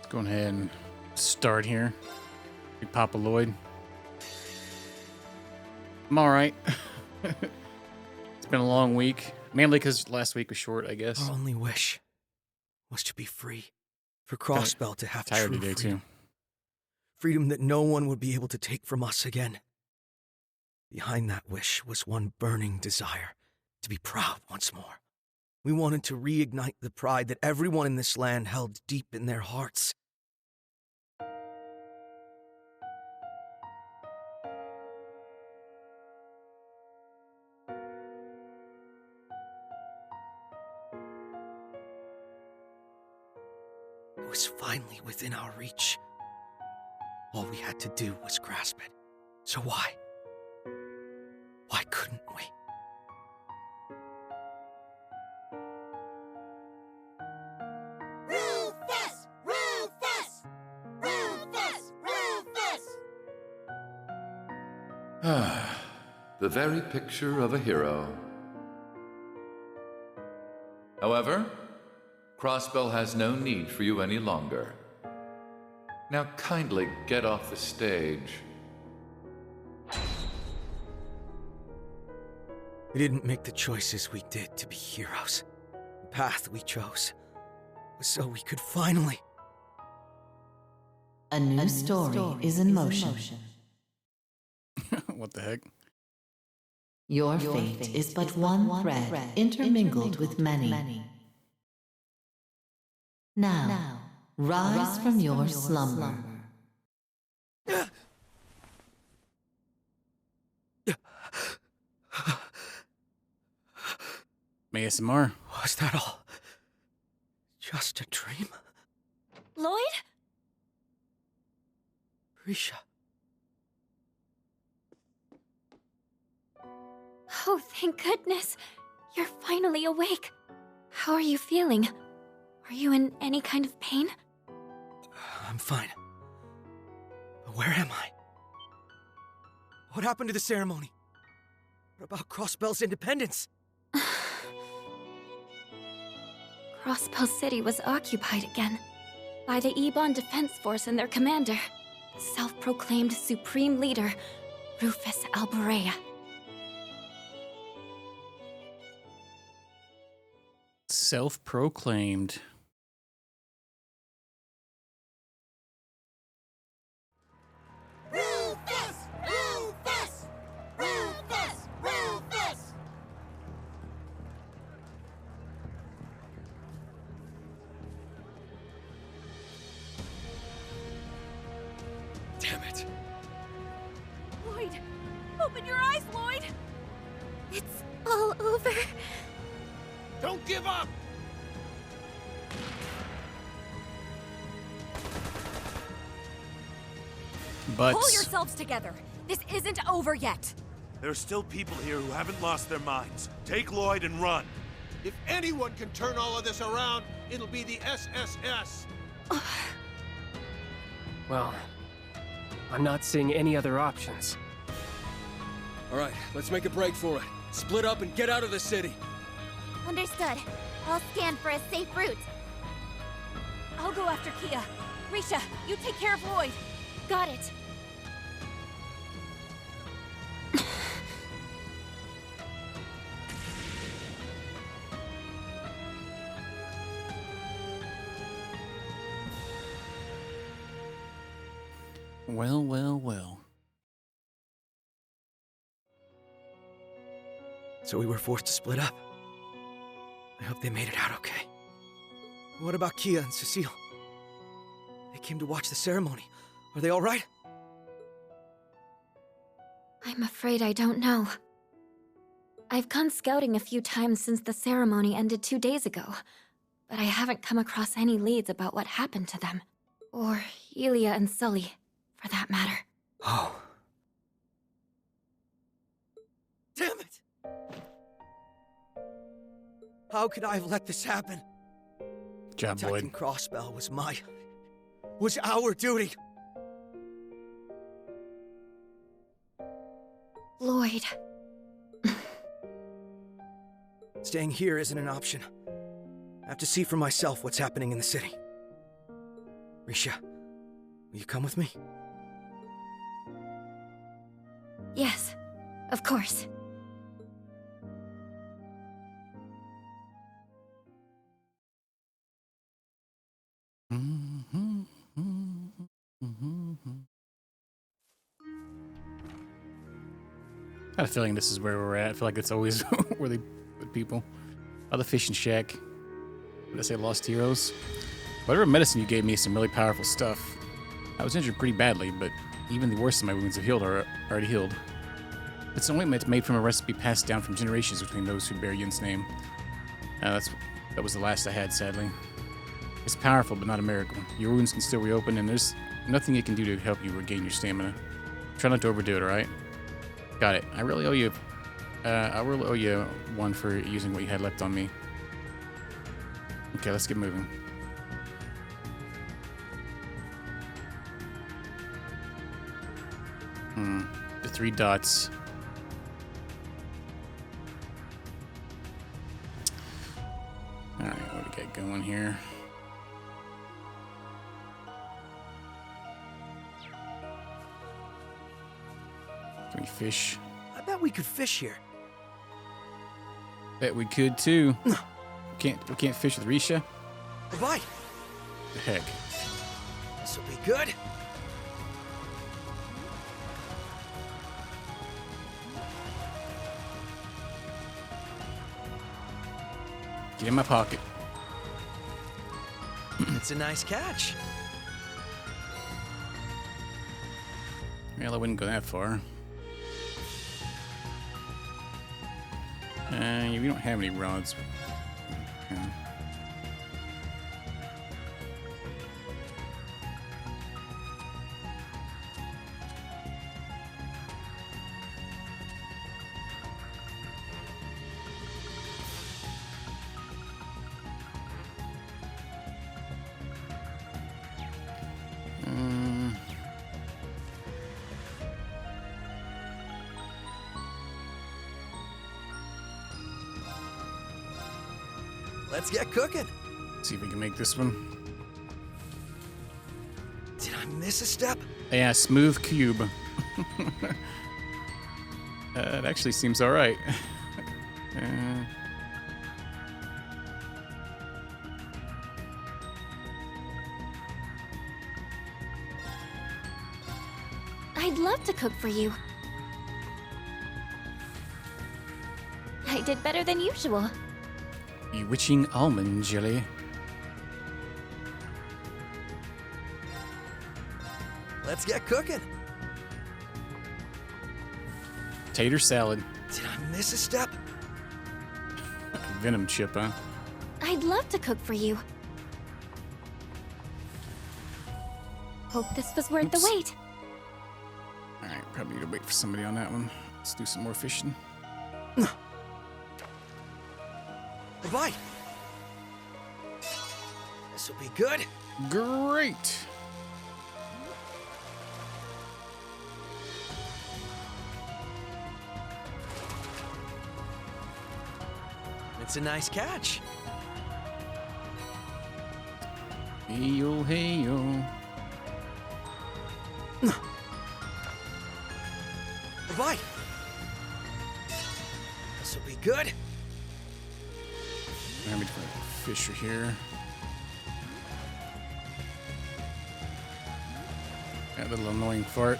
Go ahead and start here. Big Papa Lloyd. I'm all right. It's been a long week, mainly because last week was short, I guess. Our only wish was to be free, for Crossbell to have Tired true today freedom. too. Freedom that no one would be able to take from us again. Behind that wish was one burning desire to be proud once more. We wanted to reignite the pride that everyone in this land held deep in their hearts. It was finally within our reach. All we had to do was grasp it. So why? Why couldn't we? Rufus! Rufus! Rufus! Rufus! The very picture of a hero. However, Crossbell has no need for you any longer. Now kindly get off the stage. We didn't make the choices we did to be heroes. The path we chose was so we could finally... A new story is in motion. What the heck? Your fate is but one thread intermingled with many. Now, rise from your slumber. ASMR. Was that all just a dream? Lloyd? Risha. Oh, thank goodness. You're finally awake. How are you feeling? Are you in any kind of pain? I'm fine. But where am I? What happened to the ceremony? What about Crossbell's independence? Crossbell City was occupied again by the Ebon Defense Force and their commander, the self-proclaimed supreme leader, Rufus Alborea. Self-proclaimed. Rufus! Rufus! Rufus! Rufus! Damn it. Lloyd! Open your eyes, Lloyd! It's all over. Don't give up! But Pull yourselves together. This isn't over yet. There are still people here who haven't lost their minds. Take Lloyd and run. If anyone can turn all of this around, it'll be the SSS. Well, I'm not seeing any other options. All right, let's make a break for it. Split up and get out of the city. Understood. I'll scan for a safe route. I'll go after Kia. Risha, you take care of Lloyd. Got it. well. So we were forced to split up. I hope they made it out okay. What about Kia and Cecile? They came to watch the ceremony. Are they all right? I'm afraid I don't know. I've gone scouting a few times since the ceremony ended 2 days ago, but I haven't come across any leads about what happened to them. Or Elia and Sully, for that matter. Oh. Damn it! How could I have let this happen? Good job, Protecting Lloyd. Crossbell was our duty. Lloyd. Staying here isn't an option. I have to see for myself what's happening in the city. Risha, will you come with me? Yes, of course. I have a feeling this is where we're at. I feel like it's always where they put people. Oh, the fishing shack. What did I say? Lost Heroes? Whatever medicine you gave me is some really powerful stuff. I was injured pretty badly, but even the worst of my wounds have healed or already healed. It's an ointment made from a recipe passed down from generations between those who bear Yin's name. That was the last I had, sadly. It's powerful, but not a miracle. Your wounds can still reopen, and there's nothing it can do to help you regain your stamina. Try not to overdo it, alright? Got it. I really owe you one for using what you had left on me. Okay, let's get moving. The 3 dots. Alright, what do we got going here? Can we fish? I bet we could fish here. Bet we could too. We can't fish with Risha? Bye. The heck? This'll be good. Get in my pocket. It's a nice catch. Well, I wouldn't go that far. We don't have any rods. Okay. Let's get cooking. See if we can make this one. Did I miss a step? Yeah, smooth cube. It actually seems all right. I'd love to cook for you. I did better than usual. Bewitching almond jelly. Let's get cooking. Tater salad. Did I miss a step? Venom chip, huh? I'd love to cook for you. Hope this was worth the wait. Alright, probably need to wait for somebody on that one. Let's do some more fishing. Bye. This'll be good. Great. It's a nice catch. Hey-yo, hey-yo. Bye. This'll be good. Let me try fisher here. That little annoying fart.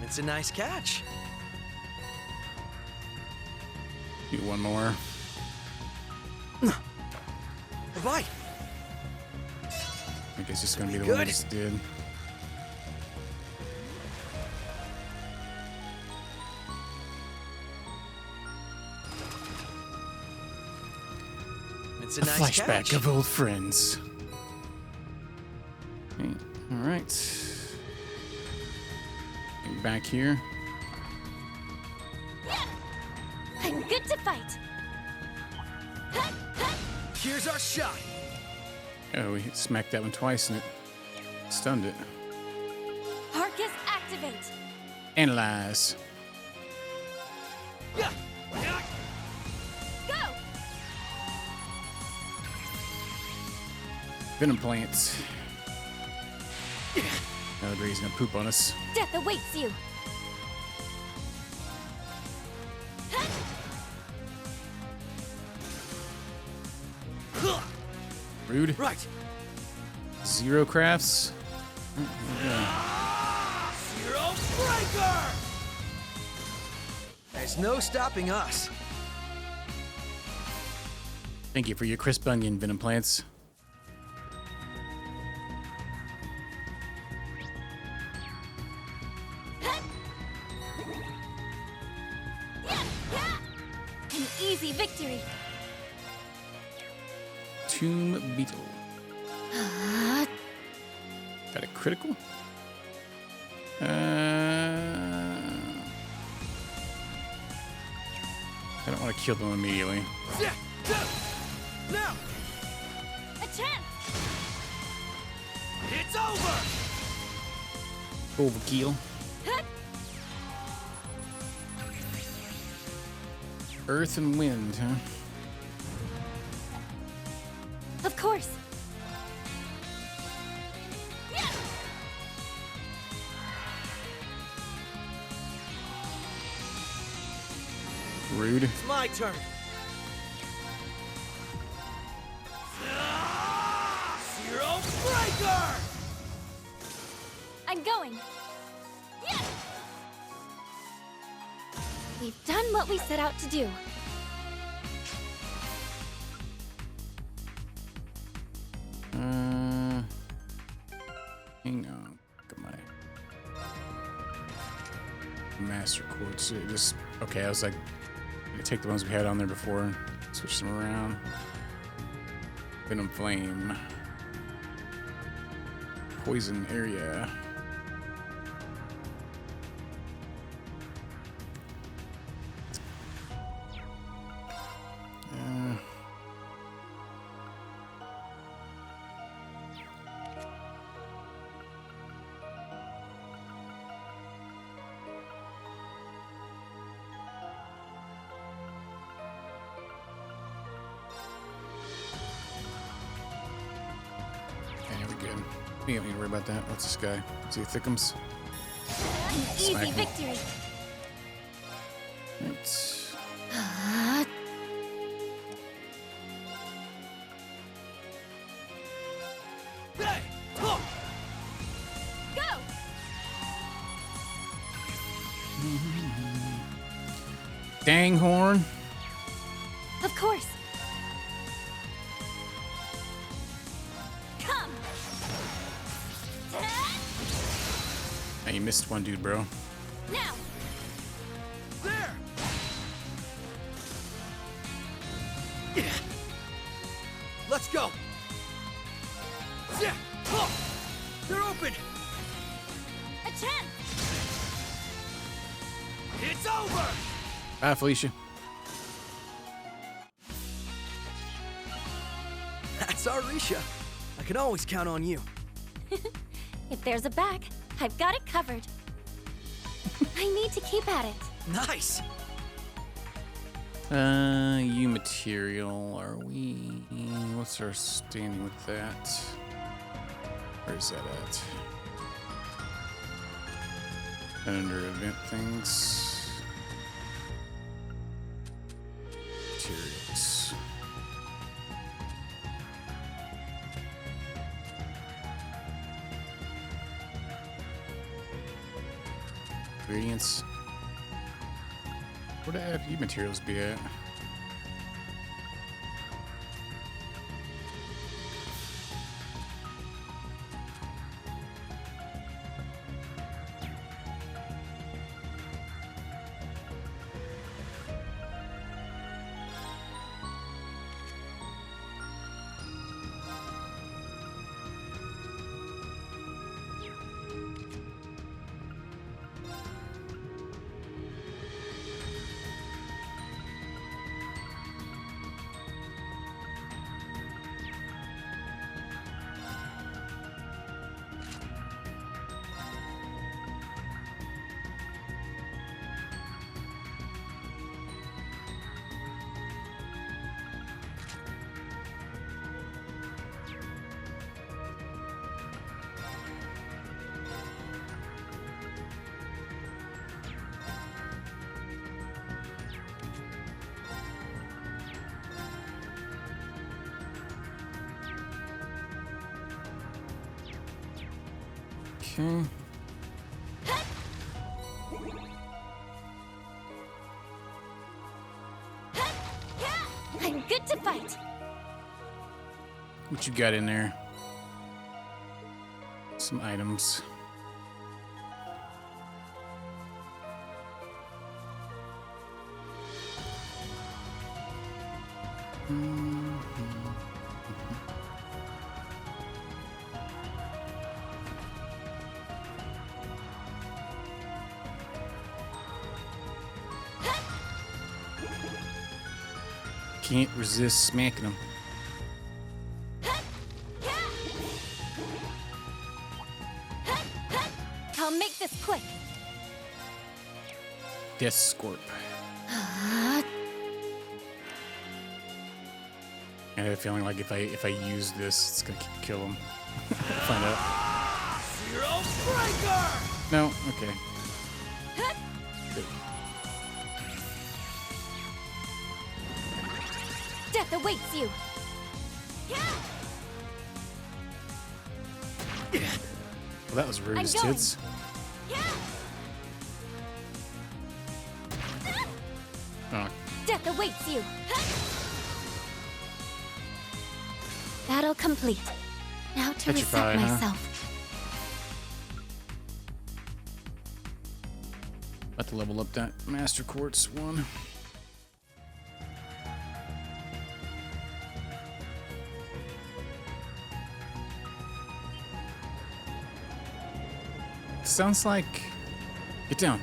It's a nice catch. Do one more. Bye. I guess it's gonna be the one I just did. It's a nice flashback catch. of old friends. Okay, all right. Get back here. I'm good to fight. Here's our shot. Oh, we smacked that one twice and it stunned it. Arcus activate. Analyze. Go. Venom plants. Now the he's gonna poop on us. Death awaits you. Rude. Right. Zero crafts. Zero Breaker! There's no stopping us. Thank you for your crisp onion venom plants. An easy victory. Tomb beetle. Got a critical? I don't want to kill them immediately. Now! A chance. It's over! Overkill. Earth and wind, huh? Of course. Rude. It's my turn. Zero Breaker! I'm going. We've done what we set out to do. Hang on. Look at my master chords. Just okay. I was like, I'm gonna take the ones we had on there before and switch them around. Venom flame. Poison area. You don't need to worry about that. What's this guy? See thickums? An easy victory. It's Hey! Look! Go! dang horn. Of course. Come. Now you missed one dude, bro. Now. There! Let's go. Yeah! Look! They're open. A chance. It's over! Bye, Felicia. That's our Risha. I can always count on you. If there's a back, I've got it covered. I need to keep at it. Nice. You material, are we? What's our standing with that? Where's that at? Under event things. Materials. Ingredients. Where the FE materials be at? Okay. I'm good to fight. What you got in there? Some items. Can't resist smacking them. I'll make this quick. Death Scorp. I have a feeling like if I use this, it's gonna kill him. Find out. Zero Breaker! No. Okay. Good. Death awaits you. Well, that was rude I'm as going. tits. Oh, Death awaits you. Battle complete. Now to Petrify, reset huh? myself. about to level up that Master Quartz one. Sounds like... Get down.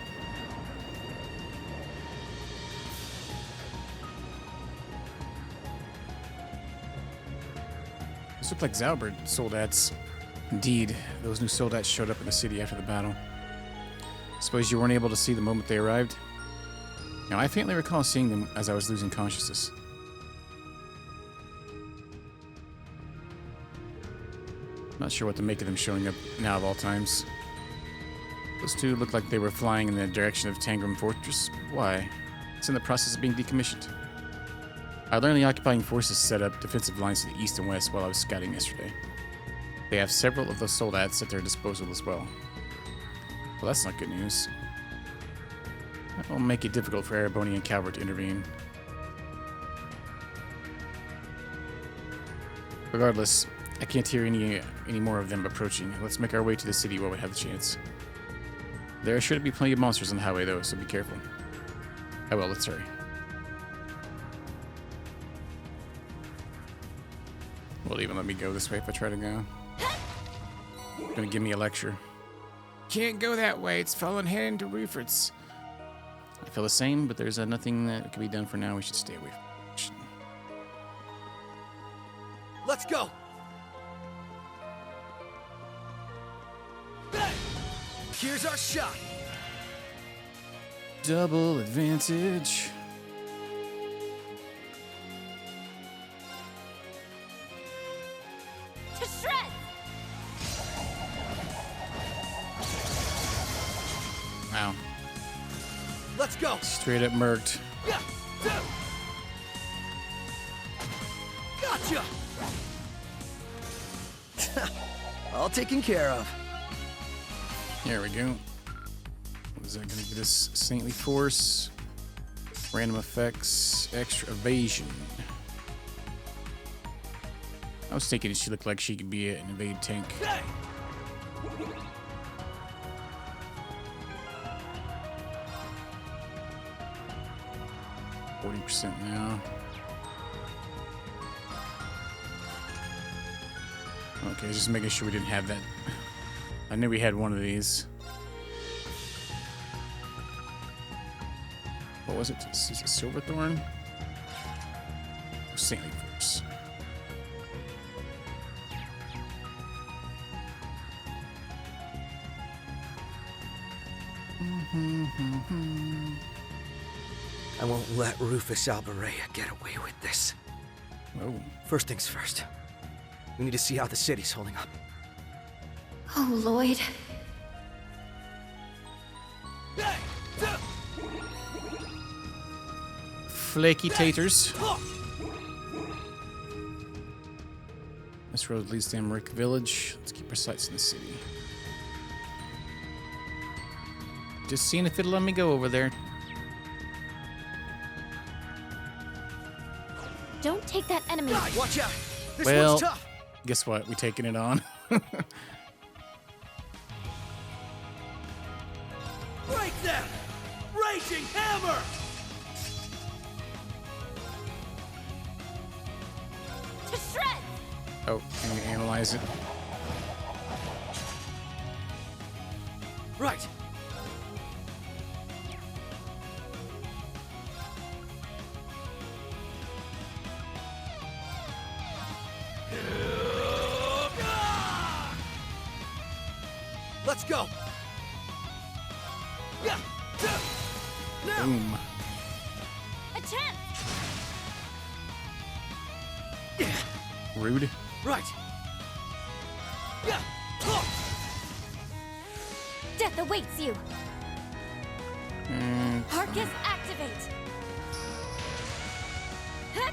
These look like Zalbert soldats. Indeed, those new soldats showed up in the city after the battle. Suppose you weren't able to see the moment they arrived? Now, I faintly recall seeing them as I was losing consciousness. Not sure what to make of them showing up now of all times. Those two looked like they were flying in the direction of Tangram Fortress. Why? It's in the process of being decommissioned. I learned the occupying forces set up defensive lines to the east and west while I was scouting yesterday. They have several of those soldats at their disposal as well. Well, that's not good news. That will make it difficult for Erebonian cavalry to intervene. Regardless, I can't hear any more of them approaching. Let's make our way to the city while we have the chance. There are sure to be plenty of monsters on the highway, though, so be careful. Oh well, let's hurry. Will it even let me go this way if I try to go? Gonna give me a lecture. Can't go that way, it's fallen head into Rufert's. I feel the same, but there's nothing that can be done for now. We should stay away from it. Let's go! Bang! Here's our shot! Double advantage. To shreds! Wow. Let's go! Straight up murked. Yeah! Gotcha! All taken care of. There we go. What is that going to get us? Saintly Force, random effects, extra evasion. I was thinking she looked like she could be an invade tank. Hey! 40% now. Okay, just making sure we didn't have that. I knew we had one of these. What was it? Is it Silverthorn? Or Saintly Force? I won't let Rufus Alberea get away with this. Oh. First things first. We need to see how the city's holding up. Oh, Lloyd. Flaky taters. This road leads to Emmerich Village. Let's keep our sights in the city. Just seeing if it'll let me go over there. Don't take that enemy. Watch out! This Well, one's tough! guess what? We taking it on. Break them! Raging hammer! To shreds! Oh, can we analyze it? Right! Let's go! Yeah! Now! Boom. A chance! Rude. Right! Yeah! Death awaits you! Mm, Arcus activate! Huh?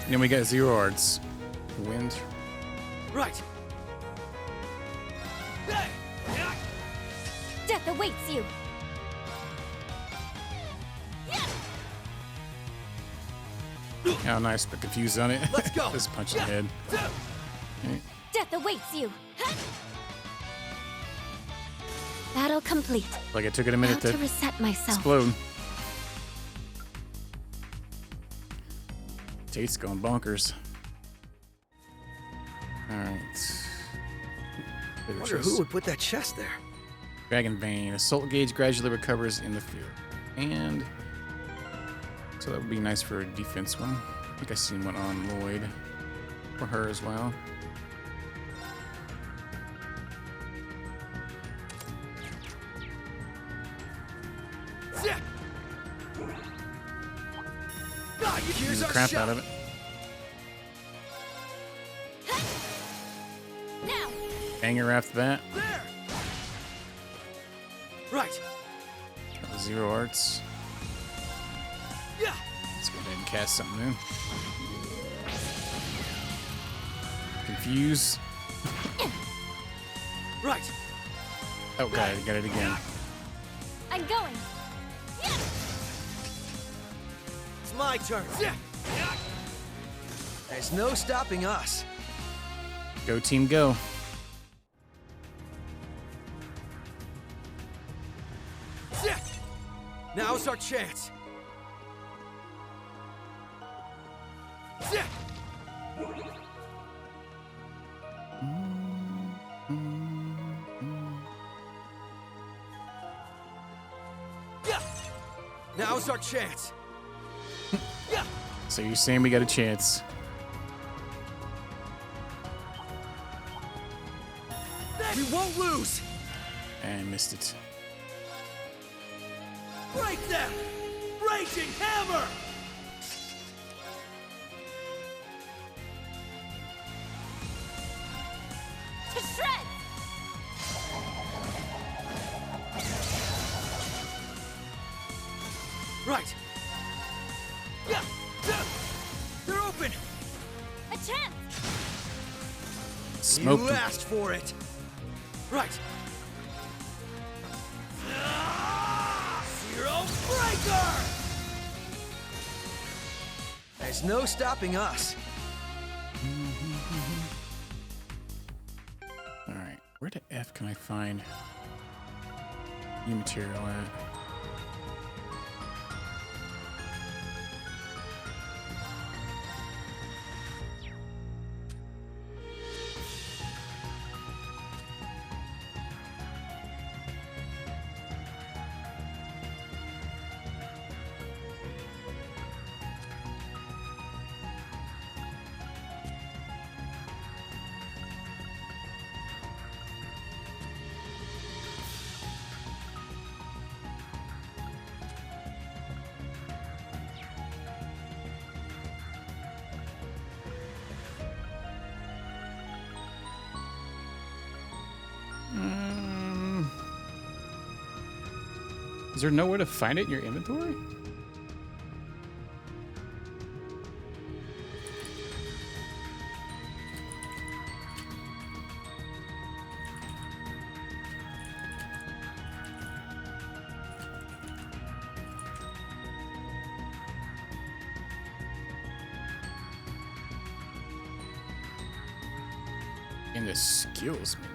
then we got 0 arts. Wind. Right! Hey! Death awaits you! Oh, nice, but confused on it. Let's go. Just punch in the head. Death awaits you! Huh? Battle complete. Like it took it a Now minute to to reset myself. explode. Tate's going bonkers. Alright. Wonder who would put that chest there. Dragon Vein. Assault gauge gradually recovers in the field. And so that would be nice for a defense one. I think I seen one on Lloyd. For her as well. Here's the our crap shot. out of it. Now! Banger after that. There! Right! 0 arts. Yeah! Let's go ahead and cast something new. Confuse. Right! Oh, got it again. I'm going! It's my turn. There's no stopping us. Go team, go. Now's our chance. Now's our chance. So you're saying we got a chance? We won't lose. And missed it. Break them! Raging hammer! To shreds! Right. Yeah. They're open. A chance! Smoked You him. asked for it. Right. Zero breaker. There's no stopping us. All right, where the F can I find new material at? Is there nowhere to find it in your inventory? In the skills menu.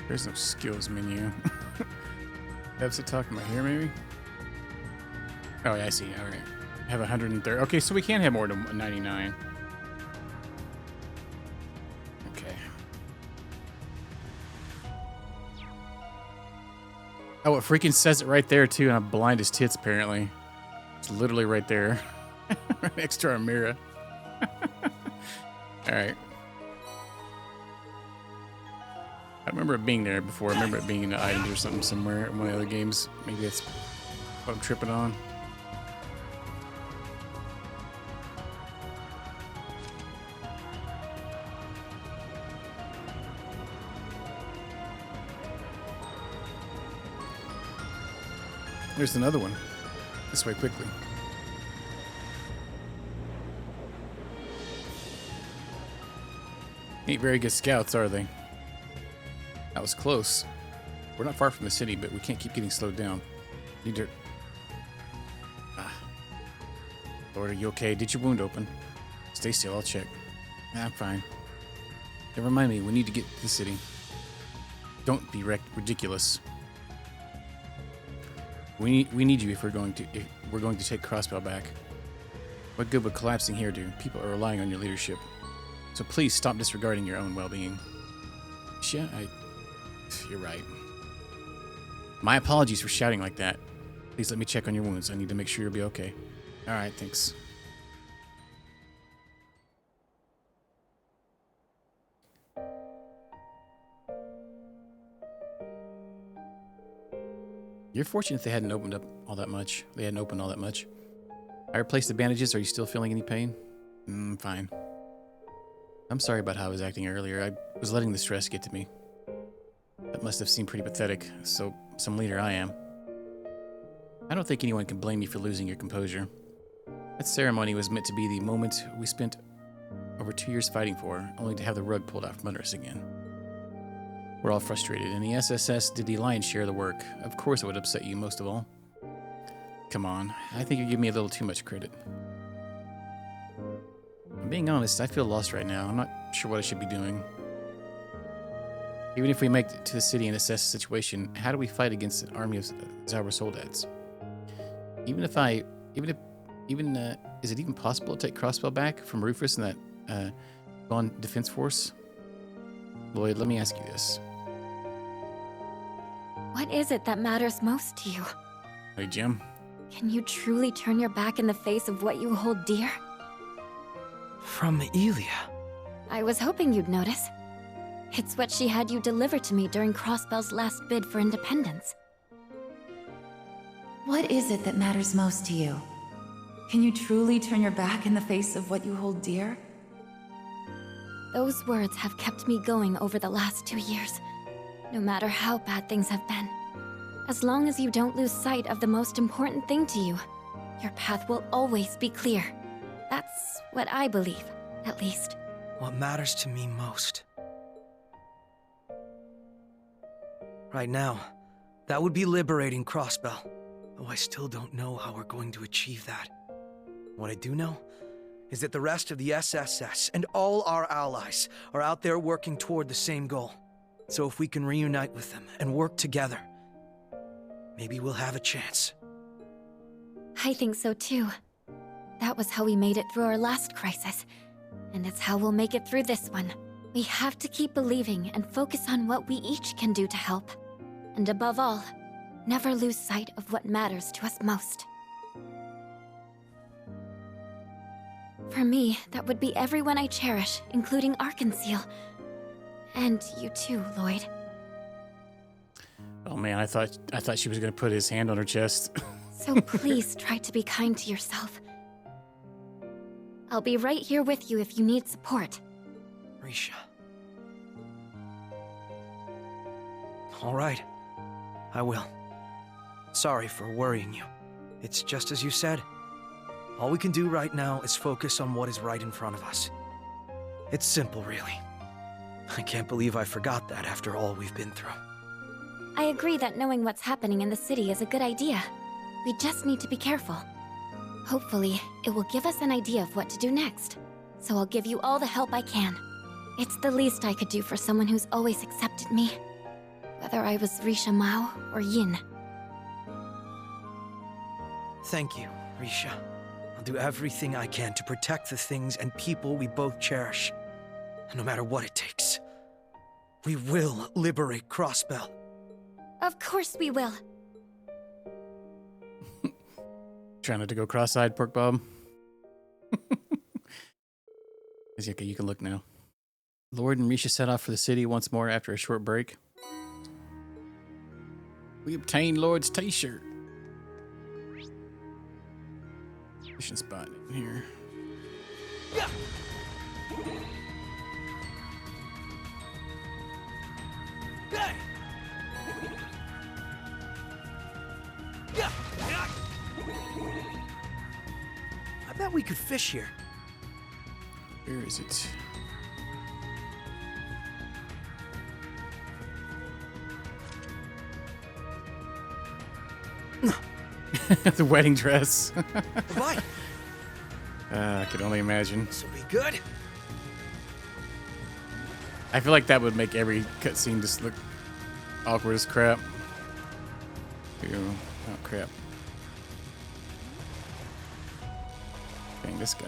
There's no skills menu. That's a talking about here, maybe? Oh, yeah, I see. All right. I have 130. Okay, so we can have more than 99. Okay. Oh, it freaking says it right there, too, and I'm blind as tits, apparently. It's literally right there. Right next to our mirror. All right. I remember it being there before. I remember it being in the items or something somewhere in one of the other games. Maybe that's what I'm tripping on. There's another one. This way quickly. Ain't very good scouts, are they? That was close. We're not far from the city, but we can't keep getting slowed down. Need to... Lord, are you okay? Did your wound open? Stay still, I'll check. I'm fine. Never mind me, we need to get to the city. Don't be ridiculous. We need you if we're going to take Crossbell back. What good would collapsing here do? People are relying on your leadership. So please stop disregarding your own well-being. Yeah, you're right. My apologies for shouting like that. Please let me check on your wounds. I need to make sure you'll be okay. All right, thanks. You're fortunate they hadn't opened all that much. I replaced the bandages. Are you still feeling any pain? Fine. I'm sorry about how I was acting earlier. I was letting the stress get to me. That must have seemed pretty pathetic, so some leader I am. I don't think anyone can blame you for losing your composure. That ceremony was meant to be the moment we spent over 2 years fighting for, only to have the rug pulled out from under us again. We're all frustrated, and the SSS did the lion's share of the work. Of course it would upset you most of all. Come on, I think you give me a little too much credit. I'm being honest, I feel lost right now. I'm not sure what I should be doing. Even if we make it to the city and assess the situation, how do we fight against an army of Zauber soldats? Is it even possible to take Crossbell back from Rufus and that gone defense force? Lloyd, let me ask you this. What is it that matters most to you? Hey, Jim. Can you truly turn your back in the face of what you hold dear? From Elia. I was hoping you'd notice. It's what she had you deliver to me during Crossbell's last bid for independence. What is it that matters most to you? Can you truly turn your back in the face of what you hold dear? Those words have kept me going over the last 2 years, no matter how bad things have been. As long as you don't lose sight of the most important thing to you, your path will always be clear. That's what I believe, at least. What matters to me most? Right now, that would be liberating Crossbell. Though I still don't know how we're going to achieve that. What I do know is that the rest of the SSS and all our allies are out there working toward the same goal. So if we can reunite with them and work together, maybe we'll have a chance. I think so too. That was how we made it through our last crisis, and it's how we'll make it through this one. We have to keep believing and focus on what we each can do to help. And above all, never lose sight of what matters to us most. For me, that would be everyone I cherish, including Arkansas. And you too, Lloyd. Oh man, I thought she was gonna put his hand on her chest. So please try to be kind to yourself. I'll be right here with you if you need support. Risha. All right. I will. Sorry for worrying you. It's just as you said. All we can do right now is focus on what is right in front of us. It's simple, really. I can't believe I forgot that after all we've been through. I agree that knowing what's happening in the city is a good idea. We just need to be careful. Hopefully, it will give us an idea of what to do next. So I'll give you all the help I can. It's the least I could do for someone who's always accepted me. Whether I was Risha Mao or Yin. Thank you, Risha. I'll do everything I can to protect the things and people we both cherish. And no matter what it takes, we will liberate Crossbell. Of course we will. Trying not to go cross-eyed, Pork Bob. Okay, you can look now. Lloyd and Risha set off for the city once more after a short break. We obtained Lloyd's t-shirt. Fishing spot in here. I bet we could fish here. Where is it? The wedding dress. Bye. I could only imagine. This will be good. I feel like that would make every cutscene just look awkward as crap. Ew. Oh, crap. Dang, this guy.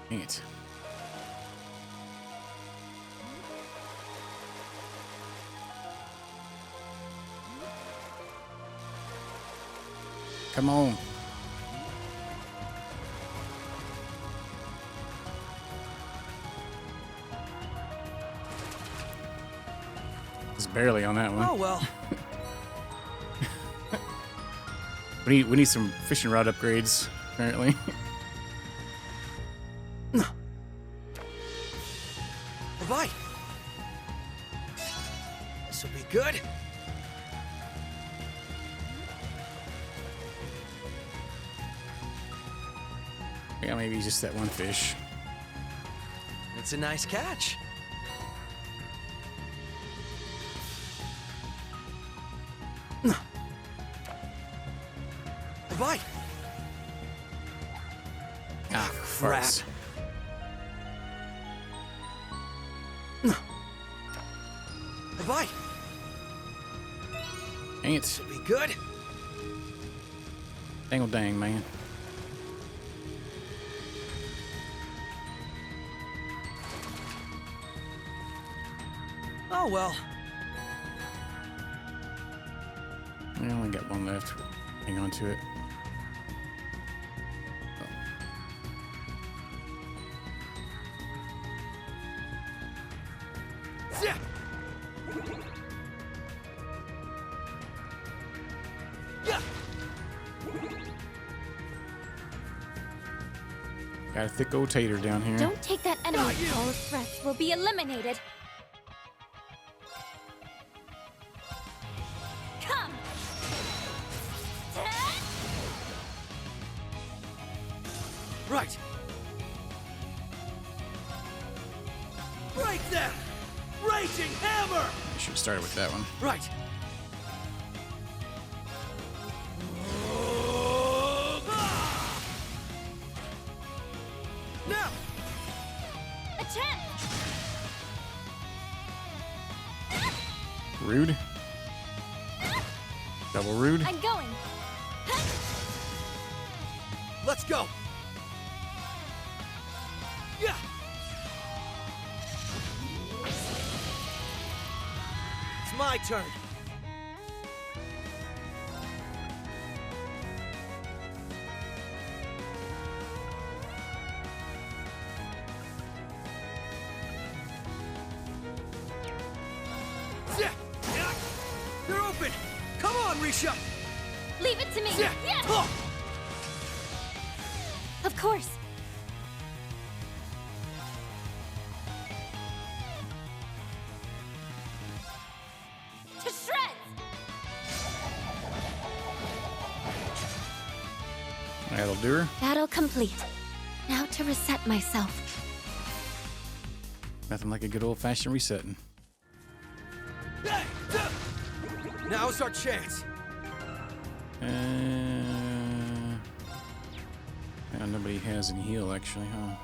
Dang it. Come on. Just barely on that one. Oh well. We need some fishing rod upgrades, apparently. Bye. This will be good. Yeah, maybe just that one fish. It's a nice catch. Bye. Ah, Crap. farts. Bye. Dang it. This will be good. Dangle dang, man. Oh well. I only got one left. Hang on to it. Got a thick old tater down here. Don't take that enemy. All threats will be eliminated. Come! Right. Break them! Raging hammer! I should have started with that one. Right. Now! Attack! Rude. Double rude. I'm going. Let's go! Yeah! It's my turn. They're open! Come on, Risha! Leave it to me. Yeah. Yes! Oh. Of course. To shreds! That'll do her. Battle complete. Now to reset myself. Nothing like a good old-fashioned resetting. Now's our chance. Yeah, nobody has any heal, actually, huh?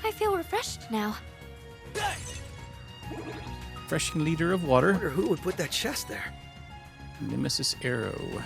I feel refreshed now. Refreshing liter of I water. wonder who would put that chest there. Nemesis arrow.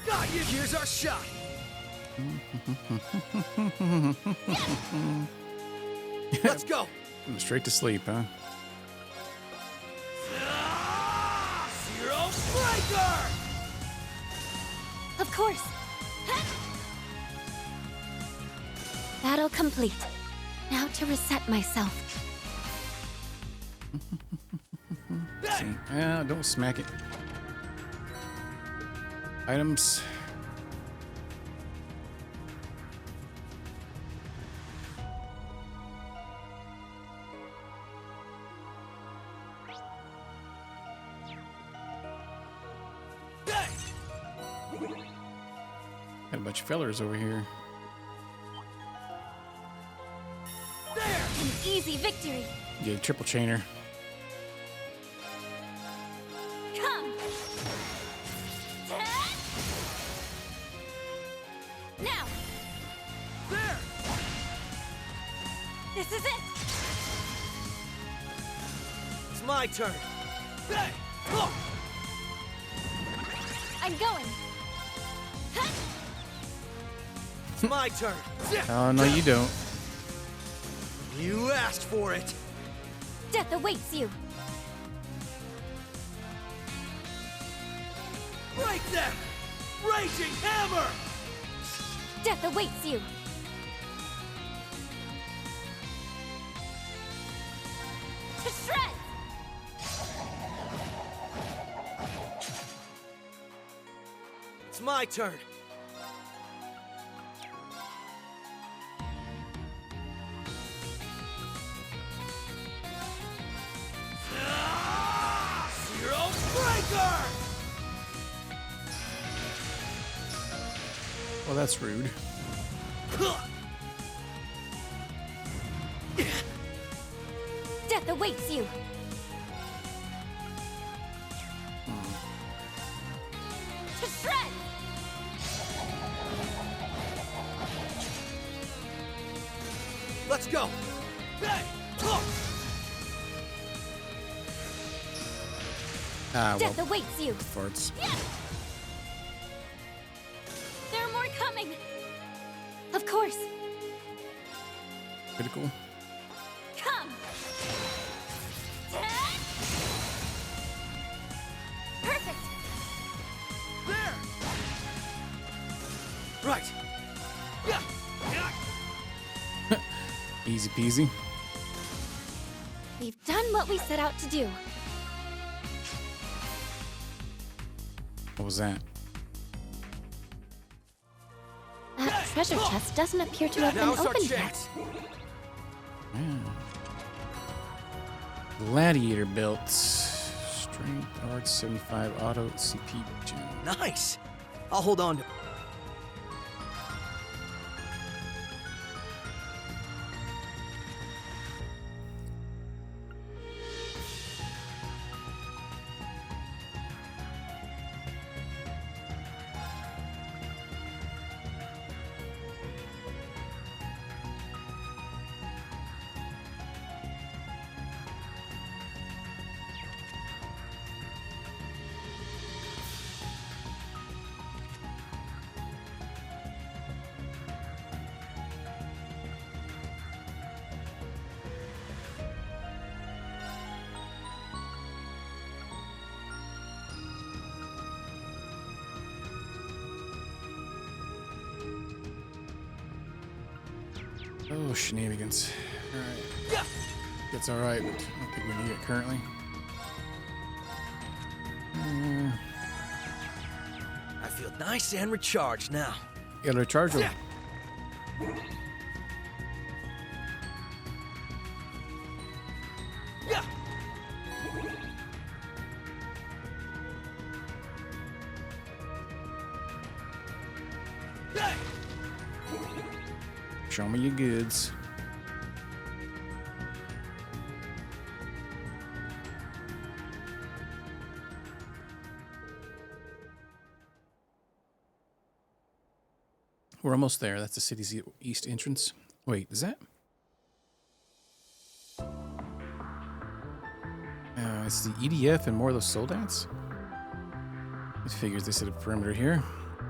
Got you. Here's our shot. Let's go. Straight to sleep, huh? Zero Striker! Of course. Battle complete. Now to reset myself. See. Don't smack it. Items. Got a bunch of fellers over here. An easy victory. Yeah, triple chainer. Come. Now. There! This is it. It's my turn. I'm going. It's my turn. Oh, no, you don't. You asked for it. Death awaits you. Break them! Raging hammer! Death awaits you. To shreds. It's my turn. Zero Striker! Well, that's rude. Death awaits you. To shreds. Let's go. Ah, well, Death awaits you. farts. There are more coming. Of course. Critical. Come. Perfect. There! Right. Easy peasy. We've done what we set out to do. What was that? That treasure chest doesn't appear to have been Now's our opened chance. yet. Gladiator belt. Strength, arts, 75, auto, CP gem. Nice. I'll hold on to. Oh, shenanigans. Alright. That's alright, but I don't think we need it currently. I feel nice and recharged now. Gotta recharge them. Show me your goods. We're almost there. That's the city's east entrance. Wait, is that? It's the EDF and more of those soldats? It figures they set a perimeter here.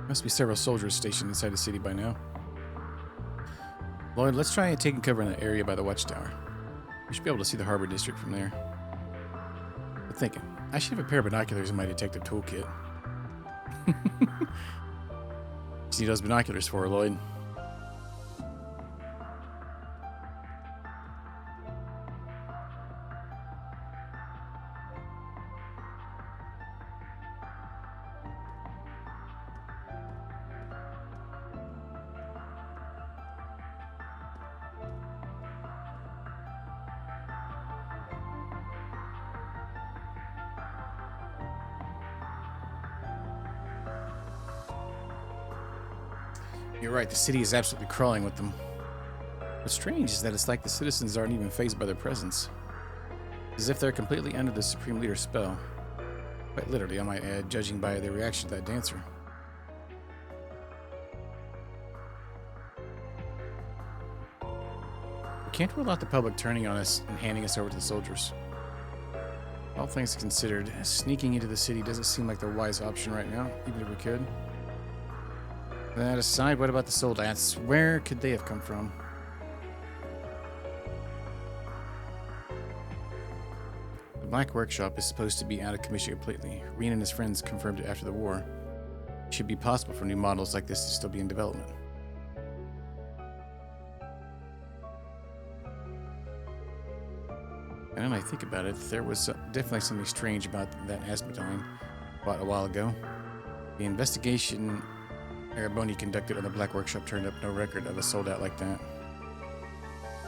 Must be several soldiers stationed inside the city by now. Lloyd, let's try taking cover in that area by the watchtower. We should be able to see the harbor district from there. But thinking, I should have a pair of binoculars in my detective toolkit. Just need those binoculars for her, Lloyd. You're right, the city is absolutely crawling with them. What's strange is that it's like the citizens aren't even fazed by their presence. As if they're completely under the Supreme Leader's spell. Quite literally, I might add, judging by their reaction to that dancer. We can't rule out the public turning on us and handing us over to the soldiers. All things considered, sneaking into the city doesn't seem like the wise option right now, even if we could. That aside, what about the soldats? Where could they have come from? The Black Workshop is supposed to be out of commission completely. Rean and his friends confirmed it after the war. It should be possible for new models like this to still be in development. And when I think about it, there was definitely something strange about that Asmodine bought a while ago. The investigation Araboni conducted on the Black Workshop turned up no record of a soldat like that.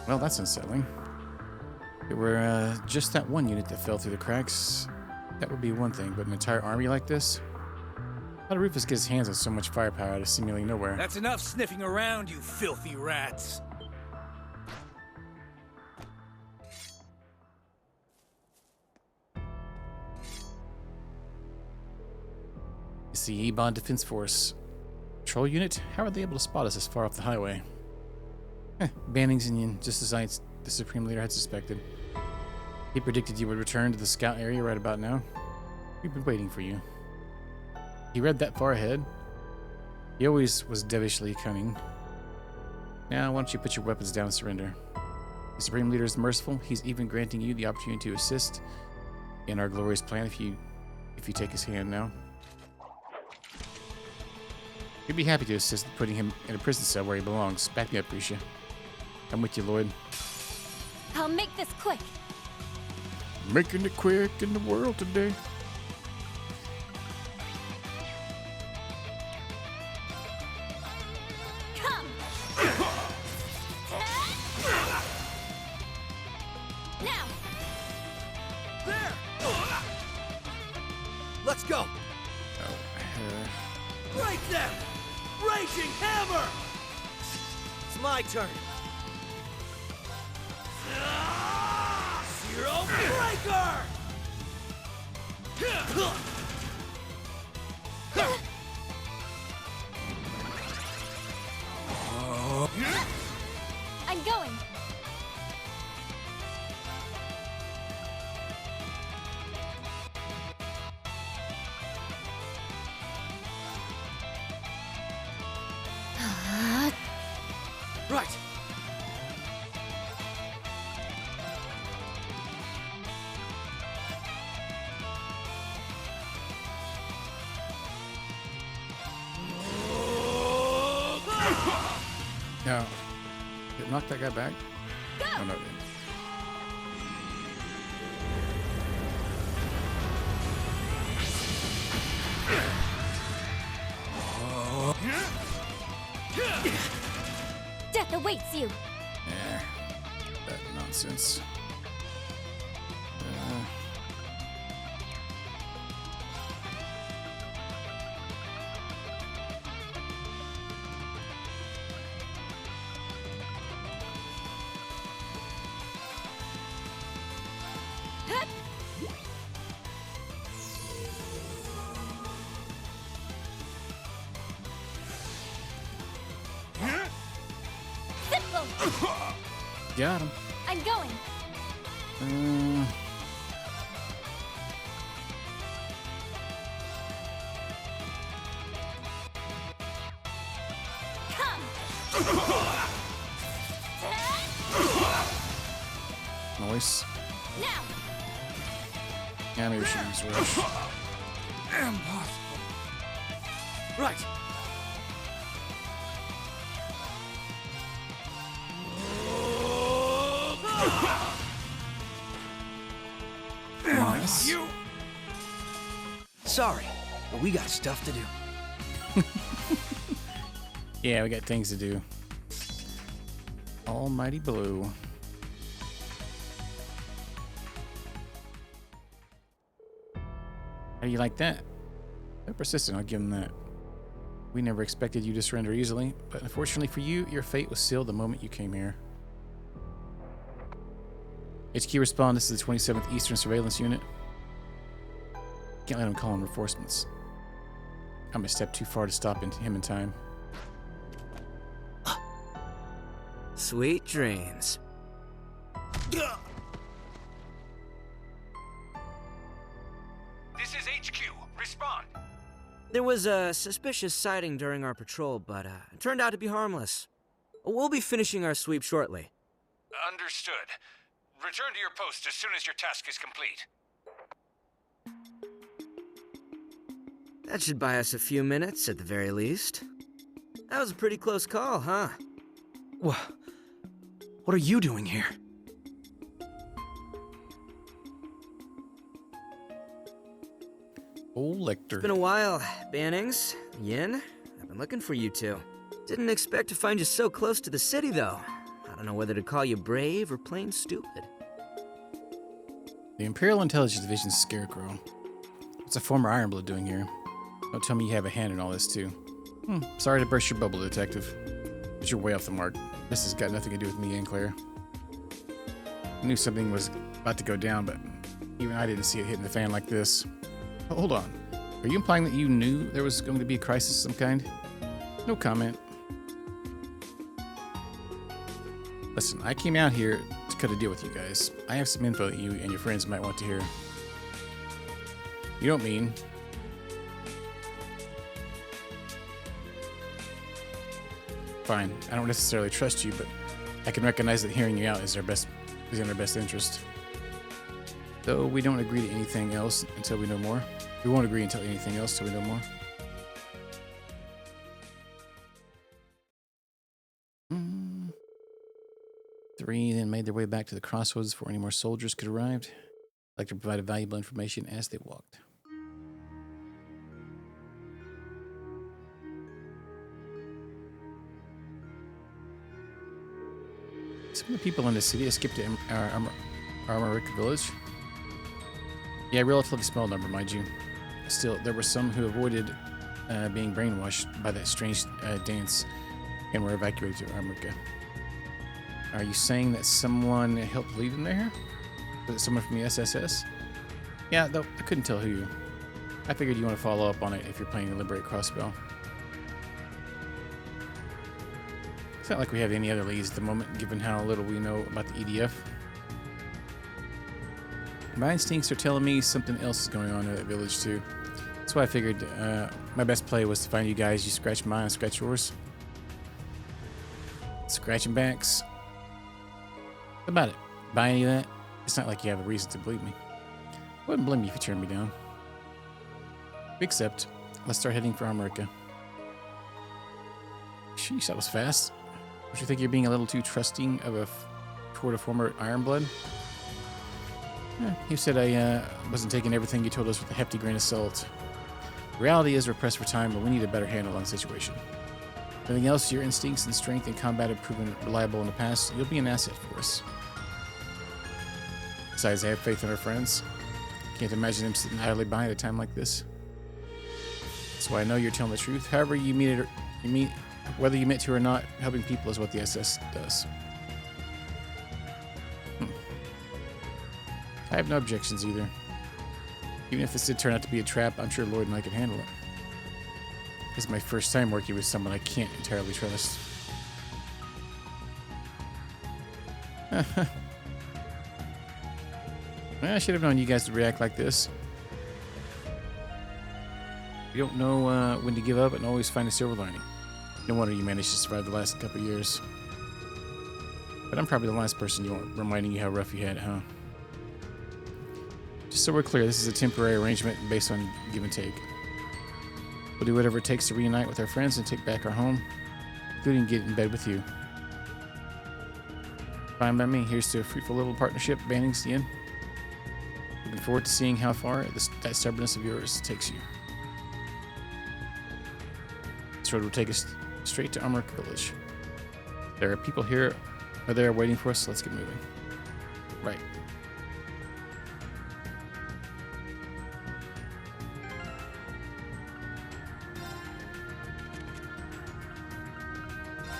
Well, that's unsettling. If it were just that one unit that fell through the cracks, that would be one thing, but an entire army like this? How did Rufus get his hands on so much firepower out of seemingly nowhere? That's enough sniffing around, you filthy rats. It's the Ebon Defense Force. Patrol unit? How are they able to spot us this far off the highway? Banning's Indian, just as the Supreme Leader had suspected. He predicted you would return to the scout area right about now. We've been waiting for you. He read that far ahead. He always was devilishly cunning. Now, why don't you put your weapons down and surrender? The Supreme Leader is merciful. He's even granting you the opportunity to assist in our glorious plan if you take his hand now. We'd be happy to assist in putting him in a prison cell where he belongs. Back me up, Risha. I'm with you, Lloyd. I'll make this quick. Making it quick in the world today. There! Let's go! Break them! Raging hammer! It's my turn. Zero breaker! I'm going. Right. No. Did it knock that guy back? Go! Oh, no, it didn't. Death awaits you. Yeah. That nonsense. Got him. I'm going. Come. Nice. Now. Yeah, maybe we should use Rush. Impossible. Right. Nice. You. Sorry, but we got stuff to do. Yeah, we got things to do. Almighty Blue. How do you like that? They're persistent, I'll give them that. We never expected you to surrender easily, but unfortunately for you, your fate was sealed the moment you came here. HQ respond, this is the 27th Eastern Surveillance Unit. Can't let him call in reinforcements. I'm a step too far to stop him in time. Sweet dreams. This is HQ. Respond. There was a suspicious sighting during our patrol, but it turned out to be harmless. We'll be finishing our sweep shortly. Understood. Return to your post as soon as your task is complete. That should buy us a few minutes at the very least. That was a pretty close call, huh? What are you doing here? Old Lecter. It's been a while, Bannings. Yin, I've been looking for you two. Didn't expect to find you so close to the city, though. I don't know whether to call you brave or plain stupid. The Imperial Intelligence Division's Scarecrow. What's a former Ironblood doing here? Don't tell me you have a hand in all this, too. Sorry to burst your bubble, Detective. But you're way off the mark. This has got nothing to do with me and Claire. I knew something was about to go down, but even I didn't see it hitting the fan like this. Oh, hold on. Are you implying that you knew there was going to be a crisis of some kind? No comment. Listen, I came out here to cut a deal with you guys. I have some info that you and your friends might want to hear. You don't mean... Fine, I don't necessarily trust you, but I can recognize that hearing you out is in our best interest. Though we don't agree to anything else until we know more. We won't agree until anything else until we know more. 3 then made their way back to the crossroads before any more soldiers could arrive. Lecter provided valuable information as they walked. Some of the people in the city escaped to Armoric Village. Yeah, relatively small number, mind you. Still, there were some who avoided being brainwashed by that strange dance and were evacuated to America. Are you saying that someone helped lead them there? Was it someone from the SSS? Yeah, though I couldn't tell who. I figured you want to follow up on it if you're planning to liberate Crossbell. It's not like we have any other leads at the moment, given how little we know about the EDF. My instincts are telling me something else is going on in that village too. That's why I figured my best play was to find you guys. You scratch mine, I scratch yours. Scratching backs. What about it? Buy any of that? It's not like you have a reason to believe me. I wouldn't blame you if you turned me down. Except, let's start heading for America. Sheesh, that was fast. Don't you think you're being a little too trusting of toward a former Ironblood? You said I wasn't taking everything you told us with a hefty grain of salt. Reality is we're pressed for time, but we need a better handle on the situation. If anything else, your instincts and strength in combat have proven reliable in the past. You'll be an asset for us. Besides, I have faith in our friends. Can't imagine them sitting idly by at a time like this. That's why I know you're telling the truth. However you mean it, whether you meant to or not, helping people is what the SS does. I have no objections either. Even if this did turn out to be a trap, I'm sure Lloyd and I could handle it. This is my first time working with someone I can't entirely trust. I should have known you guys would react like this. You don't know when to give up and always find a silver lining. No wonder you managed to survive the last couple of years. But I'm probably the last person you want reminding you how rough you had it, huh? Just so we're clear, this is a temporary arrangement based on give and take. We'll do whatever it takes to reunite with our friends and take back our home, including get in bed with you. Fine by me. Here's to a fruitful little partnership, Bannings Yin. Looking forward to seeing how far that stubbornness of yours takes you. This road will take us straight to Armor Village. There are people here or there waiting for us. Let's get moving. Right.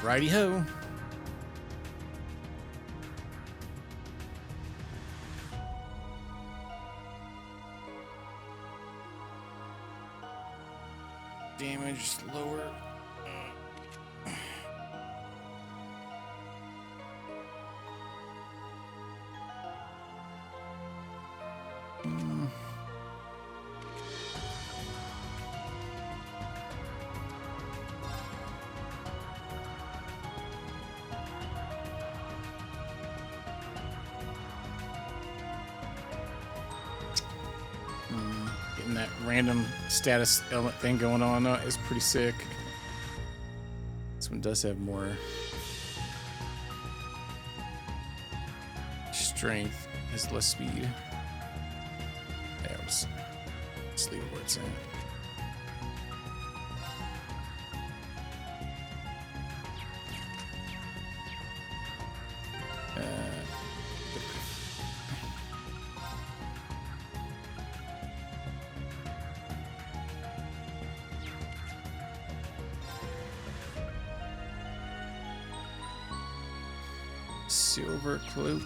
Righty ho. Damage lower. Getting that random status element thing going on is pretty sick. This one does have more strength, has less speed. Yeah, let's leave it where it's at. Silver cloak.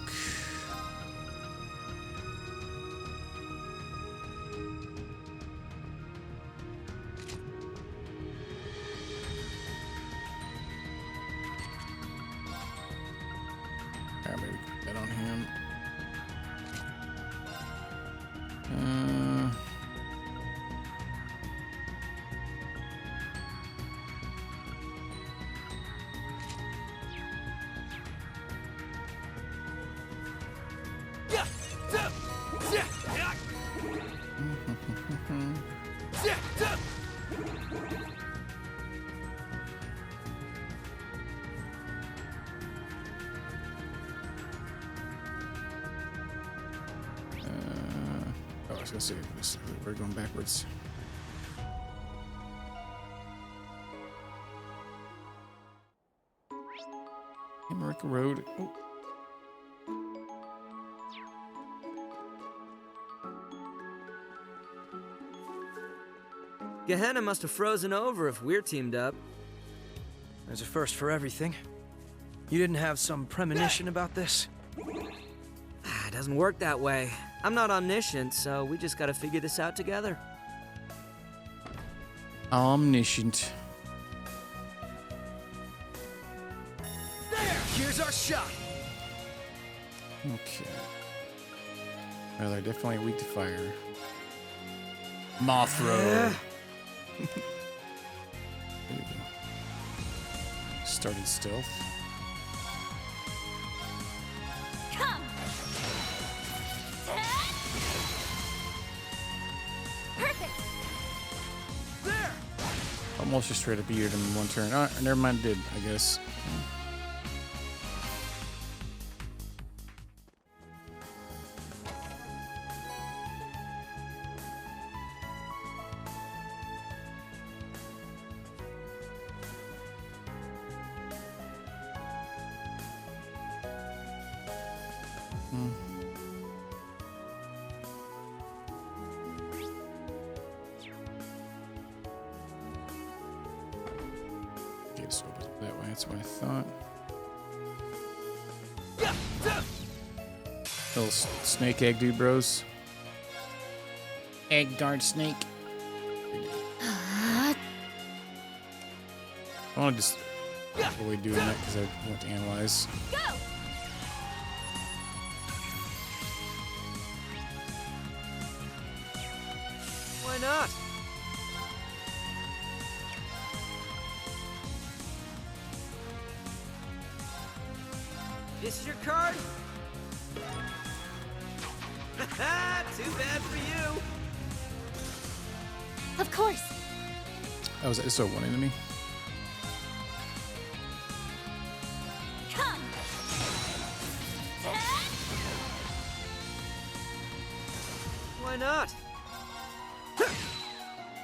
Alright, maybe put that on him. I was gonna say this. We're going backwards. America Road. Oh. Gehenna must have frozen over if we're teamed up. There's a first for everything. You didn't have some premonition about this? It doesn't work that way. I'm not omniscient, so we just gotta figure this out together. Omniscient. There! Here's our shot! Okay. Well, they're definitely weak to fire. Mothra. There we go. Started stealth. Come! Perfect! There! Almost just straight up beat him in one turn. Oh, never mind, did, I guess. Okay, so it was that way. That's what I thought. Little snake egg dude, bros. Egg guard snake. I want to just avoid doing that because I want to analyze. Go! Why not? This is your card? Too bad for you. Of course. Oh, was that so one enemy? Come! Why not?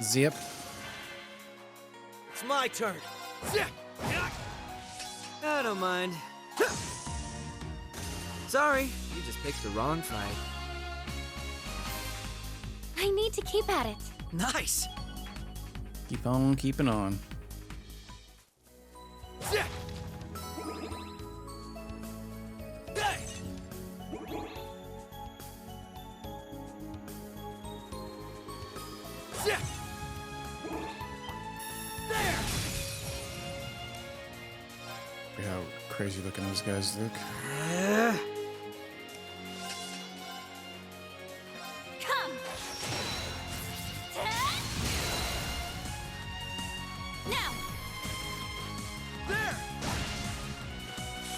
Zip. It's my turn. I don't mind. Sorry, you just picked the wrong fight. I need to keep at it. Nice! Keep on keeping on. Look how crazy looking those guys look. Come! Now!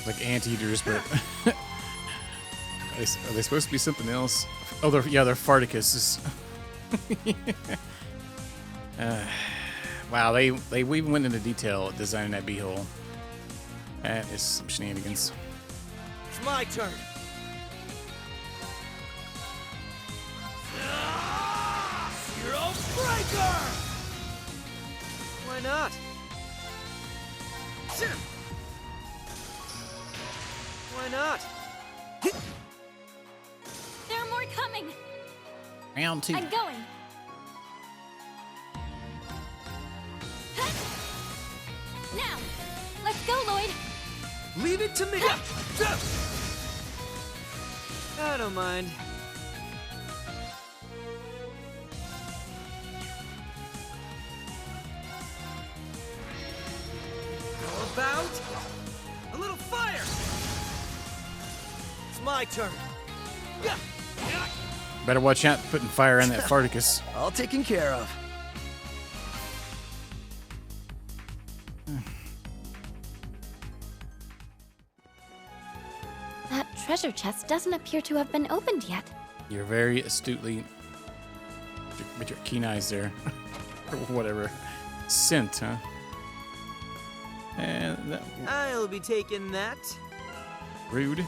Like anteaters, but are they supposed to be something else? Oh, they're Farticuses. Wow, they even went into detail designing that beehole. That is some shenanigans. It's my turn. Zero Breaker! Why not? Why not? There are more coming! Round two. I'm going! Now! Let's go, Lloyd! Leave it to me! I don't mind. How about a little fire? It's my turn. Better watch out putting fire on that Farticus. All taken care of. That treasure chest doesn't appear to have been opened yet. You're very astutely, with your keen eyes there, or whatever, scent, huh? And that I'll be taking that. rude.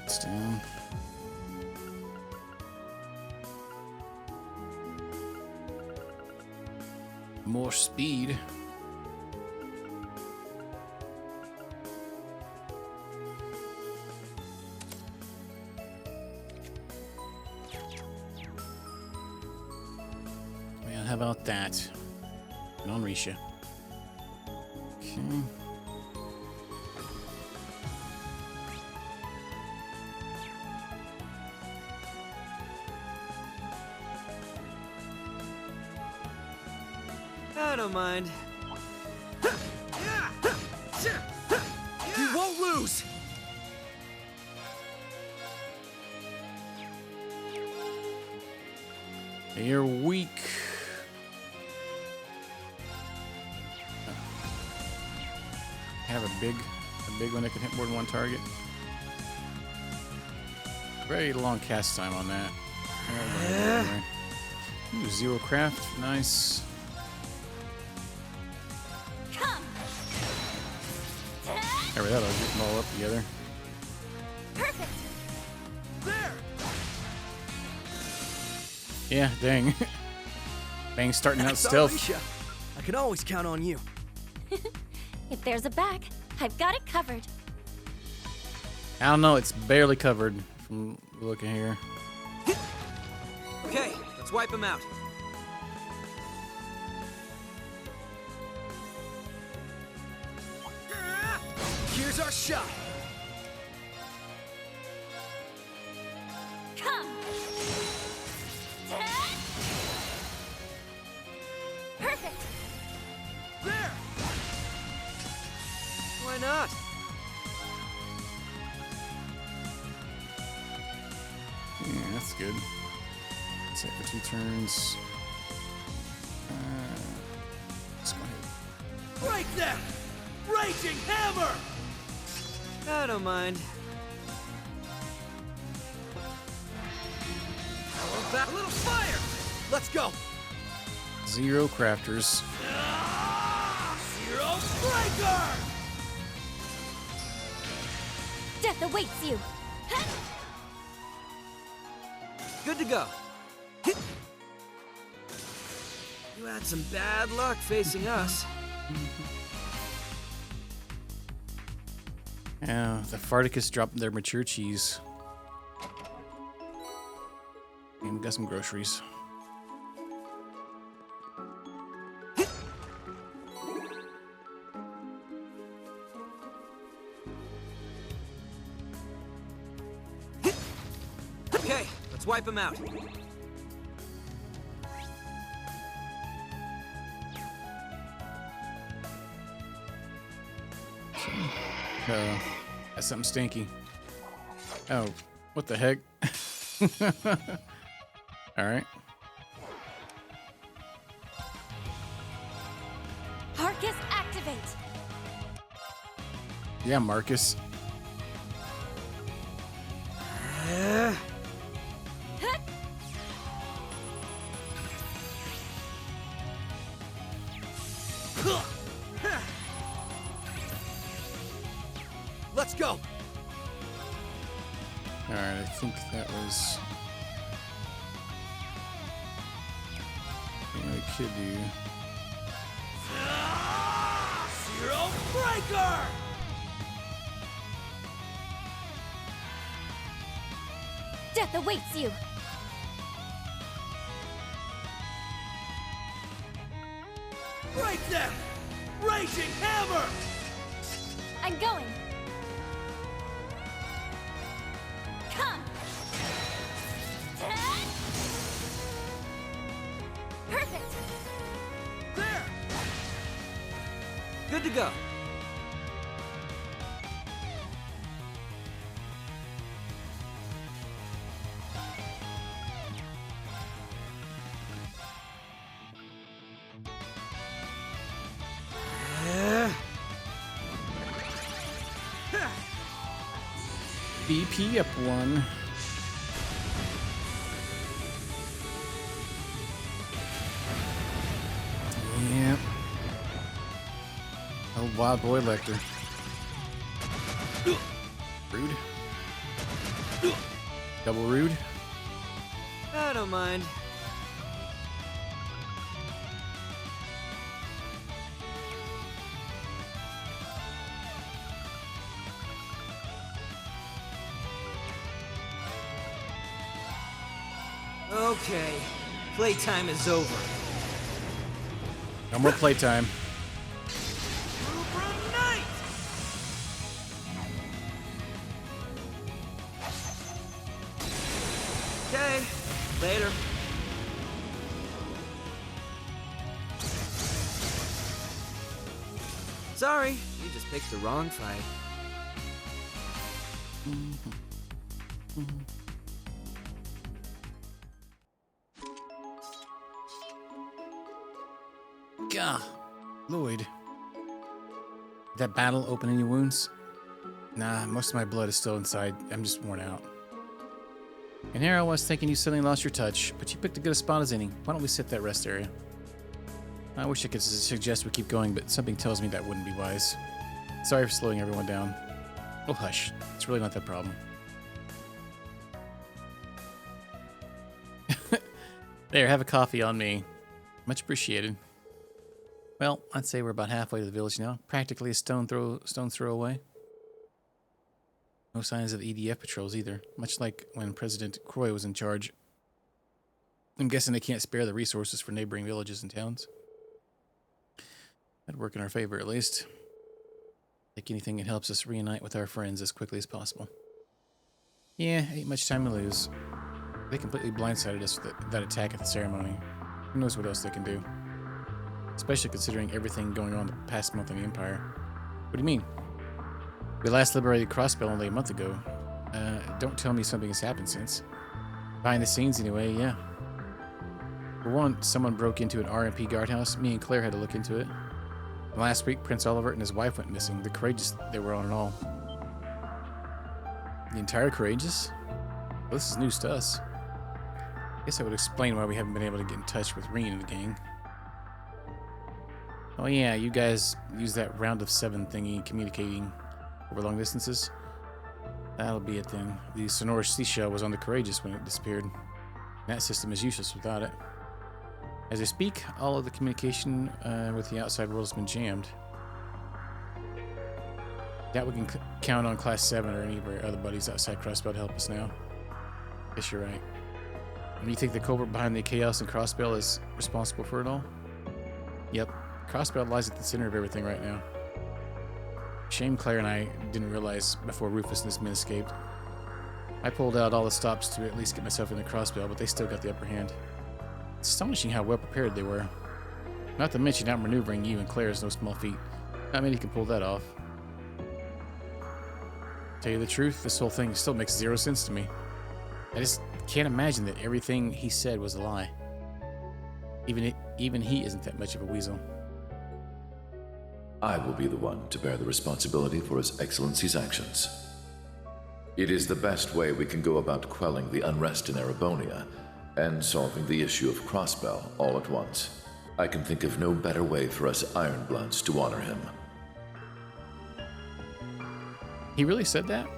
It's down. More speed. Man, how about that? And on Risha. Okay. I don't mind. You won't lose! You're weak. Have a big one that can hit more than one target. Very long cast time on that. Ooh, 0 craft, nice. Cover that, I'll get them all up together. Perfect. There! Yeah, dang. Bang's starting out stealth. Risha. I can always count on you. If there's a back, I've got it covered. I don't know, it's barely covered from looking here. Okay, let's wipe him out. Here's our shot. Come. Perfect. There! Why not? Yeah, that's good. Set for 2 turns. Let's go ahead. Break them! Raging hammer! I don't mind. How about a little fire? Let's go. 0 crafters. Zero breaker! Death awaits you. Good to go. You had some bad luck facing us. Yeah, the Farticus dropped their mature cheese. And we got some groceries. Okay, let's wipe him out. That's something stinky. Oh, what the heck? Alright. Marcus, activate. Yeah, Marcus. Let's go. Alright, I think that was... You know, we could do... Zero breaker! Death awaits you. Break them! Raging hammer! I'm going. Come. Perfect. There! Good to go. BP up 1. Yep. Oh, wild boy Lecter. Rude. Double rude. I don't mind. Okay, playtime is over. No more playtime. Okay, later. Sorry, you just picked the wrong fight. Gah, Lloyd. Did that battle open any wounds? Nah, most of my blood is still inside. I'm just worn out. And here I was thinking you suddenly lost your touch, but you picked a good spot as any. Why don't we sit that rest area? I wish I could suggest we keep going, but something tells me that wouldn't be wise. Sorry for slowing everyone down. Oh, hush. It's really not that problem. There, have a coffee on me. Much appreciated. Well, I'd say we're about halfway to the village now. Practically a stone's throw away. No signs of the EDF patrols either, much like when President Croy was in charge. I'm guessing they can't spare the resources for neighboring villages and towns. That'd work in our favor, at least. Take anything that helps us reunite with our friends as quickly as possible. Yeah, ain't much time to lose. They completely blindsided us with that attack at the ceremony. Who knows what else they can do? Especially considering everything going on the past month in the Empire. What do you mean? We last liberated Crossbell only a month ago. Don't tell me something has happened since. Behind the scenes, anyway, yeah. For one, someone broke into an RMP guardhouse. Me and Claire had to look into it. And last week, Prince Oliver and his wife went missing. The Courageous they were on and all. The entire Courageous? Well, this is news to us. Guess that would explain why we haven't been able to get in touch with Rean and the gang. Oh yeah, you guys use that round of 7 thingy communicating over long distances? That'll be it then. The Sonora Seashell was on the Courageous when it disappeared. That system is useless without it. As I speak, all of the communication with the outside world has been jammed. Doubt we can count on Class 7 or any of our other buddies outside Crossbell to help us now. Guess you're right. And you think the culprit behind the chaos in Crossbell is responsible for it all? Yep. Crossbell lies at the center of everything right now. Shame Claire and I didn't realize before Rufus and his men escaped. I pulled out all the stops to at least get myself in the Crossbell, but they still got the upper hand. It's astonishing how well prepared they were. Not to mention outmaneuvering you and Claire is no small feat. Not many can pull that off. Tell you the truth, this whole thing still makes 0 sense to me. I just can't imagine that everything he said was a lie. Even he isn't that much of a weasel. I will be the one to bear the responsibility for His Excellency's actions. It is the best way we can go about quelling the unrest in Erebonia and solving the issue of Crossbell all at once. I can think of no better way for us Ironbloods to honor him. He really said that?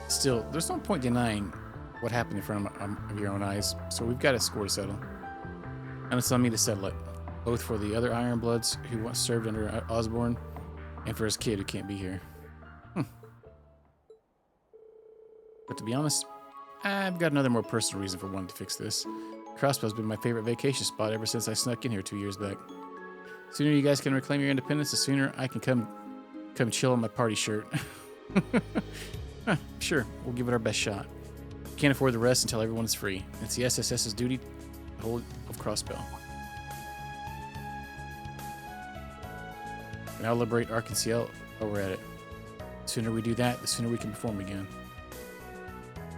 Still, there's no point denying what happened in front of your own eyes, so we've got a score to settle. And it's on me to settle it, both for the other Ironbloods who once served under Osborne, and for his kid who can't be here. But to be honest, I've got another more personal reason for wanting to fix this. Crossbell's been my favorite vacation spot ever since I snuck in here 2 years back. The sooner you guys can reclaim your independence, the sooner I can come chill in my party shirt. Sure, we'll give it our best shot. Can't afford the rest until everyone is free. It's the SSS's duty to hold of Crossbell. And I'll liberate Arkansas while we're at it. The sooner we do that, the sooner we can perform again.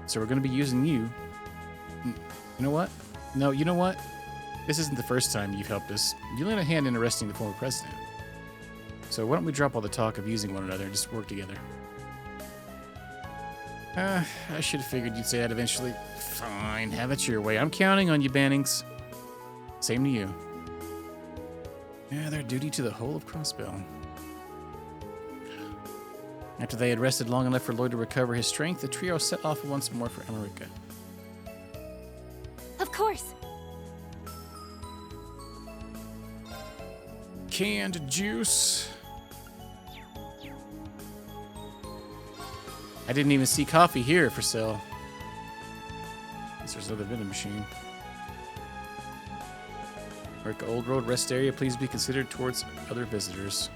So we're going to be using you. You know what? No, you know what? This isn't the first time you've helped us. You lent a hand in arresting the former president. So why don't we drop all the talk of using one another and just work together? I should have figured you'd say that eventually. Fine, have it your way. I'm counting on you, Bannings. Same to you. Yeah, their duty to the whole of Crossbell. After they had rested long enough for Lloyd to recover his strength, the trio set off once more for America. Of course. Canned juice. I didn't even see coffee here for sale. Guess there's another vending machine. America Old Road rest area. Please be considered towards other visitors.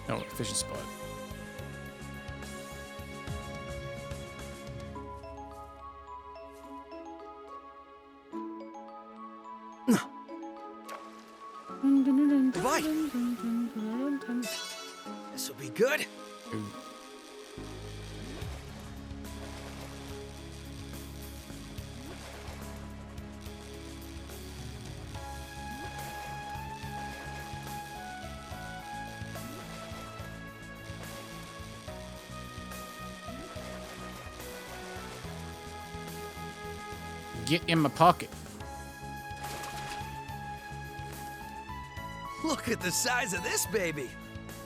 Oh, fishing spot. Right. This will be good. Get in my pocket. Look at the size of this baby.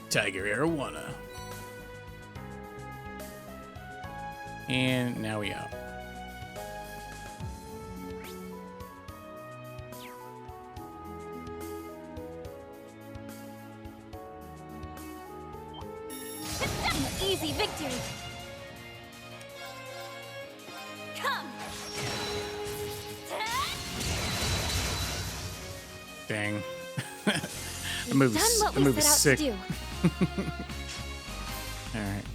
Tiger Arowana. And now we out. Easy victory. Come. Dang. The movie's sick. Alright.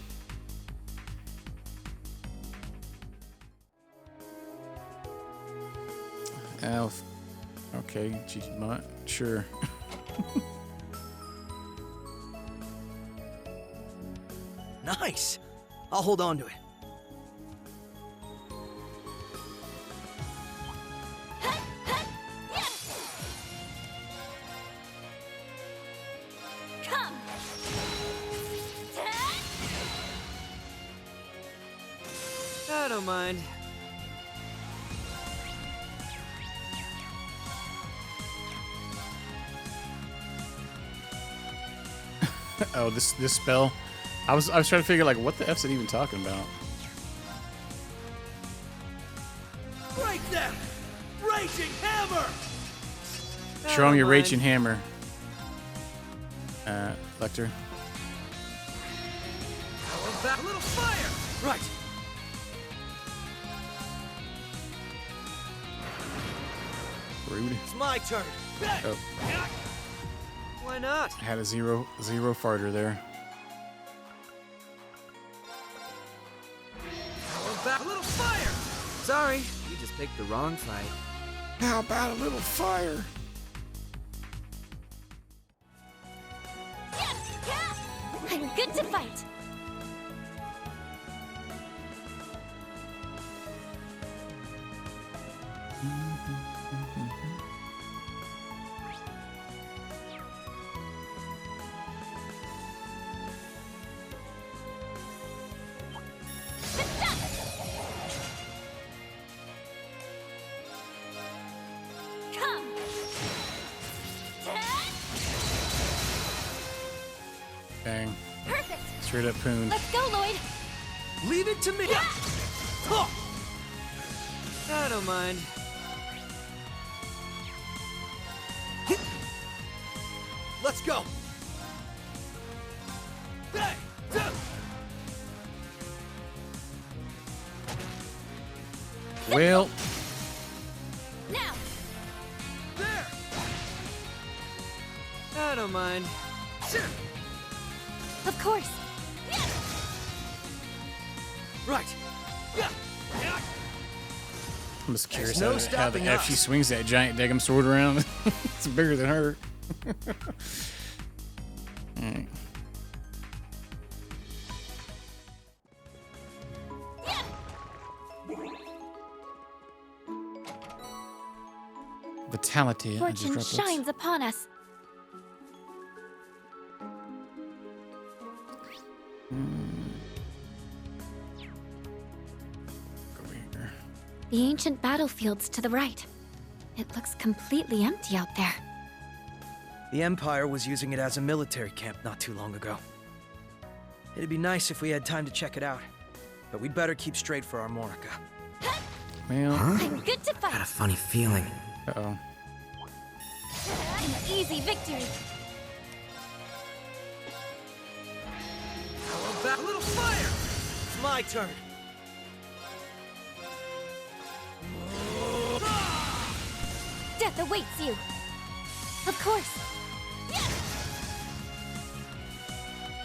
Elf. Okay, geez, sure. Nice. I'll hold on to it. Come. I don't mind. Oh, this spell. I was trying to figure like what the F's it even talking about. Break them! Raging hammer! Show him your raging hammer. Lecter. A little fire! Right. Rude. It's my turn. Oh, Why not? I had a zero farter there. A little fire! Sorry, you just picked the wrong fight. How about a little fire? I'm good to fight. Come. Dang. Perfect. Straight up poon. Let's go, Lloyd. Leave it to me. I don't mind. Let's go. Well, Now. There! I don't mind. Of course. Right. I'm just curious no how the stopping F she us. swings that giant daggum sword around. It's bigger than her. Alright. Vitality. Fortune shines upon us. Go here. The ancient battlefield's to the right. It looks completely empty out there. The Empire was using it as a military camp not too long ago. It'd be nice if we had time to check it out. But we'd better keep straight for our Morica. Well, I'm good to fight. Got a funny feeling. uh-oh. An easy victory. How about a little fire? It's my turn. Death awaits you. Of course.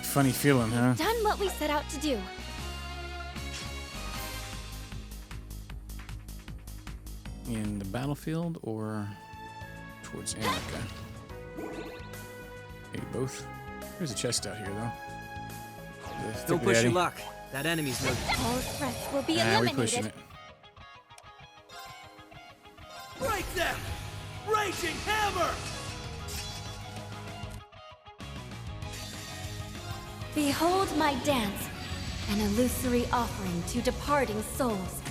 Funny feeling, huh? Done what we set out to do. In the battlefield or towards America? Maybe both. There's a chest out here, though. Don't push your luck. That enemy's no. All threats will be We're eliminated. pushing it. Break them! Raging hammer! Behold my dance, an illusory offering to departing souls.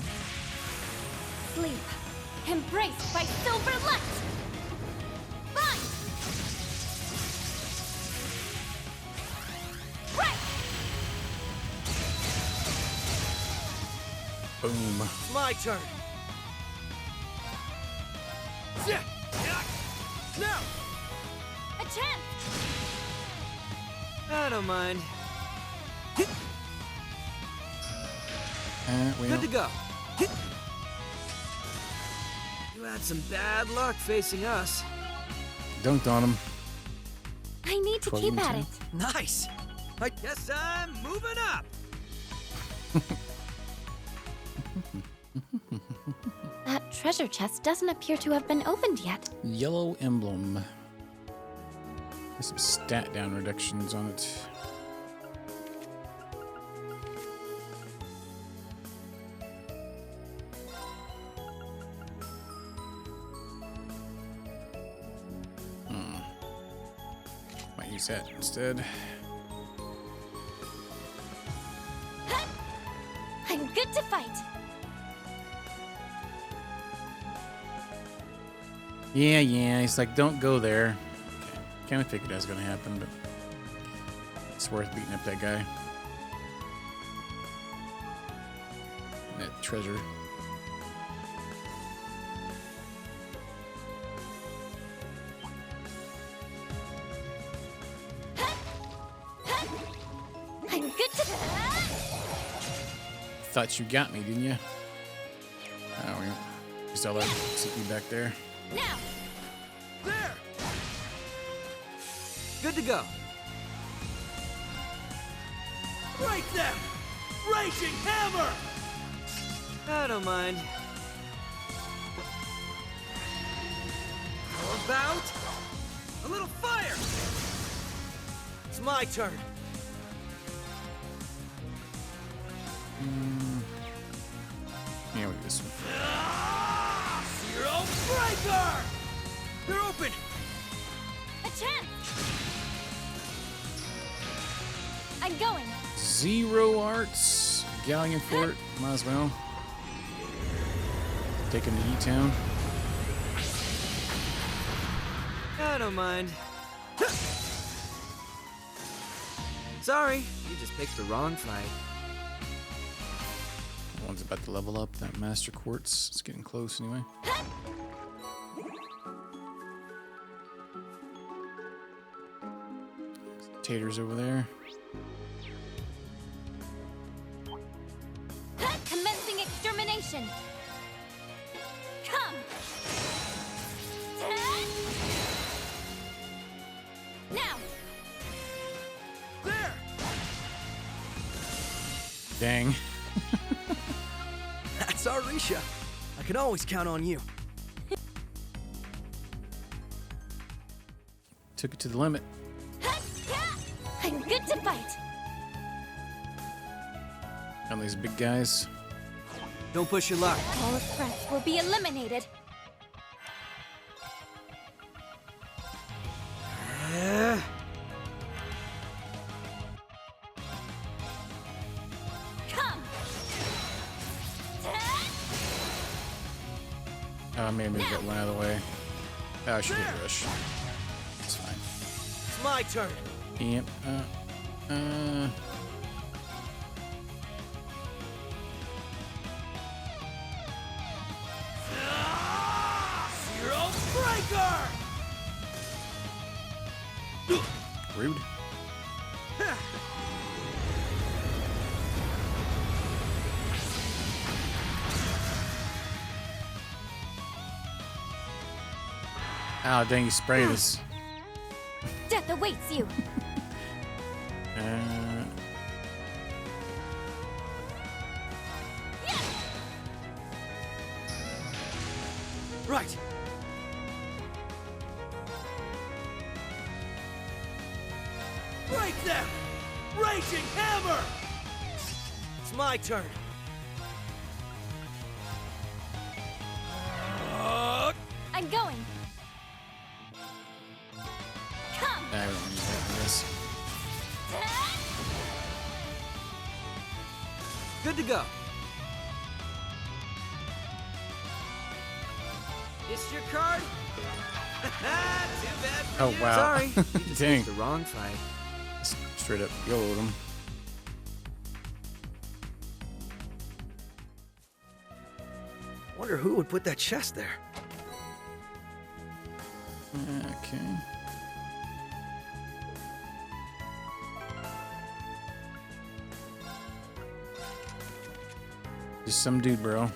Sleep, embraced by silver light. Bind! Right! Boom. It's my turn. Now! A chance! I don't mind. Well, Good to go. You had some bad luck facing us. dunked on him. I need to keep at it. Nice! I guess I'm moving up! That treasure chest doesn't appear to have been opened yet. Yellow emblem. There's some stat down reductions on it. Might use that instead. I'm good to fight. Yeah. He's like, don't go there. Kind of figured that was going to happen, but it's worth beating up that guy. That treasure. I'm good to. Thought you got me, didn't you? Oh, well. You saw that CP back there. Now! There! Good to go. Break them! Raging hammer! I don't mind. How about a little fire? It's my turn. Yeah, we'll do this one. Zero breaker! They're open! A chance! I'm going. Zero Arts. Galleon Fort. Might as well. Take him to E-Town. I don't mind. Sorry, you just picked the wrong fight. One's about to level up. That Master Quartz. It's getting close anyway. Taters over there. Commencing extermination. Come. Now. There! Dang. That's our Risha. I can always count on you. Took it to the limit. I'm good to fight. And these big guys. Don't push your luck. All threats will be eliminated. Come. I may move that one out of the way. Oh, I should get a rush. It's fine. It's my turn. Yep. Zero Breaker! Rude. Oh, dang, you sprayed us. Death awaits you. Right. Break them! Raging Hammer! It's my turn. I'm going. Come. I don't use that, I guess. Good to go. It's your card? Too bad for Oh, you. wow. Sorry. You just Dang. picked the wrong fight. Straight up YOLO'd him. Wonder who would put that chest there. Okay. Just some dude, bro.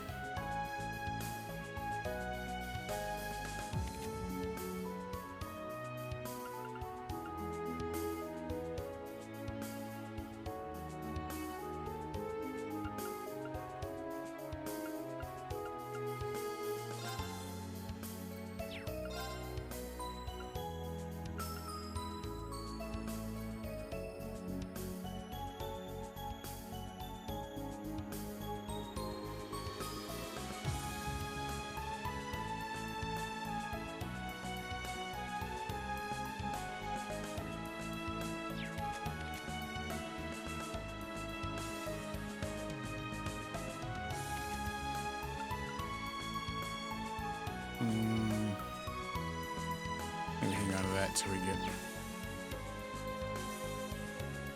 Maybe hang on to that till we get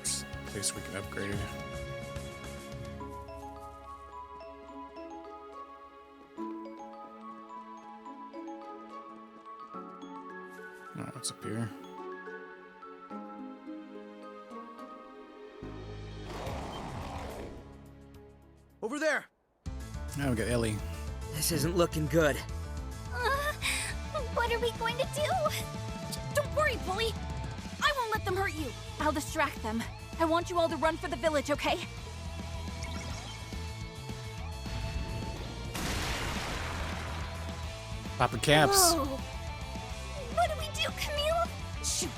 a place we can upgrade. Oh, what's up here? Over there. Now we got Ellie. This isn't looking good. What are we going to do? Don't worry, bully. I won't let them hurt you. I'll distract them. I want you all to run for the village, okay? Papa Caps. Whoa. What do we do, Camille? Shoot.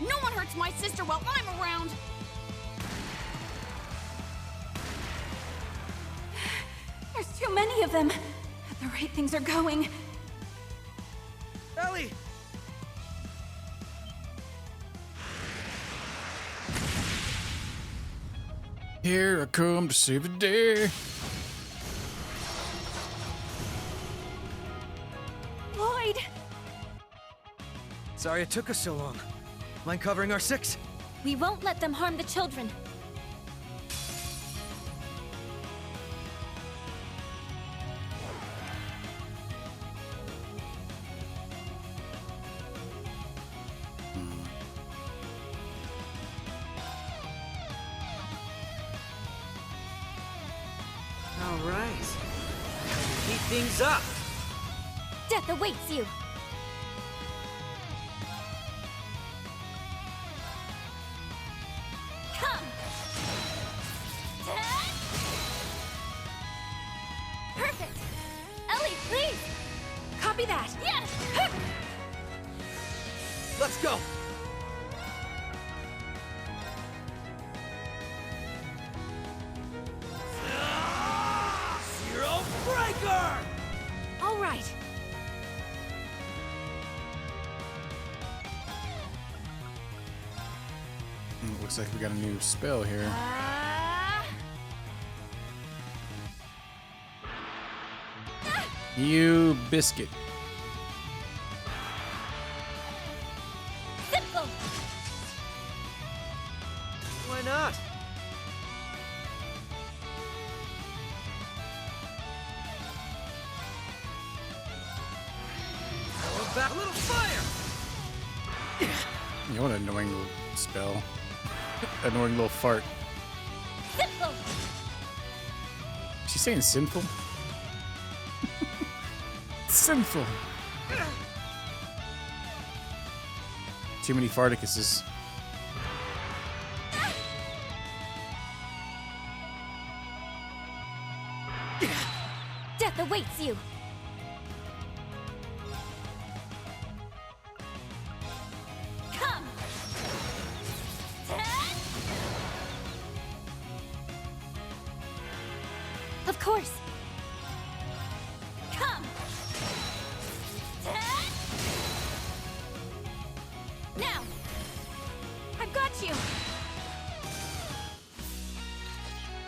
No one hurts my sister while I'm around. There's too many of them. At the rate things are going. Ellie! Here I come to save the day. Lloyd! Sorry it took us so long. Mind covering our six? We won't let them harm the children. All right. Keep things up. Death awaits you. Come. Perfect. Ellie, please. Copy that. Yes. Let's go! Zero Breaker! All right. Looks like we got a new spell here. You biscuit. Simple. Why not? How about a little fire? You know what an annoying little spell. Annoying little fart. Simple. Is she saying sinful? Sinful. Too many farticuses. Death awaits you. Come. Of course. Come. Now. I've got you.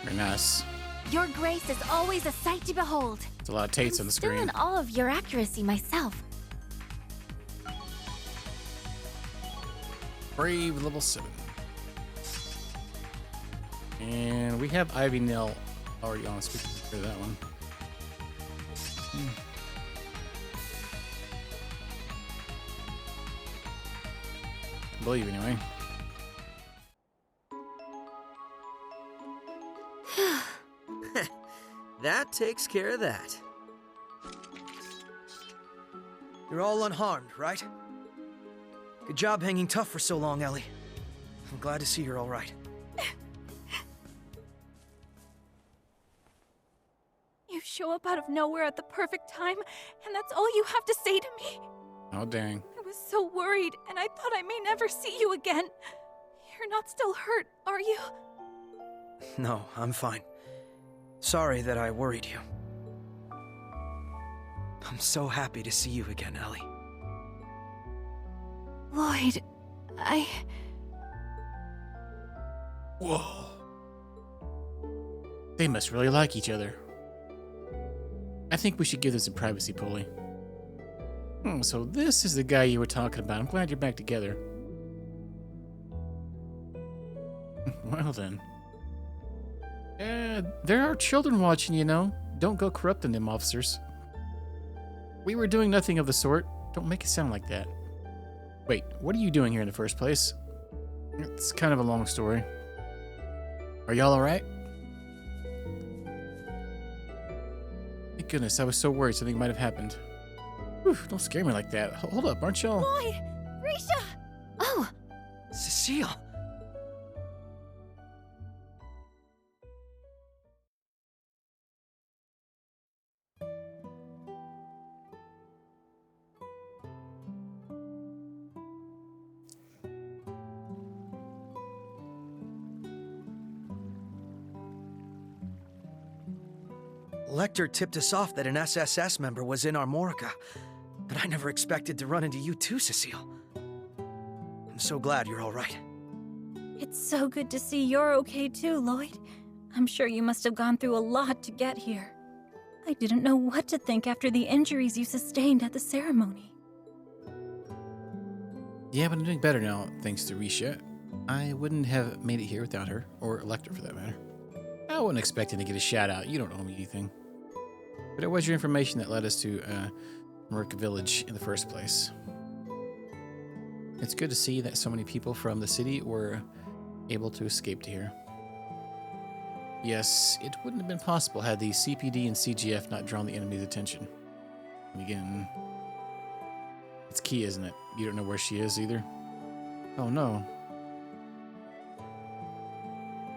Very nice. Your grace is always a sight to behold. It's a lot of Tates on the Still screen. in awe of your accuracy myself. Brave level 7. And we have Ivy Nell already on. So we can get rid of that one. I believe anyway. That takes care of that. You're all unharmed, right? Good job hanging tough for so long, Ellie. I'm glad to see you're all right. You show up out of nowhere at the perfect time, and that's all you have to say to me. Oh, dang. I was so worried, and I thought I may never see you again. You're not still hurt, are you? No, I'm fine. Sorry that I worried you. I'm so happy to see you again, Ellie. Lloyd, Whoa. They must really like each other. I think we should give them some privacy, Polly. So this is the guy you were talking about. I'm glad you're back together. Well then. There are children watching, you know. Don't go corrupting them, officers. We were doing nothing of the sort. Don't make it sound like that. Wait, what are you doing here in the first place? It's kind of a long story. Are y'all alright? Thank goodness, I was so worried something might have happened. Whew, don't scare me like that. Hold up, aren't y'all? Lloyd! Risha! Oh! Cecile! Lecter tipped us off that an SSS member was in Armorica, but I never expected to run into you too, Cecile. I'm so glad you're all right. It's so good to see you're okay too, Lloyd. I'm sure you must have gone through a lot to get here. I didn't know what to think after the injuries you sustained at the ceremony. Yeah, but I'm doing better now, thanks to Risha. I wouldn't have made it here without her, or Lecter for that matter. I wasn't expecting to get a shout out. You don't owe me anything. But it was your information that led us to Merc Village in the first place. It's good to see that so many people from the city were able to escape to here. Yes, it wouldn't have been possible had the CPD and CGF not drawn the enemy's attention. And again, it's key, isn't it? You don't know where she is either? Oh no.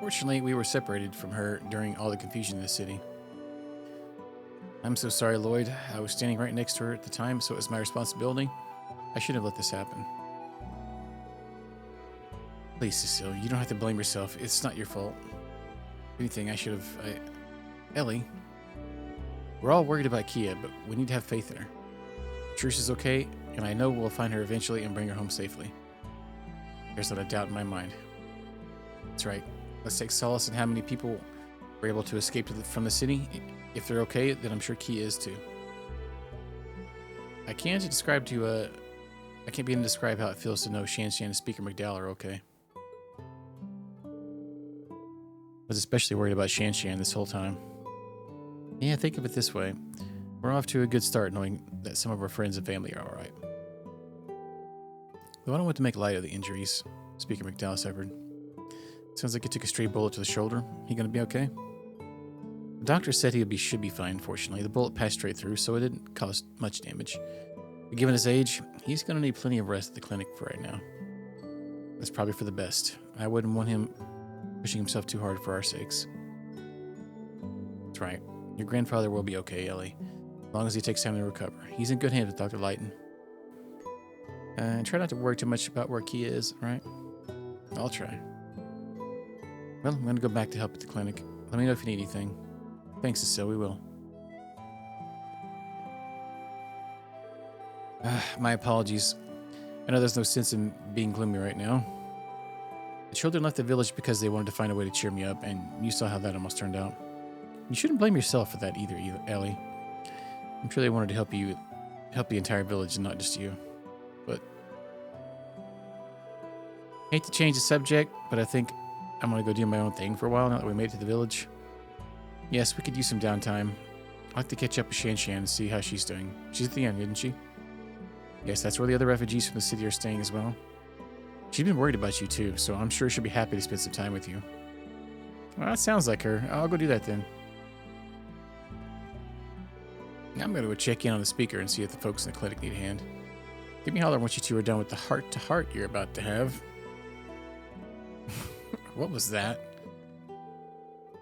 Fortunately, we were separated from her during all the confusion in the city. I'm so sorry, Lloyd. I was standing right next to her at the time, so it was my responsibility. I shouldn't have let this happen. Please, Cecile, you don't have to blame yourself. It's not your fault. If anything, I should have... Ellie, we're all worried about Kia, but we need to have faith in her. Trish is okay, and I know we'll find her eventually and bring her home safely. There's not a doubt in my mind. That's right. Let's take solace in how many people were able to escape from the city. If they're okay, then I'm sure Kia is too. I can't describe to I can't begin to describe how it feels to know Shan and Speaker McDowell are okay. I was especially worried about Shan this whole time. Yeah, think of it this way. We're off to a good start knowing that some of our friends and family are alright. Though I don't want to make light of the injuries Speaker McDowell suffered. Sounds like he took a stray bullet to the shoulder. He gonna be okay? The doctor said should be fine, fortunately. The bullet passed straight through, so it didn't cause much damage. But given his age, he's gonna need plenty of rest at the clinic for right now. That's probably for the best. I wouldn't want him pushing himself too hard for our sakes. That's right. Your grandfather will be okay, Ellie. As long as he takes time to recover. He's in good hands with Dr. Lighton. And try not to worry too much about where Kia is, right? I'll try. Well, I'm gonna go back to help at the clinic. Let me know if you need anything. Thanks, Cecile, we will. My apologies. I know there's no sense in being gloomy right now. The children left the village because they wanted to find a way to cheer me up, and you saw how that almost turned out. You shouldn't blame yourself for that either, Ellie. I'm sure they wanted to help the entire village and not just you. But hate to change the subject, but I think I'm gonna go do my own thing for a while now that we made it to the village. Yes, we could use some downtime. I'd like to catch up with Shan and see how she's doing. She's at the end, isn't she? Yes, that's where the other refugees from the city are staying as well. She's been worried about you too, so I'm sure she'll be happy to spend some time with you. Well, that sounds like her. I'll go do that then. I'm going to go check in on the speaker and see if the folks in the clinic need a hand. Give me a holler once you two are done with the heart-to-heart you're about to have. What was that?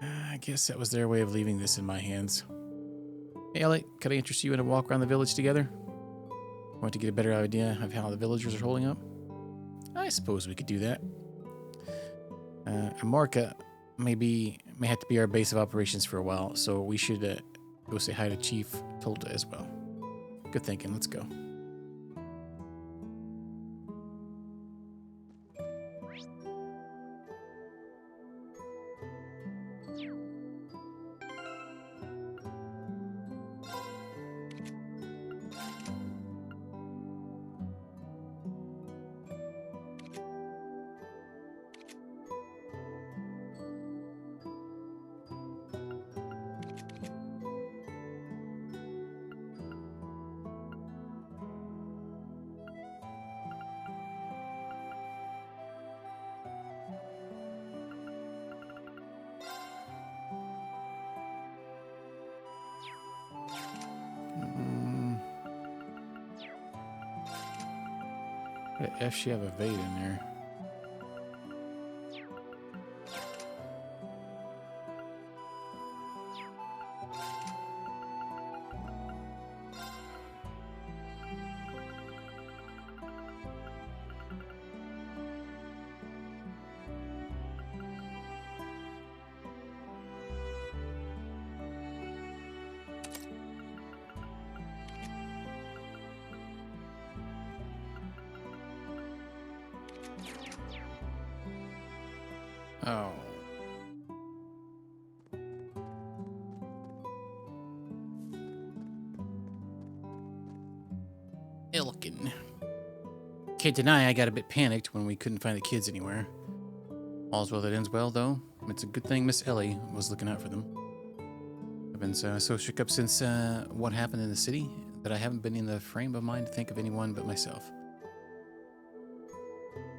I guess that was their way of leaving this in my hands. Hey, Elliot, could I interest you in a walk around the village together? Want to get a better idea of how the villagers are holding up? I suppose we could do that. Marka may have to be our base of operations for a while, so we should go say hi to Chief Tolta as well. Good thinking, let's go. What the F she have a evade in there? Oh. Ilkin. Can't deny I got a bit panicked when we couldn't find the kids anywhere. All's well that ends well, though. It's a good thing Miss Ellie was looking out for them. I've been so shook up since what happened in the city that I haven't been in the frame of mind to think of anyone but myself.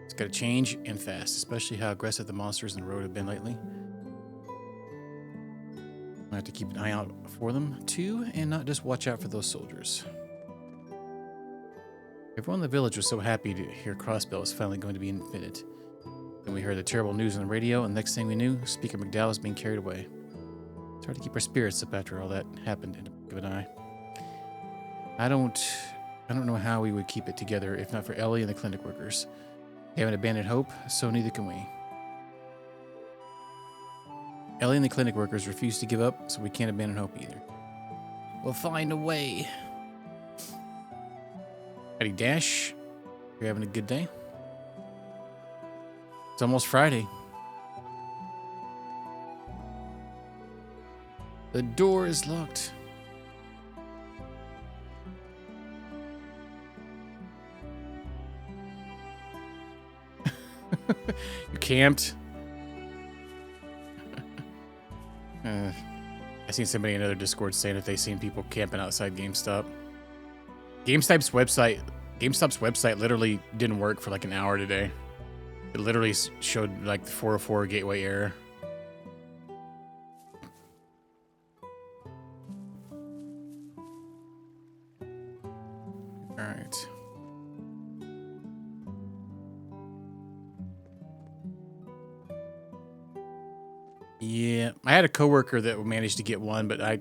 It's got to change and fast, especially how aggressive the monsters in the road have been lately. I have to keep an eye out for them, too, and not just watch out for those soldiers. Everyone in the village was so happy to hear Crossbell was finally going to be invented. Then we heard the terrible news on the radio, and the next thing we knew, Speaker McDowell was being carried away. It's hard to keep our spirits up after all that happened in a blink of an eye. I don't know how we would keep it together if not for Ellie and the clinic workers. They haven't abandoned hope, so neither can we. Ellie and the clinic workers refuse to give up, so we can't abandon hope either. We'll find a way. Howdy, Dash. You're having a good day? It's almost Friday. The door is locked. You camped. I seen somebody in another Discord saying that they seen people camping outside GameStop. GameStop's website literally didn't work for like an hour today. It literally showed like the 404 gateway error. All right. Yeah, I had a coworker that managed to get one, but I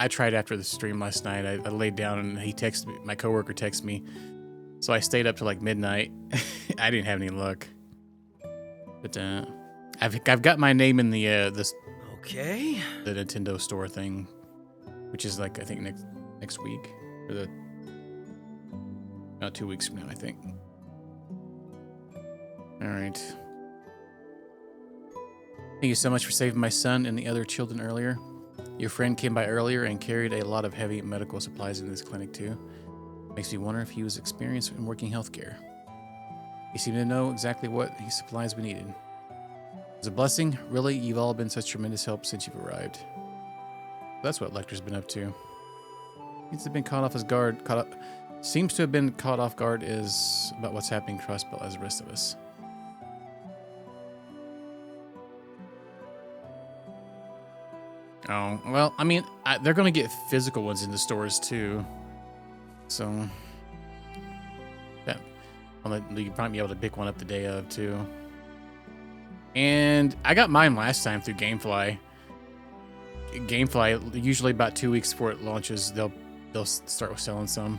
tried after the stream last night. I laid down and he texted me. My coworker texted me, so I stayed up till like midnight. I didn't have any luck, but I've got my name in the Okay. the Nintendo store thing, which is like I think next week or the 2 weeks from now, I think. All right. Thank you so much for saving my son and the other children earlier. Your friend came by earlier and carried a lot of heavy medical supplies in this clinic too. Makes me wonder if he was experienced in working healthcare. He seemed to know exactly what supplies we needed. It was a blessing. Really, you've all been such tremendous help since you've arrived. That's what Lecter's been up to. Seems to have been caught off guard is about what's happening cross-belt as the rest of us. Oh, well, I mean, they're going to get physical ones in the stores too. So, yeah, you might be able to pick one up the day of too. And I got mine last time through GameFly. GameFly, usually about 2 weeks before it launches, they'll start selling some.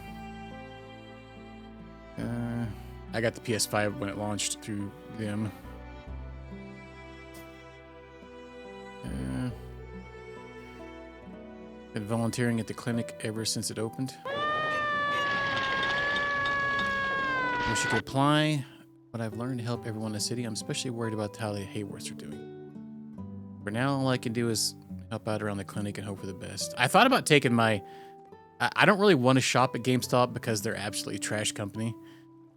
I got the PS5 when it launched through them. Been volunteering at the clinic ever since it opened. Wish you could apply what I've learned to help everyone in the city. I'm especially worried about how the Hayworths are doing. For now, all I can do is help out around the clinic and hope for the best. I thought about taking my... I don't really want to shop at GameStop because they're absolutely trash company.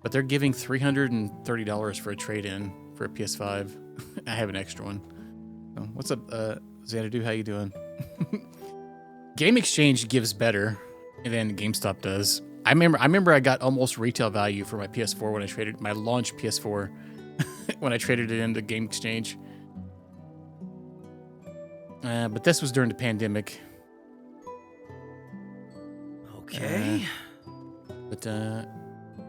But they're giving $330 for a trade-in for a PS5. I have an extra one. So, what's up, Xanadu? How you doing? Game Exchange gives better than GameStop does. I remember I got almost retail value for my PS4 when I traded my launch PS4 when I traded it into Game Exchange. But this was during the pandemic. Okay.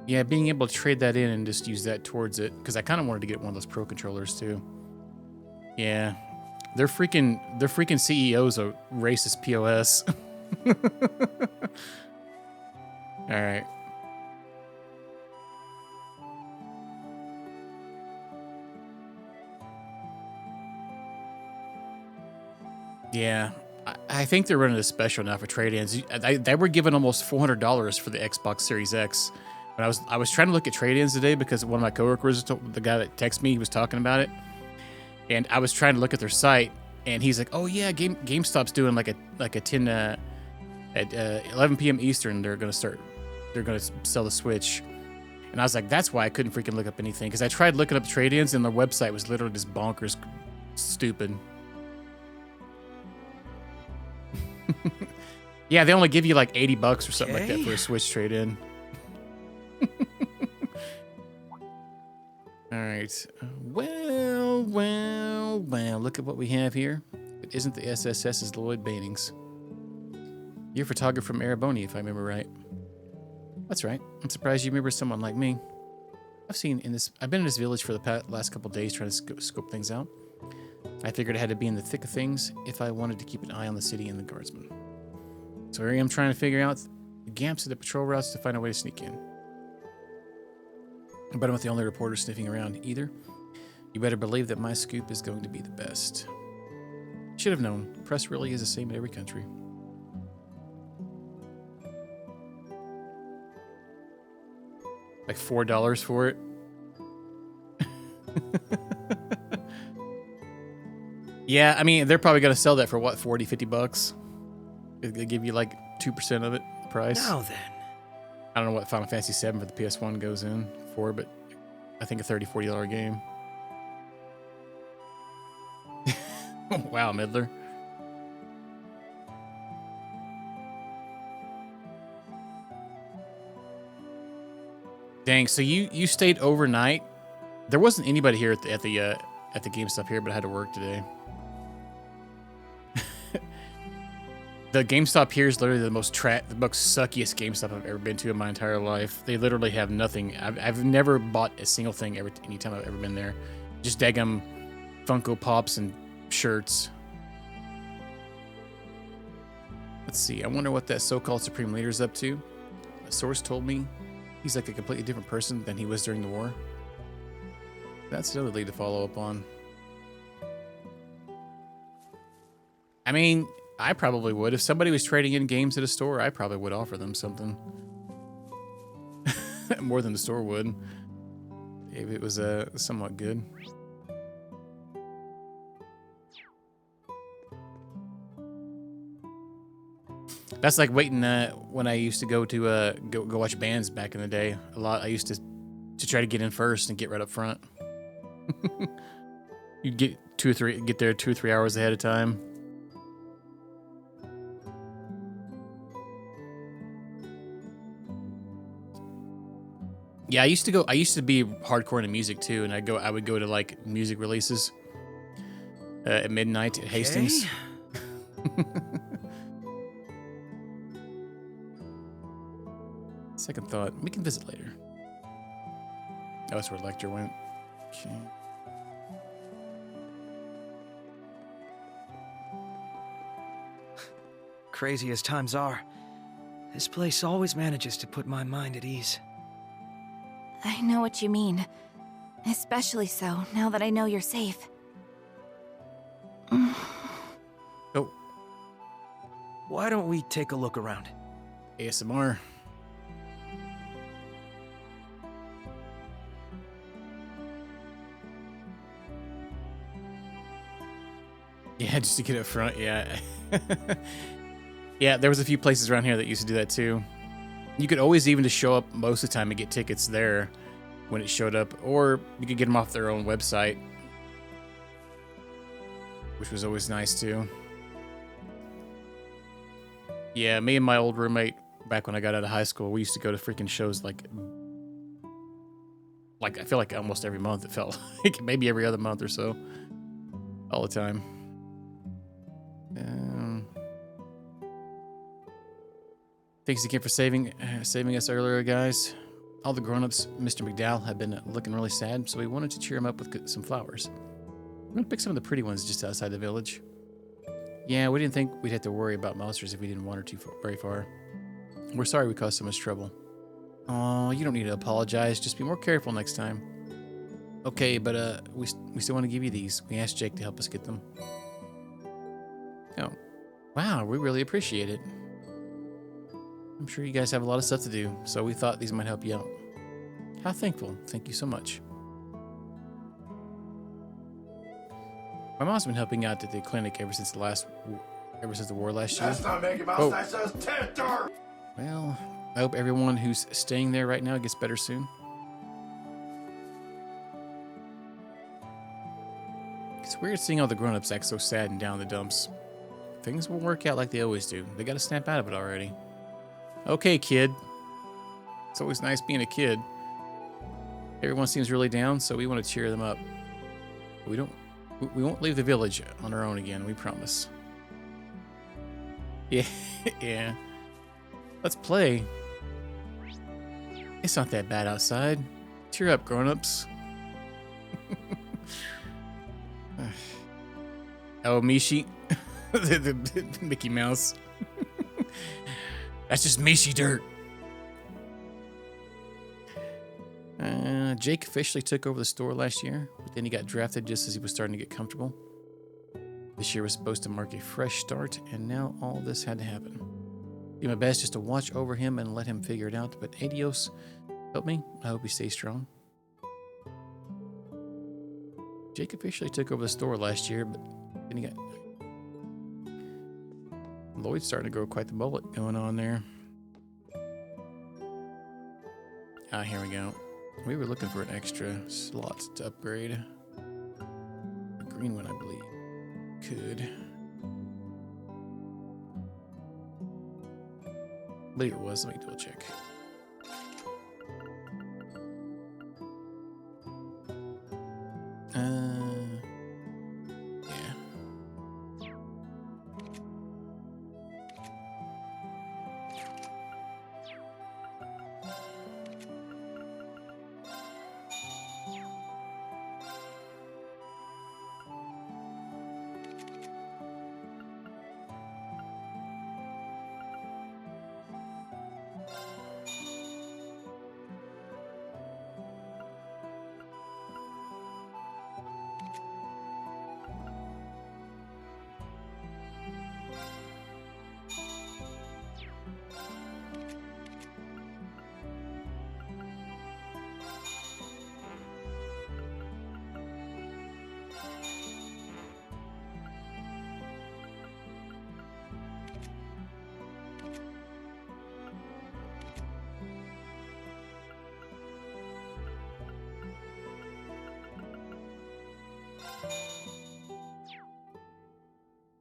Yeah, being able to trade that in and just use that towards it, because I kind of wanted to get one of those Pro controllers too. Yeah. Their freaking CEO's a racist POS. All right. Yeah, I think they're running a special now for trade-ins. They were giving almost $400 for the Xbox Series X. But I was trying to look at trade-ins today because one of my coworkers, the guy that texted me, he was talking about it. And I was trying to look at their site, and he's like, "Oh yeah, GameStop's doing like a 10 at 11 p.m. Eastern. They're gonna sell the Switch." And I was like, "That's why I couldn't freaking look up anything, because I tried looking up trade-ins, and the website was literally just bonkers, stupid." Yeah, they only give you like $80 or something like that for a Switch trade-in. All right. Well, look at what we have here. It isn't the SSS, is Lloyd Bainings. You're a photographer from Erebony, if I remember right. That's right. I'm surprised you remember someone like me. I've been in this village for the last couple days trying to scope things out. I figured I had to be in the thick of things if I wanted to keep an eye on the city and the guardsmen. So here I am trying to figure out the gaps of the patrol routes to find a way to sneak in. But I'm not the only reporter sniffing around either. You better believe that my scoop is going to be the best. Should have known. Press really is the same in every country. Like $4 for it. Yeah, I mean, they're probably going to sell that for what, $40, $50? They give you like 2% of it, the price. Now then. I don't know what Final Fantasy VII for the PS1 goes in for, but I think a $30, $40 game. Wow, Midler. Dang, so you stayed overnight? There wasn't anybody here at the GameStop here, but I had to work today. The GameStop here is literally the most suckiest GameStop I've ever been to in my entire life. They literally have nothing. I've never bought a single thing anytime I've ever been there. Just daggum Funko Pops and shirts. Let's see. I wonder what that so-called Supreme Leader is up to. A source told me he's like a completely different person than he was during the war. That's another lead to follow up on. I mean, I probably would. If somebody was trading in games at a store, I probably would offer them something. More than the store would. If it was somewhat good. That's like waiting when I used to go to go watch bands back in the day. A lot. I used to try to get in first and get right up front. You'd get there 2 or 3 hours ahead of time. Yeah, I used to be hardcore into music too, and I would go to like music releases at midnight at Hastings. Second thought, we can visit later. Oh, that's where Lecter went. Okay. Crazy as times are, this place always manages to put my mind at ease. I know what you mean. Especially so, now that I know you're safe. Oh. Why don't we take a look around? ASMR. Yeah, just to get up front, yeah. Yeah, there was a few places around here that used to do that too. You could always even just show up most of the time and get tickets there when it showed up, or you could get them off their own website, which was always nice too. Yeah, me and my old roommate back when I got out of high school, we used to go to freaking shows like I feel like almost every month. It felt like maybe every other month or so, all the time. Thanks again for saving us earlier, guys. All the grown-ups, Mr. McDowell, have been looking really sad, so we wanted to cheer him up with some flowers. I'm gonna pick some of the pretty ones just outside the village. Yeah, we didn't think we'd have to worry about monsters if we didn't wander very far. We're sorry we caused so much trouble. Oh, you don't need to apologize. Just be more careful next time. Okay, but we still want to give you these. We asked Jake to help us get them. Oh, wow, we really appreciate it. I'm sure you guys have a lot of stuff to do, so we thought these might help you out. How thankful. Thank you so much. My mom's been helping out at the clinic ever since the war last year. That's not Mickey Mouse, that says Tinter! Well, I hope everyone who's staying there right now gets better soon. It's weird seeing all the grown-ups act so sad and down in the dumps. Things will work out like they always do. They gotta snap out of it already. Okay, kid. It's always nice being a kid. Everyone seems really down, so we want to cheer them up. We won't leave the village on our own again, we promise. Yeah, yeah. Let's play. It's not that bad outside. Cheer up, grown-ups. Oh, Mishi. the Mickey Mouse. That's just Mishi dirt. Jake officially took over the store last year, but then he got drafted just as he was starting to get comfortable. This year was supposed to mark a fresh start, and now all this had to happen. Do my best just to watch over him and let him figure it out, but adios, help me. I hope he stays strong. Jake officially took over the store last year, but then he got... Lloyd's starting to grow quite the mullet going on there. Ah, here we go. We were looking for an extra slot to upgrade. A green one, I believe. could. I believe it was. Let me double check. Yeah.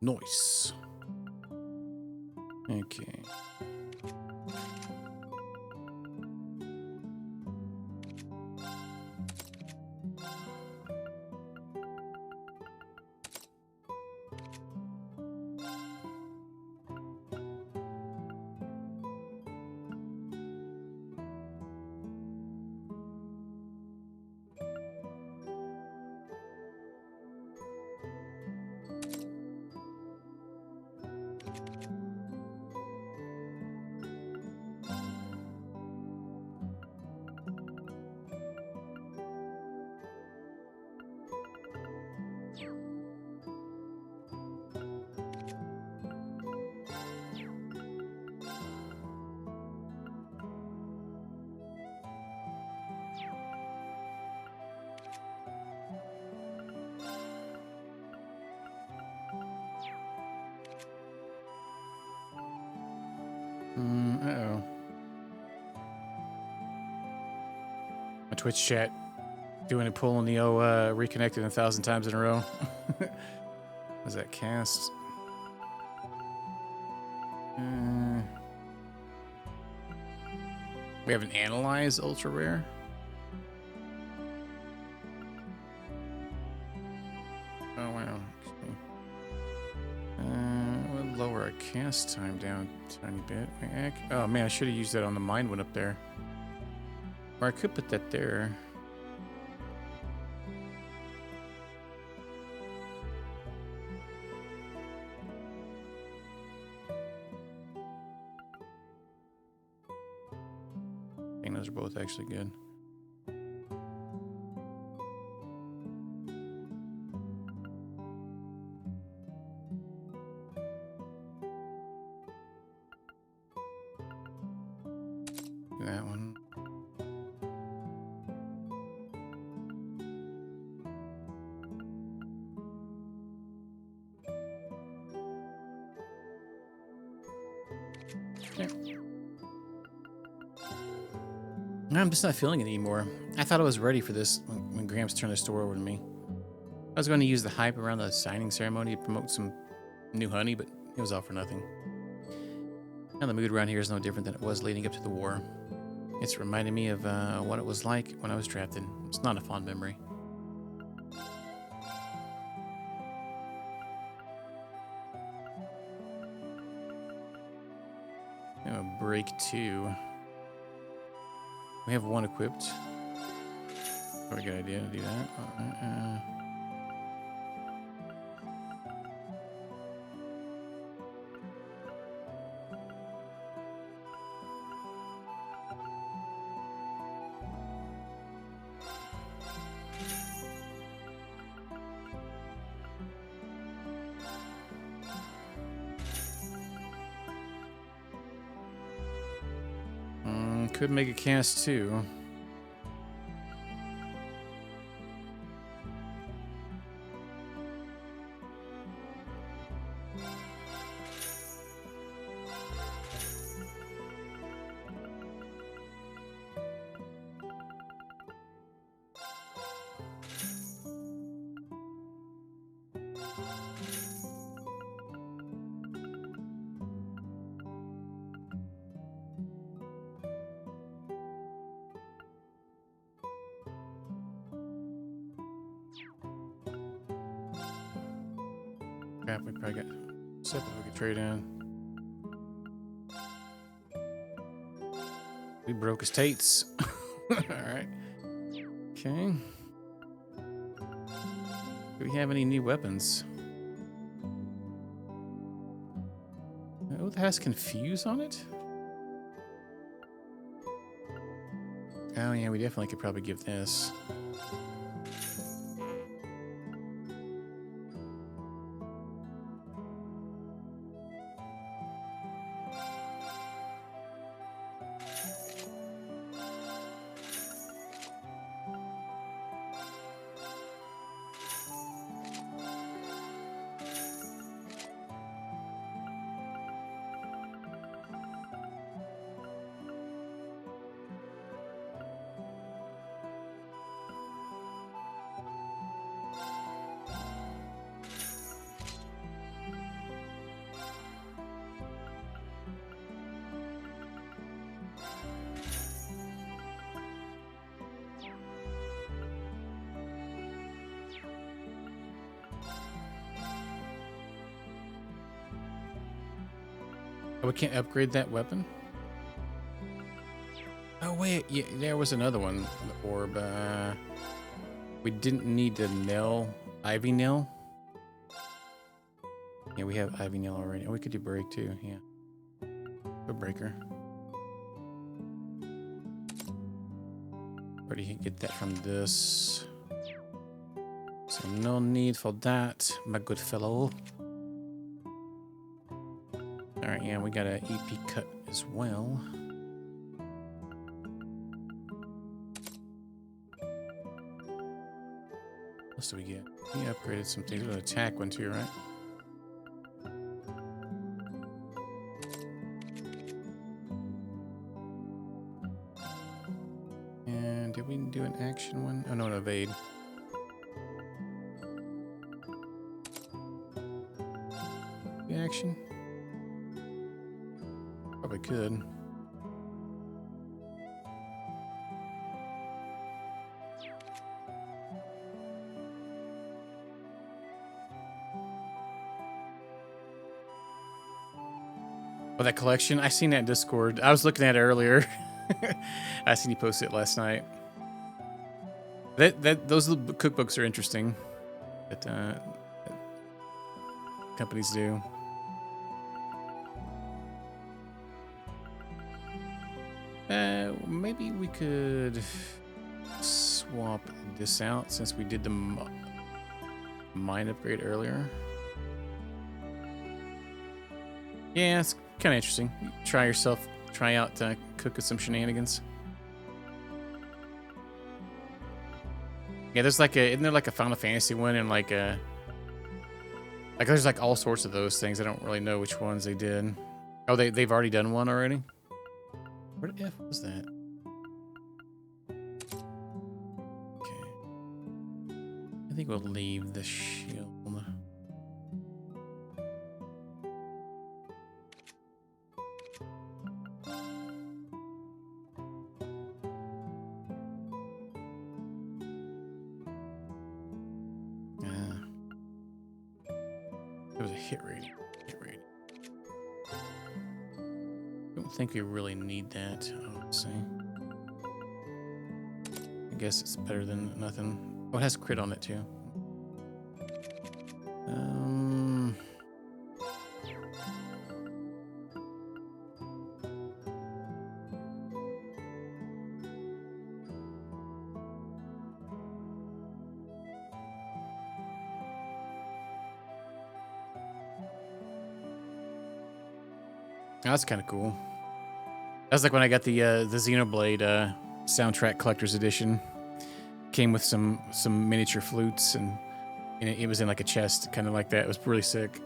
Nice. Okay. Uh-oh. My Twitch chat doing a pull and Neo reconnected 1,000 times in a row. Was that cast? We haven't analyzed ultra rare. Oh wow. We'll lower our cast time down a tiny bit. Oh man, I should have used that on the mine one up there. Or I could put that there. I think those are both actually good. That one. I'm just not feeling it anymore. I thought I was ready for this when Gramps turned the store over to me. I was going to use the hype around the signing ceremony to promote some new honey, but it was all for nothing. Now the mood around here is no different than it was leading up to the war. It's reminding me of what it was like when I was drafted. It's not a fond memory. Break 2. We have one equipped. Probably a good idea to do that. Could make a cast too. Crap, we probably got something we could trade in. We broke his tates. Alright. Okay. Do we have any new weapons? Oh, that has confuse on it? Oh yeah, we definitely could probably give this. Oh, we can't upgrade that weapon? Oh, wait. Yeah, there was another one. The orb. We didn't need the nail. Ivy nail? Yeah, we have Ivy nail already. Oh, we could do break too. Yeah. A breaker. Already get that from this. So no need for that, my good fellow. Alright, yeah, we got an EP cut as well. What else do we get? We upgraded some things. An attack one too, right? And did we do an action one? Oh no, an evade. The action? Probably could. Oh, that collection? I seen that in Discord. I was looking at it earlier. I seen you post it last night. Those cookbooks are interesting. That companies do. Maybe we could swap this out since we did the mine upgrade earlier. Yeah, it's kind of interesting. Try out cook with some shenanigans. Yeah, there's like isn't there like a Final Fantasy one and like there's like all sorts of those things. I don't really know which ones they did. Oh, they've already done one already? Where the F was that? Okay. I think we'll leave the shield. It was a hit rating. I don't think we really need that, honestly. I guess it's better than nothing. Oh, it has crit on it too. That's kind of cool. That's like when I got the Xenoblade soundtrack collector's edition. Came with some miniature flutes and it was in like a chest, kind of like that. It was really sick.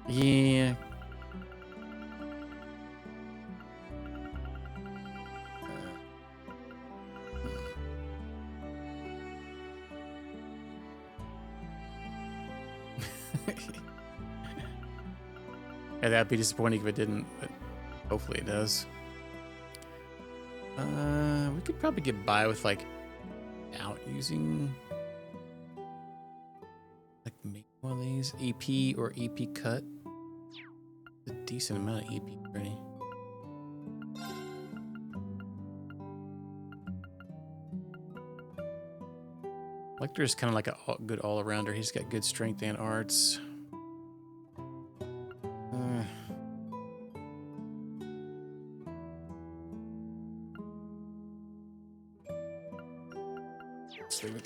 Yeah. Yeah, that'd be disappointing if it didn't. But Hopefully it does. We could probably get by with like out using like maybe one of these EP or EP cut. A decent amount of EP already. Lecter is kind of like a good all-arounder. He's got good strength and arts.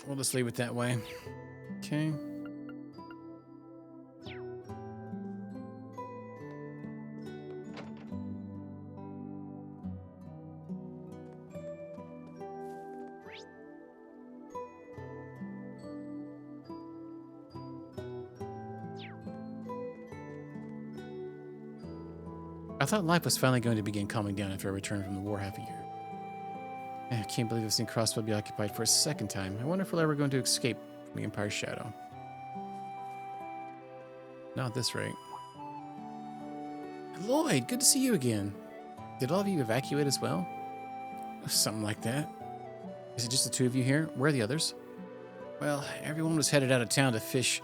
We'll just leave it that way. Okay. I thought life was finally going to begin calming down after I returned from the war half a year. I can't believe I've seen Crossbow be occupied for a second time. I wonder if we're ever going to escape from the Empire's shadow. Not at this rate. Lloyd, good to see you again. Did all of you evacuate as well? Something like that. Is it just the two of you here? Where are the others? Well, everyone was headed out of town to fish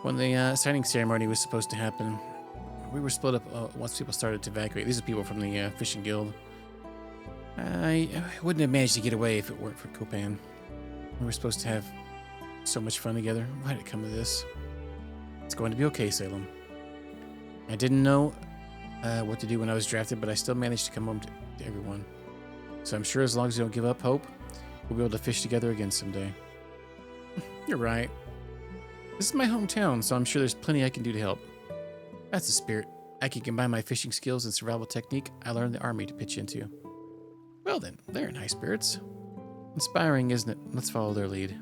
when the signing ceremony was supposed to happen. We were split up once people started to evacuate. These are people from the fishing guild. I wouldn't have managed to get away if it weren't for Copan. We were supposed to have so much fun together. Why did it come to this? It's going to be okay, Salem. I didn't know what to do when I was drafted, but I still managed to come home to everyone. So I'm sure as long as you don't give up hope, we'll be able to fish together again someday. You're right. This is my hometown, so I'm sure there's plenty I can do to help. That's the spirit. I can combine my fishing skills and survival technique I learned in the army to pitch into. Well then, they're in high spirits. Inspiring, isn't it? Let's follow their lead.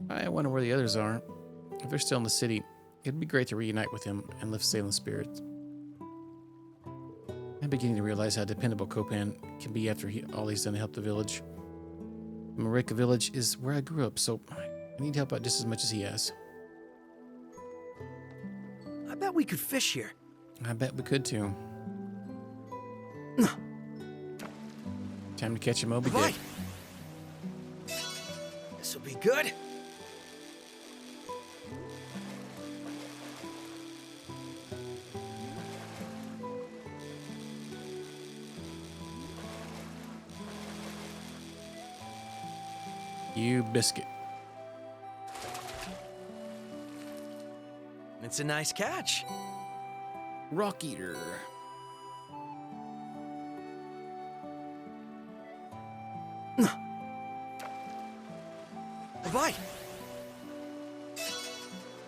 I wonder where the others are. If they're still in the city, it'd be great to reunite with them and lift Salem's spirits. I'm beginning to realize how dependable Copan can be after all he's done to help the village. Marika village is where I grew up, so I need help out just as much as he has. I bet we could fish here. I bet we could too. Time to catch a Moby Dick. This'll be good. You biscuit. It's a nice catch. Rock Eater. A bite.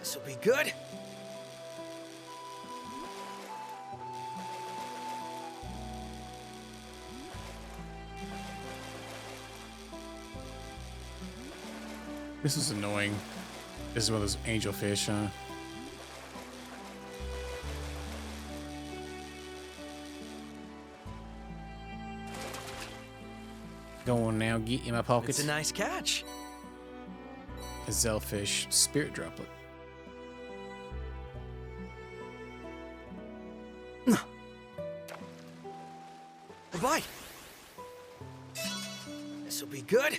This'll be good. This is annoying. This is one of those angelfish, huh? Go on now, get in my pockets. It's a nice catch. A Zellfish spirit droplet. A bite. This'll be good.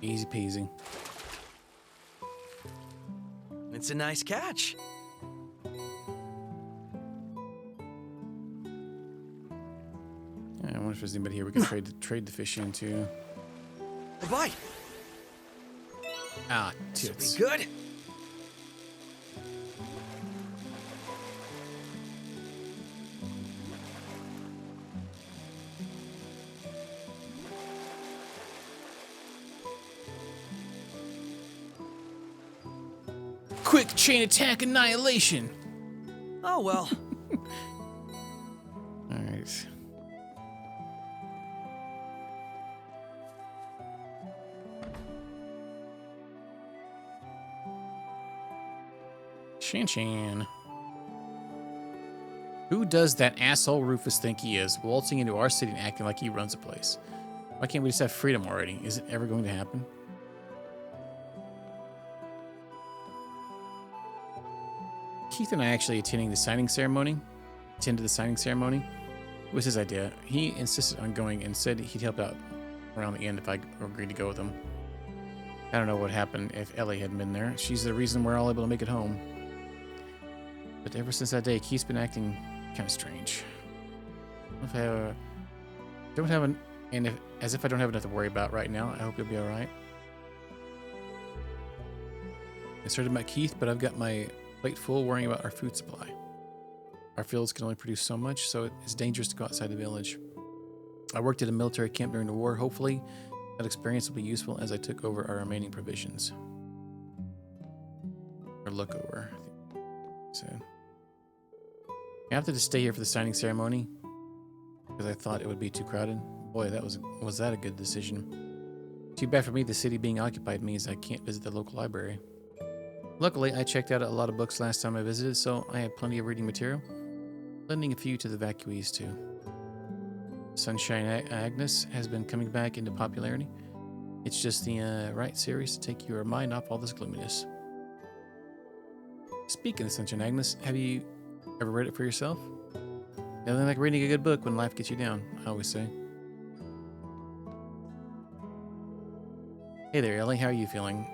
Easy peasy. It's a nice catch. I wonder if there's anybody here we can trade the fish into. A bite. Ah, This'll tits. be good. Quick chain attack annihilation. Oh well. All right. Shan. Who does that asshole Rufus think he is, waltzing into our city and acting like he runs a place? Why can't we just have freedom already? Is it ever going to happen? Keith and I actually attended the signing ceremony. It was his idea. He insisted on going and said he'd help out around the end if I agreed to go with him. I don't know what happened if Ellie hadn't been there. She's the reason we're all able to make it home. But ever since that day, Keith's been acting kind of strange. If I don't have an, and as if I don't have enough to worry about right now, I hope you'll be all right. I started about Keith, but I've got my plate full worrying about our food supply. Our fields can only produce so much, so it's dangerous to go outside the village. I worked at a military camp during the war. Hopefully, that experience will be useful as I took over our remaining provisions. Or look over, I think. So, I opted to stay here for the signing ceremony because I thought it would be too crowded. Boy, was that a good decision. Too bad for me, the city being occupied means I can't visit the local library. Luckily, I checked out a lot of books last time I visited, so I had plenty of reading material, lending a few to the evacuees too. Sunshine Agnes has been coming back into popularity. It's just the right series to take your mind off all this gloominess. Speaking of Sunshine Agnes, have you ever read it for yourself? Nothing like reading a good book when life gets you down, I always say. Hey there, Ellie, how are you feeling?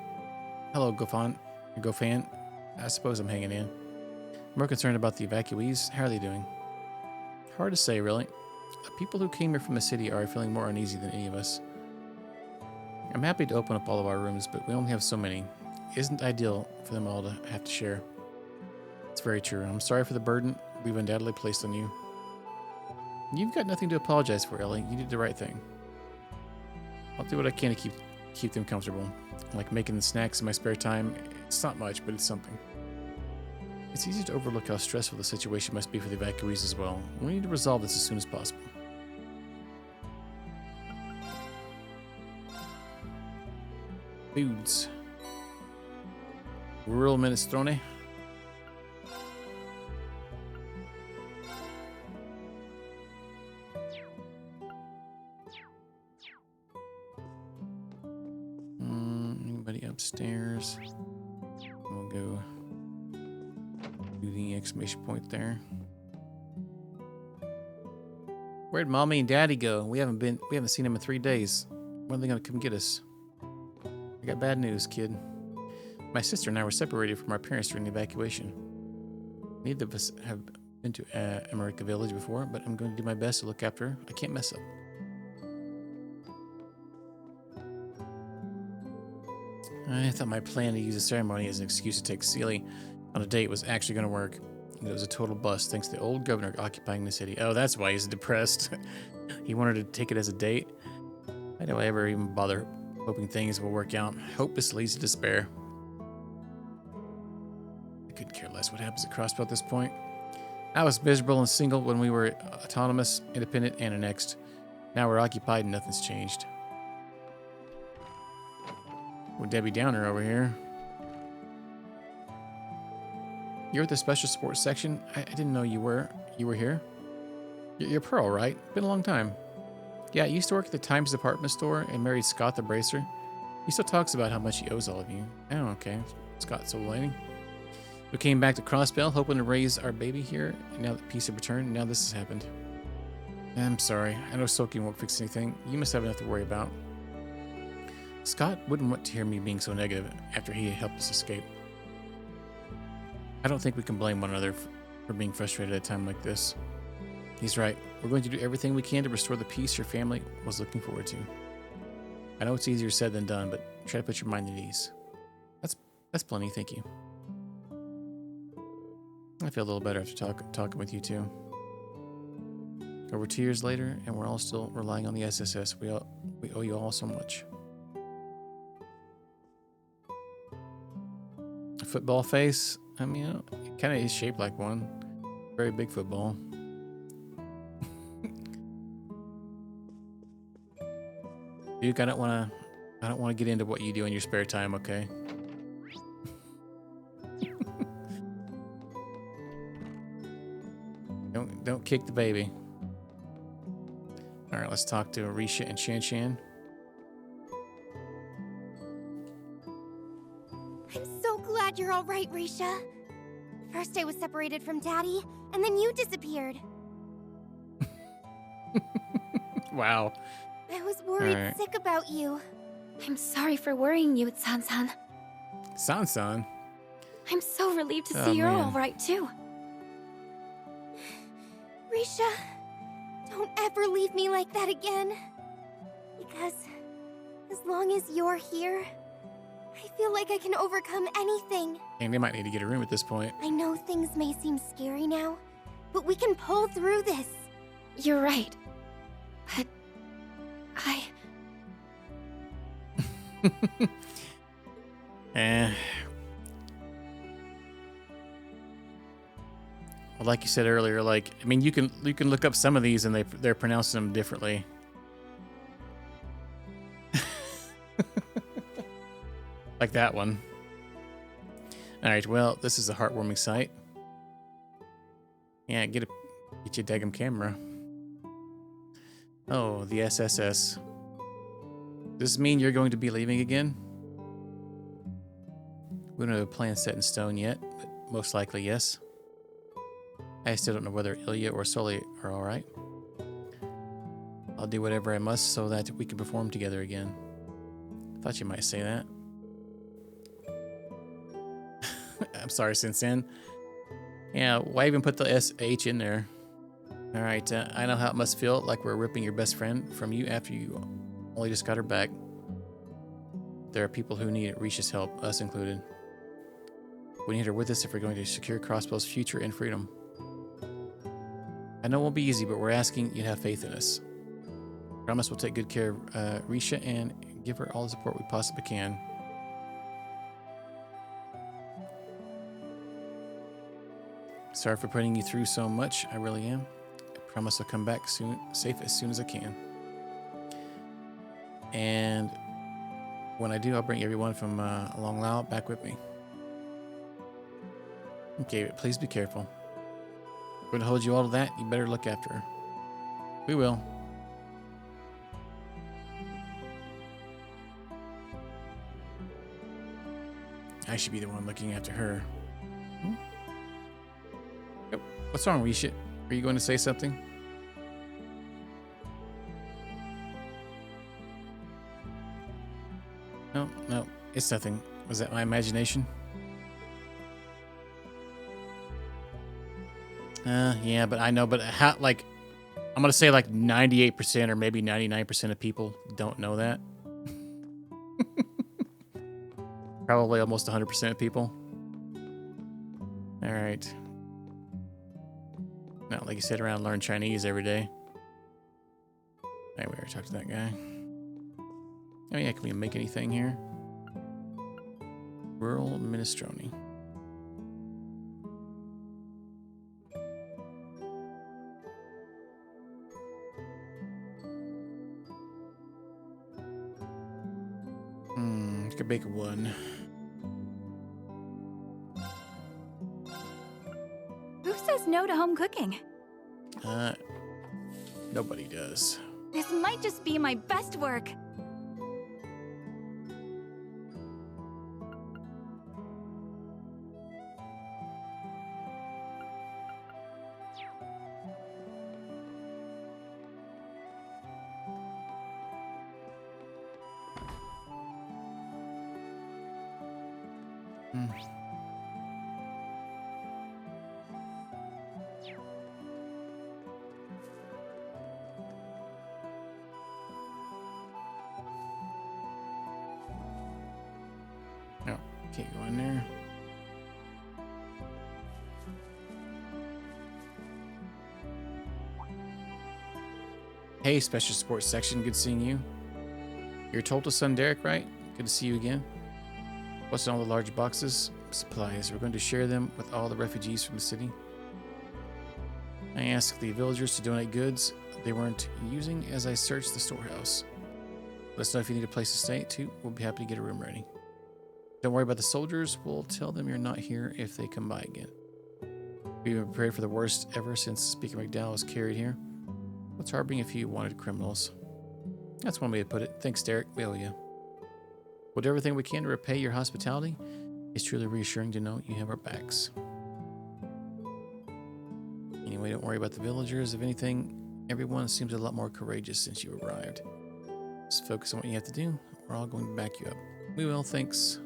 Hello, Gofan. I suppose I'm hanging in. I'm more concerned about the evacuees. How are they doing? Hard to say, really. People who came here from the city are feeling more uneasy than any of us. I'm happy to open up all of our rooms, but we only have so many. It isn't ideal for them all to have to share. It's very true. I'm sorry for the burden we've undoubtedly placed on you. You've got nothing to apologize for, Ellie. You did the right thing. I'll do what I can to keep them comfortable. Like making the snacks in my spare time. It's not much, but it's something. It's easy to overlook how stressful the situation must be for the evacuees as well. We need to resolve this as soon as possible. Foods. Rural minestrone. Anybody upstairs? We'll go do the exclamation point there. Where'd Mommy and Daddy go? We haven't seen them in 3 days. When are they gonna come get us? I got bad news, kid. My sister and I were separated from our parents during the evacuation. Neither of us have been to America Village before, but I'm going to do my best to look after her. I can't mess up. I thought my plan to use the ceremony as an excuse to take Celie on a date was actually going to work. It was a total bust thanks to the old governor occupying the city. Oh, that's why he's depressed. He wanted to take it as a date. Why do I ever even bother hoping things will work out? Hope just leads to despair. I couldn't care less what happens at Crossbow at this point. I was miserable and single when we were autonomous, independent, and annexed. Now we're occupied and nothing's changed. Well, Debbie Downer over here. You're at the special sports section? I didn't know you were here. You're Pearl, right? Been a long time. Yeah, I used to work at the Times department store and married Scott the Bracer. He still talks about how much he owes all of you. Oh, okay. Scott's so lady. We came back to Crossbell, hoping to raise our baby here, and now that peace had returned, and now this has happened. I'm sorry. I know soaking won't fix anything. You must have enough to worry about. Scott wouldn't want to hear me being so negative after he helped us escape. I don't think we can blame one another for being frustrated at a time like this. He's right. We're going to do everything we can to restore the peace your family was looking forward to. I know it's easier said than done, but try to put your mind at ease. That's plenty, thank you. I feel a little better after talking with you two. Over 2 years later, and we're all still relying on the SSS. We owe you all so much. A football face? I mean, it kind of is shaped like one. Very big football. Duke, I don't want to get into what you do in your spare time, okay? Don't kick the baby. All right, let's talk to Risha and Shan Shan. I'm so glad you're all right, Risha. First I was separated from Daddy, and then you disappeared. Wow. I was worried Alright. sick about you. I'm sorry for worrying you, San-san. San-san? I'm so relieved to Oh, see you're man. all right, too. Risha, don't ever leave me like that again. Because as long as you're here, I feel like I can overcome anything. And they might need to get a room at this point. I know things may seem scary now, but we can pull through this. You're right. But I... Well, like you said earlier, like, I mean, you can look up some of these and they're pronouncing them differently. Like that one. All right, well, this is a heartwarming sight. Yeah, get your daggum camera. Oh, the SSS. Does this mean you're going to be leaving again? We don't have a plan set in stone yet, but most likely yes. I still don't know whether Ilya or Sully are alright. I'll do whatever I must so that we can perform together again. Thought you might say that. I'm sorry, Sin. Yeah, why even put the SH in there? Alright, I know how it must feel like we're ripping your best friend from you after you only just got her back. There are people who need Risha's help, us included. We need her with us if we're going to secure Crossbow's future and freedom. I know it won't be easy, but we're asking you to have faith in us. Promise we'll take good care of Risha and give her all the support we possibly can. Sorry for putting you through so much, I really am. I promise I'll come back soon, safe as soon as I can. And when I do, I'll bring everyone from Long Lao back with me. Okay, but please be careful. We're going to hold you all to that. You better look after her. We will. I should be the one looking after her. Yep. What's wrong, Risha? Are you going to say something? No, it's nothing. Was that my imagination? Yeah, but I know, but how, like, I'm going to say like 98% or maybe 99% of people don't know that. Probably almost 100% of people. All right. Not like you sit around and learn Chinese every day. Anyway, we talk to that guy. Oh yeah, can we make anything here? Rural minestrone. Could bake one. Who says no to home cooking? Nobody does. This might just be my best work. No, can't go in there. Hey, special sports section, good seeing you. You're Tolta's son, Derek, right? Good to see you again. What's in all the large boxes? Supplies. We're going to share them with all the refugees from the city. I asked the villagers to donate goods they weren't using as I searched the storehouse. Let us know if you need a place to stay, too. We'll be happy to get a room ready. Don't worry about the soldiers. We'll tell them you're not here if they come by again. We've been prepared for the worst ever since Speaker McDowell was carried here. What's harboring a few wanted criminals? That's one way to put it. Thanks, Derek. We owe you. We'll do everything we can to repay your hospitality. It's truly reassuring to know you have our backs. Anyway, don't worry about the villagers. If anything, everyone seems a lot more courageous since you arrived. Just focus on what you have to do. We're all going to back you up. We will, thanks.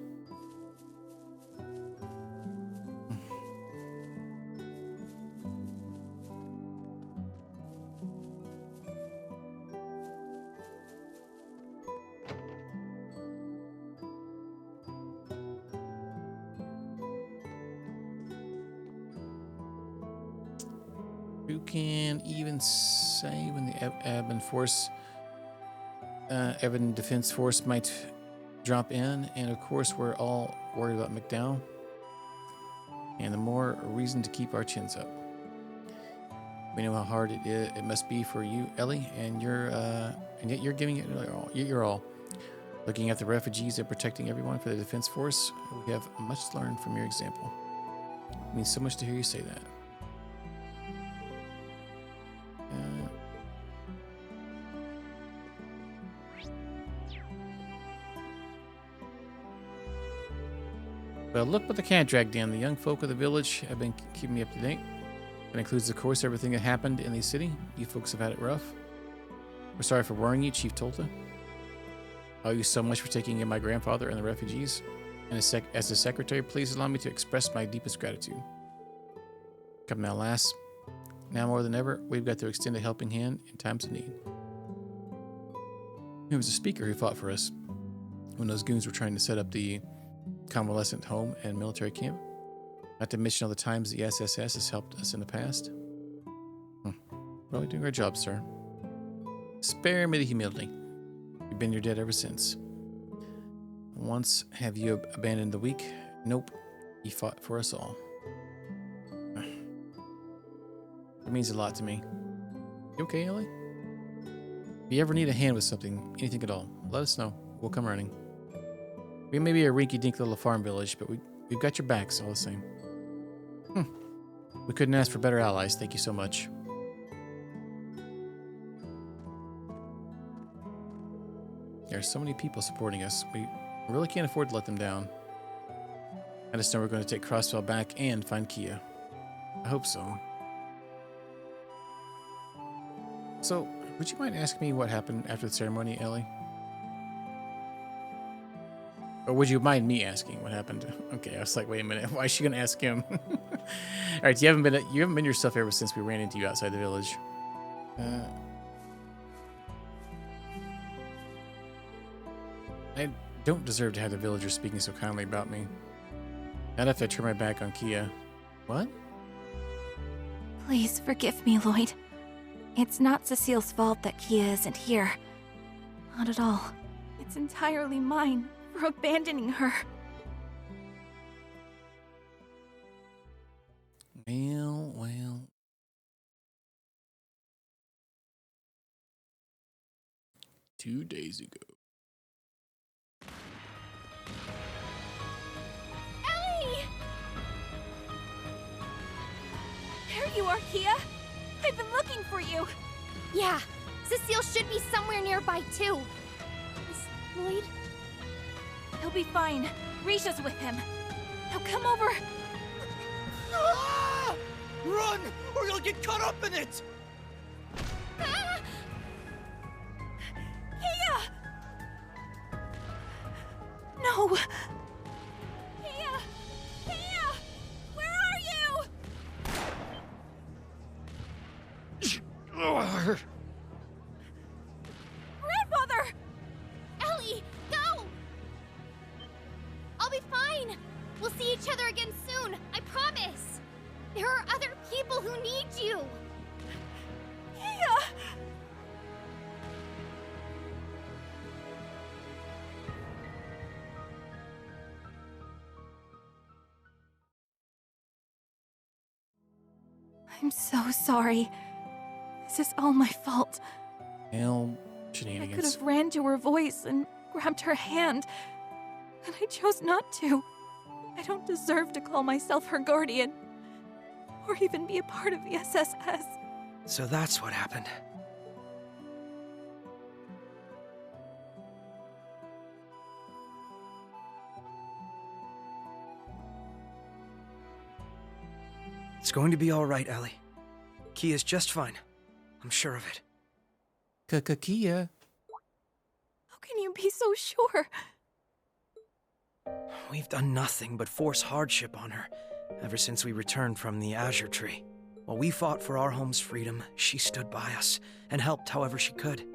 Who can even say when the Evan Defense Force might drop in? And of course, we're all worried about McDowell. And the more reason to keep our chins up. We know how hard it must be for you, Ellie, and yet you're giving it your all. Looking at the refugees and protecting everyone for the Defense Force, we have much to learn from your example. It means so much to hear you say that. Well, look what the cat dragged in. The young folk of the village have been keeping me up to date. That includes, of course, everything that happened in the city. You folks have had it rough. We're sorry for worrying you, Chief Tolta. I owe you so much for taking in my grandfather and the refugees. And as a secretary, please allow me to express my deepest gratitude. Come now, lass. Now more than ever, we've got to extend a helping hand in times of need. There was a speaker who fought for us when those goons were trying to set up the convalescent home and military camp. Not to mention all the times the SSS has helped us in the past. Probably doing our job, sir. Spare me the humility. You've been your debt ever since. Once have you abandoned the weak? Nope. You fought for us all. It means a lot to me. You okay, Ellie? If you ever need a hand with something, anything at all, let us know. We'll come running. We may be a rinky-dink little farm village, but we've got your backs all the same. We couldn't ask for better allies. Thank you so much. There are so many people supporting us. We really can't afford to let them down. I just know we're going to take Crossbell back and find Kia. I hope so. So, would you mind asking me what happened after the ceremony, Ellie? Or would you mind me asking what happened? Okay, I was like, wait a minute, why is she gonna ask him? All right, you haven't been yourself ever since we ran into you outside the village. I don't deserve to have the villagers speaking so kindly about me. Not if I turn my back on Kia. What? Please forgive me, Lloyd. It's not Cecile's fault that Kia isn't here. Not at all. It's entirely mine for abandoning her. Well. 2 days ago. Ellie! There you are, Kia. I've been looking for you. Yeah, Cecile should be somewhere nearby too. Is Lloyd? He'll be fine. Risha's with him. Now come over. Ah! Run, or you'll get caught up in it! Ah! Kia! No! Kia! Kia! Where are you? Grandfather! Ellie, go! I'll be fine. We'll see each other again soon, I promise. There are other people who need you. Kia! I'm so sorry. This is all my fault. Hell, I shenanigans. could have ran to her voice and grabbed her hand, and I chose not to. I don't deserve to call myself her guardian, or even be a part of the SSS. So that's what happened. It's going to be all right, Ellie. Kia's just fine. I'm sure of it. Kia. How can you be so sure? We've done nothing but force hardship on her ever since we returned from the Azure Tree. While we fought for our home's freedom, she stood by us and helped however she could,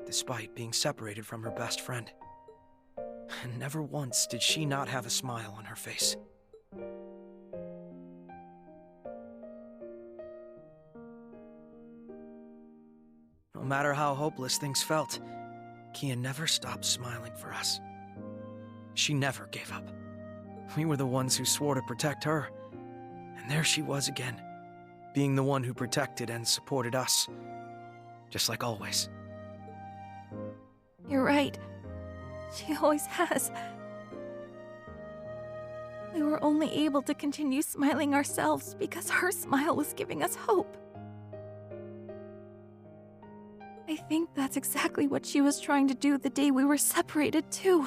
despite being separated from her best friend. And never once did she not have a smile on her face. No matter how hopeless things felt, Kia never stopped smiling for us. She never gave up. We were the ones who swore to protect her, and there she was again, being the one who protected and supported us, just like always. You're right. She always has. We were only able to continue smiling ourselves because her smile was giving us hope. I think that's exactly what she was trying to do the day we were separated, too.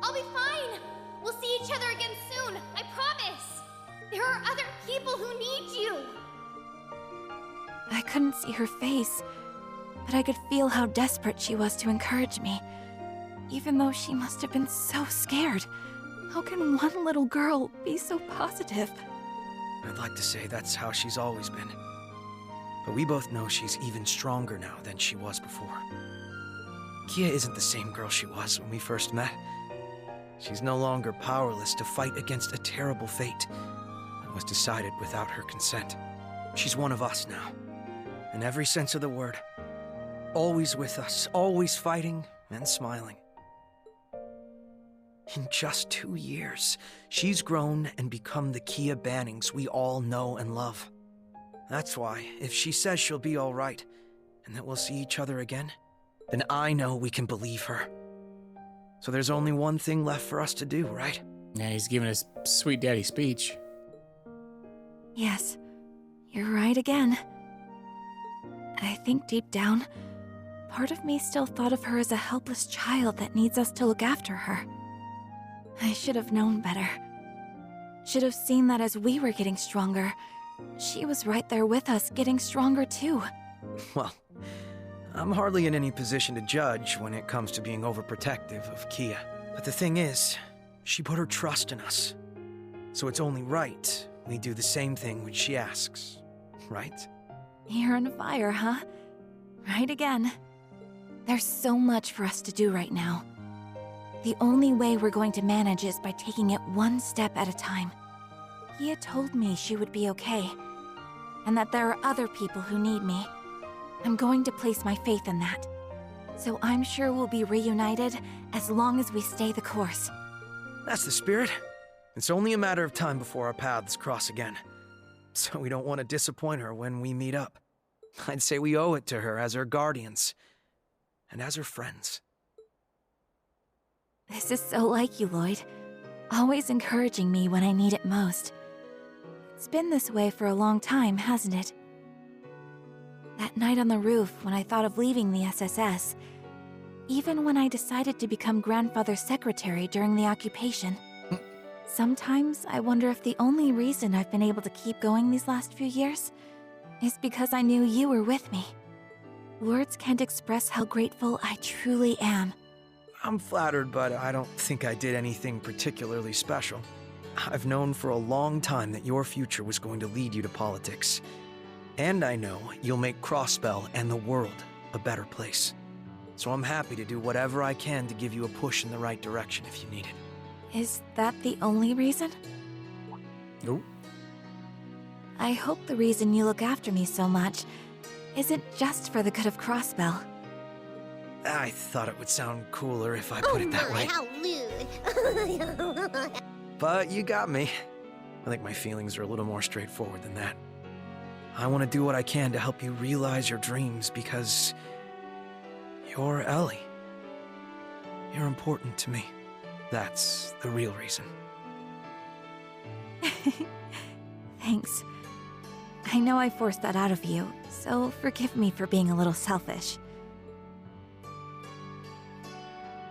I'll be fine! We'll see each other again soon, I promise! There are other people who need you! I couldn't see her face, but I could feel how desperate she was to encourage me. Even though she must have been so scared. How can one little girl be so positive? I'd like to say that's how she's always been. But we both know she's even stronger now than she was before. Kia isn't the same girl she was when we first met. She's no longer powerless to fight against a terrible fate that was decided without her consent. She's one of us now, in every sense of the word. Always with us, always fighting and smiling. In just 2 years, she's grown and become the Kia Bannings we all know and love. That's why, if she says she'll be all right, and that we'll see each other again, then I know we can believe her. So there's only one thing left for us to do, right? Yeah, he's giving his sweet daddy speech. Yes, you're right again. I think deep down, part of me still thought of her as a helpless child that needs us to look after her. I should have known better. Should have seen that as we were getting stronger, she was right there with us, getting stronger too. Well, I'm hardly in any position to judge when it comes to being overprotective of Kia. But the thing is, she put her trust in us. So it's only right we do the same thing when she asks, right? You're on fire, huh? Right again. There's so much for us to do right now. The only way we're going to manage is by taking it one step at a time. Kia told me she would be okay, and that there are other people who need me. I'm going to place my faith in that. So I'm sure we'll be reunited as long as we stay the course. That's the spirit. It's only a matter of time before our paths cross again. So we don't want to disappoint her when we meet up. I'd say we owe it to her as her guardians, and as her friends. This is so like you, Lloyd. Always encouraging me when I need it most. It's been this way for a long time, hasn't it? That night on the roof when I thought of leaving the SSS, even when I decided to become grandfather's secretary during the occupation. Sometimes I wonder if the only reason I've been able to keep going these last few years is because I knew you were with me. Words can't express how grateful I truly am. I'm flattered, but I don't think I did anything particularly special. I've known for a long time that your future was going to lead you to politics. And I know you'll make Crossbell and the world a better place. So I'm happy to do whatever I can to give you a push in the right direction if you need it. Is that the only reason? Nope. I hope the reason you look after me so much isn't just for the good of Crossbell. I thought it would sound cooler if I put it that way. How lewd! But you got me. I think my feelings are a little more straightforward than that. I want to do what I can to help you realize your dreams because you're Ellie. You're important to me. That's the real reason. Thanks. I know I forced that out of you, so forgive me for being a little selfish.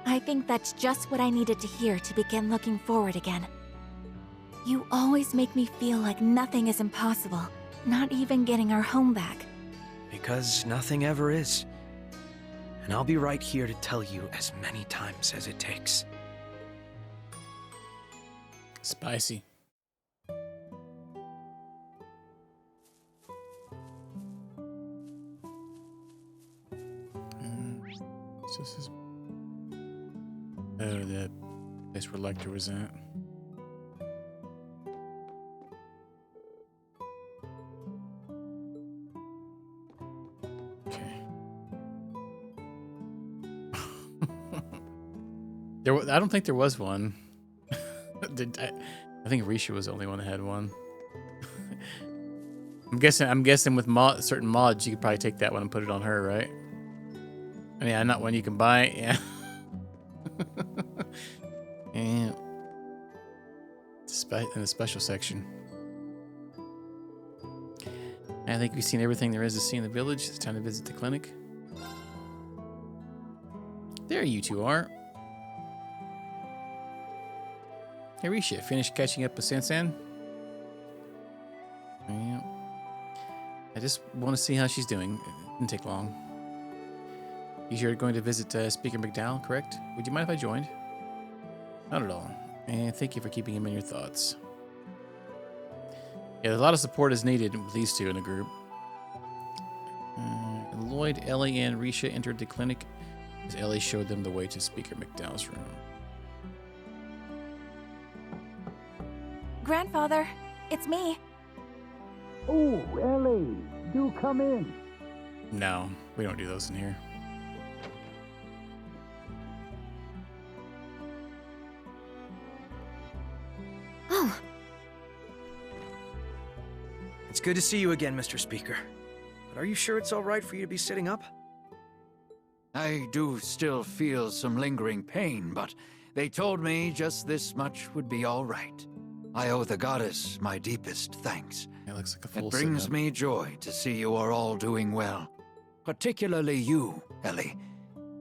I think that's just what I needed to hear to begin looking forward again. You always make me feel like nothing is impossible, not even getting our home back. Because nothing ever is. And I'll be right here to tell you as many times as it takes. Spicy. So this is... Oh, the place where Lecter was at. Okay. I don't think there was one. I think Risha was the only one that had one. I'm guessing with certain mods, you could probably take that one and put it on her, right? I mean, not one you can buy. Yeah. And in the special section. I think we've seen everything there is to see in the village. It's time to visit the clinic. There you two are. Hey, Risha, finished catching up with Sansan? Yeah. I just want to see how she's doing. It didn't take long. You're going to visit Speaker McDowell, correct? Would you mind if I joined? Not at all. And thank you for keeping him in your thoughts. Yeah, a lot of support is needed with these two in a group. Lloyd, Ellie, and Risha entered the clinic as Ellie showed them the way to Speaker McDowell's room. Grandfather, it's me. Oh, Ellie, do come in. No, we don't do those in here. Oh. It's good to see you again, Mr. Speaker. But are you sure it's all right for you to be sitting up? I do still feel some lingering pain, but they told me just this much would be all right. I owe the goddess my deepest thanks. It looks like a full It brings sit-up. me joy to see you are all doing well. Particularly you, Ellie.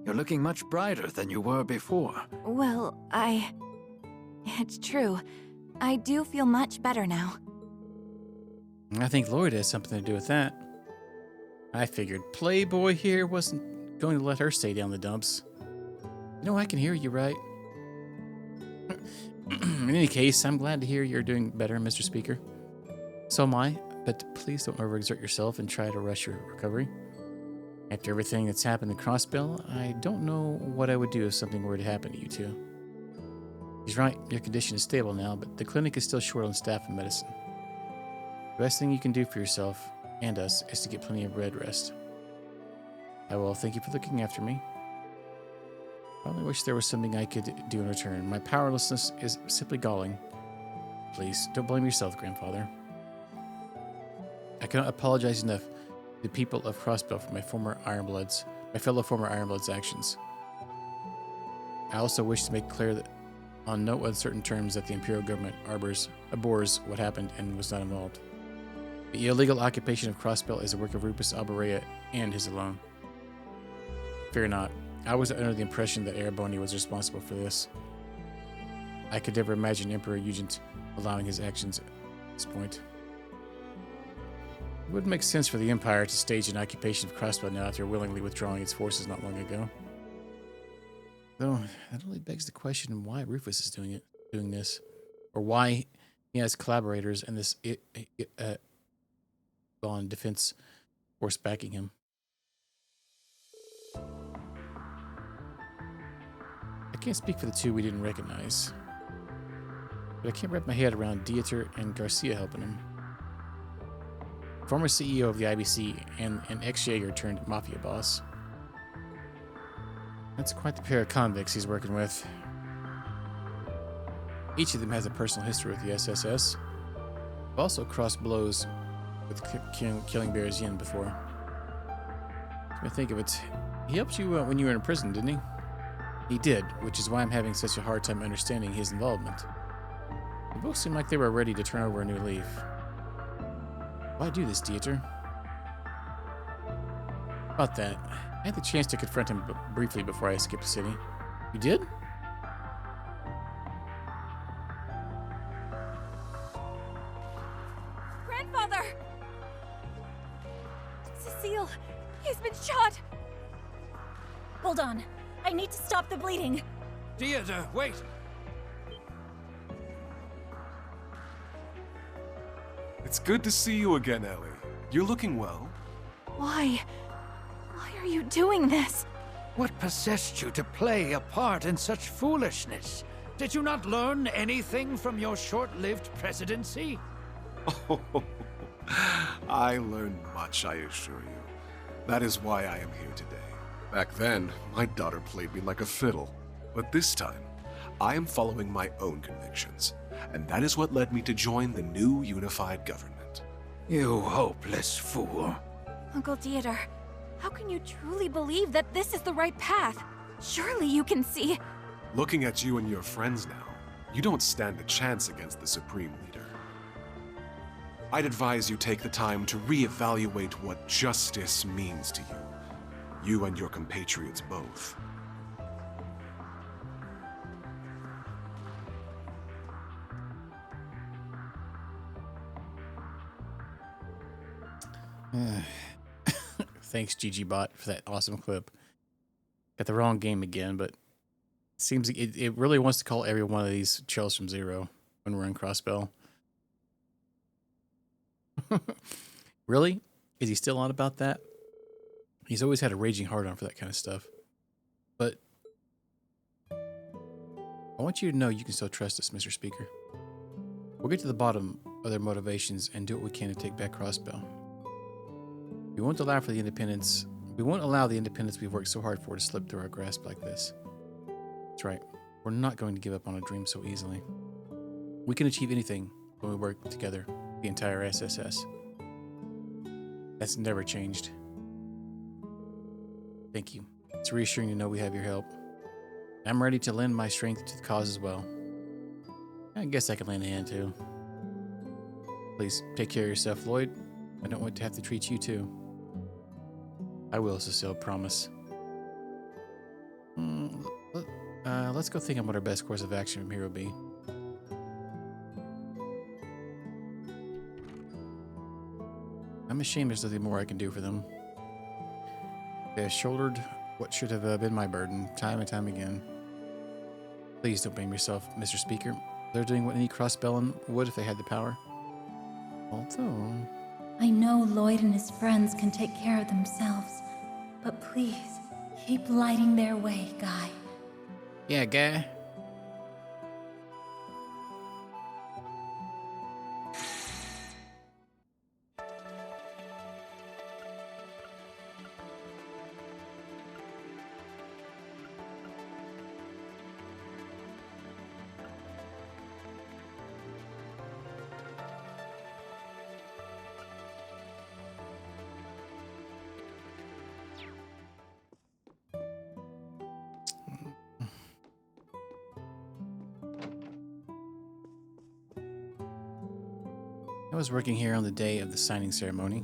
You're looking much brighter than you were before. Well, It's true. I do feel much better now. I think Lloyd has something to do with that. I figured Playboy here wasn't going to let her stay down the dumps. You know, I can hear you, right? In any case, I'm glad to hear you're doing better, Mr. Speaker. So am I, but please don't overexert yourself and try to rush your recovery. After everything that's happened in Crossbell, I don't know what I would do if something were to happen to you two. He's right, your condition is stable now, but the clinic is still short on staff and medicine. The best thing you can do for yourself and us is to get plenty of bed rest. I will thank you for looking after me. I only wish there was something I could do in return. My powerlessness is simply galling. Please, don't blame yourself, Grandfather. I cannot apologize enough to the people of Crossbell for my fellow former Ironbloods' actions. I also wish to make clear that on no uncertain terms that the Imperial government abhors what happened and was not involved. The illegal occupation of Crossbell is a work of Rupus Alberea and his alone. Fear not. I was under the impression that Ereboni was responsible for this. I could never imagine Emperor Eugent allowing his actions at this point. It would make sense for the Empire to stage an occupation of Crossbell now after willingly withdrawing its forces not long ago. Though, that only begs the question why Rufus is doing this, or why he has collaborators and this on defense force backing him. I can't speak for the two we didn't recognize, but I can't wrap my head around Dieter and Garcia helping him. Former CEO of the IBC and an ex-Jaeger turned mafia boss. That's quite the pair of convicts he's working with. Each of them has a personal history with the SSS. They've also crossed blows with Killing Bear's Yin before. When I think of it, he helped you when you were in prison, didn't he? He did, which is why I'm having such a hard time understanding his involvement. They both seem like they were ready to turn over a new leaf. Why do this, Dieter? About that, I had the chance to confront him briefly before I escaped the city. You did? seal. He's been shot. Hold on. I need to stop the bleeding. Theater, wait! It's good to see you again, Ellie. You're looking well. Why? Why are you doing this? What possessed you to play a part in such foolishness? Did you not learn anything from your short-lived presidency? Oh, I learned much, I assure you. That is why I am here today. Back then, my daughter played me like a fiddle. But this time, I am following my own convictions. And that is what led me to join the new unified government. You hopeless fool. Uncle Theodore, how can you truly believe that this is the right path? Surely you can see... Looking at you and your friends now, you don't stand a chance against the Supreme Leader. I'd advise you take the time to reevaluate what justice means to you. You and your compatriots both. Thanks, GGBot, for that awesome clip. Got the wrong game again, but it seems it really wants to call every one of these Chels from Zero when we're in Crossbell. Really? Is he still on about that? He's always had a raging hard-on for that kind of stuff. But I want you to know you can still trust us, Mr. Speaker. We'll get to the bottom of their motivations and do what we can to take back Crossbell. We won't allow the independence we've worked so hard for to slip through our grasp like this. That's right. We're not going to give up on a dream so easily. We can achieve anything when we work together, the entire SSS. That's never changed. Thank you. It's reassuring to know we have your help. I'm ready to lend my strength to the cause as well. I guess I can lend a hand too. Please, take care of yourself, Lloyd. I don't want to have to treat you too. I will, Cecile, promise. Let's go think on what our best course of action from here will be. I'm ashamed there's nothing more I can do for them. They have shouldered what should have been my burden, time and time again. Please don't blame yourself, Mr. Speaker. They're doing what any Crossbellan would if they had the power. Although... I know Lloyd and his friends can take care of themselves, but please, keep lighting their way, Guy. Yeah, Guy. I was working here on the day of the signing ceremony.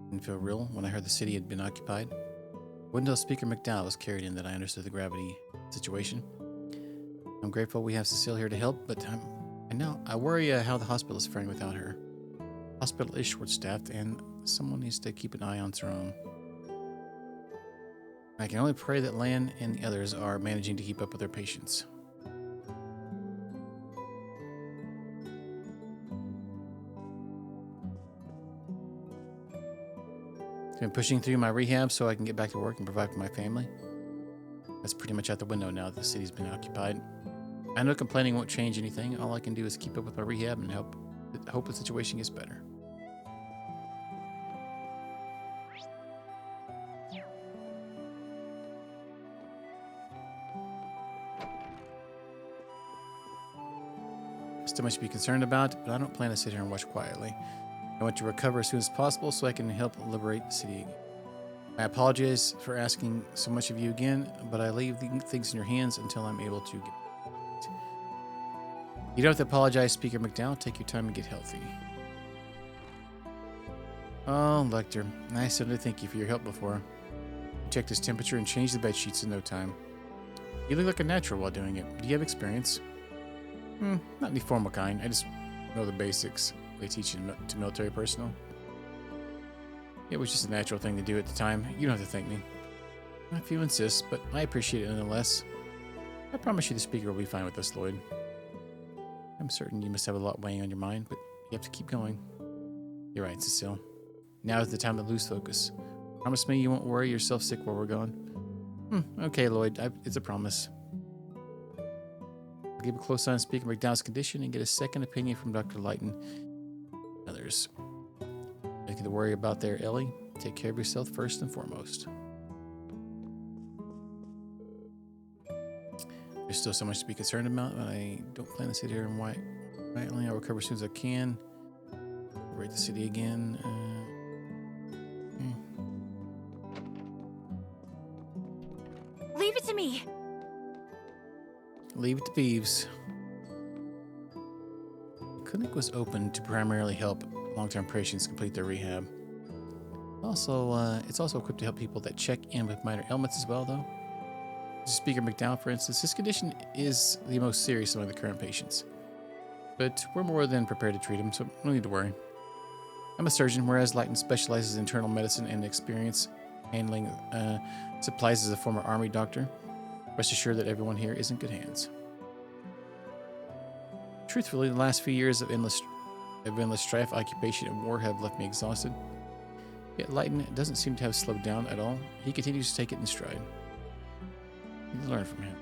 Didn't feel real when I heard the city had been occupied. Wasn't until Speaker McDowell was carried in that I understood the gravity of the situation. I'm grateful we have Cecile here to help, but I worry how the hospital is faring without her. Hospital is short-staffed, and someone needs to keep an eye on Tyrone. I can only pray that Lan and the others are managing to keep up with their patients. Been pushing through my rehab so I can get back to work and provide for my family. That's pretty much out the window now that the city's been occupied. I know complaining won't change anything. All I can do is keep up with my rehab and hope the situation gets better. Still much to be concerned about, but I don't plan to sit here and watch quietly. I want to recover as soon as possible so I can help liberate the city again. I apologize for asking so much of you again, but I leave things in your hands until I'm able to get it. You don't have to apologize, Speaker McDowell. Take your time and get healthy. Oh, Lecter, I certainly thank you for your help before. You checked his temperature and changed the bed sheets in no time. You look like a natural while doing it. Do you have experience? Not any formal kind. I just know the basics. They teach you to military personnel. It was just a natural thing to do at the time. You don't have to thank me. If you insist, but I appreciate it nonetheless. I promise you the speaker will be fine with us, Lloyd. I'm certain you must have a lot weighing on your mind, but you have to keep going. You're right, Cecile. Now is the time to lose focus. Promise me you won't worry yourself sick while we're gone. Okay, Lloyd. It's a promise. I'll keep a close eye on Speaker McDowell's condition and get a second opinion from Dr. Lighton and others. Nothing to worry about there, Ellie. Take care of yourself first and foremost. There's still so much to be concerned about, but I don't plan to sit here and quietly. I'll recover as soon as I can. Rate the city again. Leave it to me. Leave it to Beeves. The clinic was open to primarily help long-term patients complete their rehab. Also, it's also equipped to help people that check in with minor ailments as well, though. Speaker McDowell, for instance, his condition is the most serious among the current patients. But we're more than prepared to treat him, so no need to worry. I'm a surgeon, whereas Lighton specializes in internal medicine and experience handling supplies as a former army doctor. Rest assured that everyone here is in good hands. Truthfully, the last few years of endless strife, occupation, and war have left me exhausted. Yet Lighton doesn't seem to have slowed down at all. He continues to take it in stride. You can learn from him.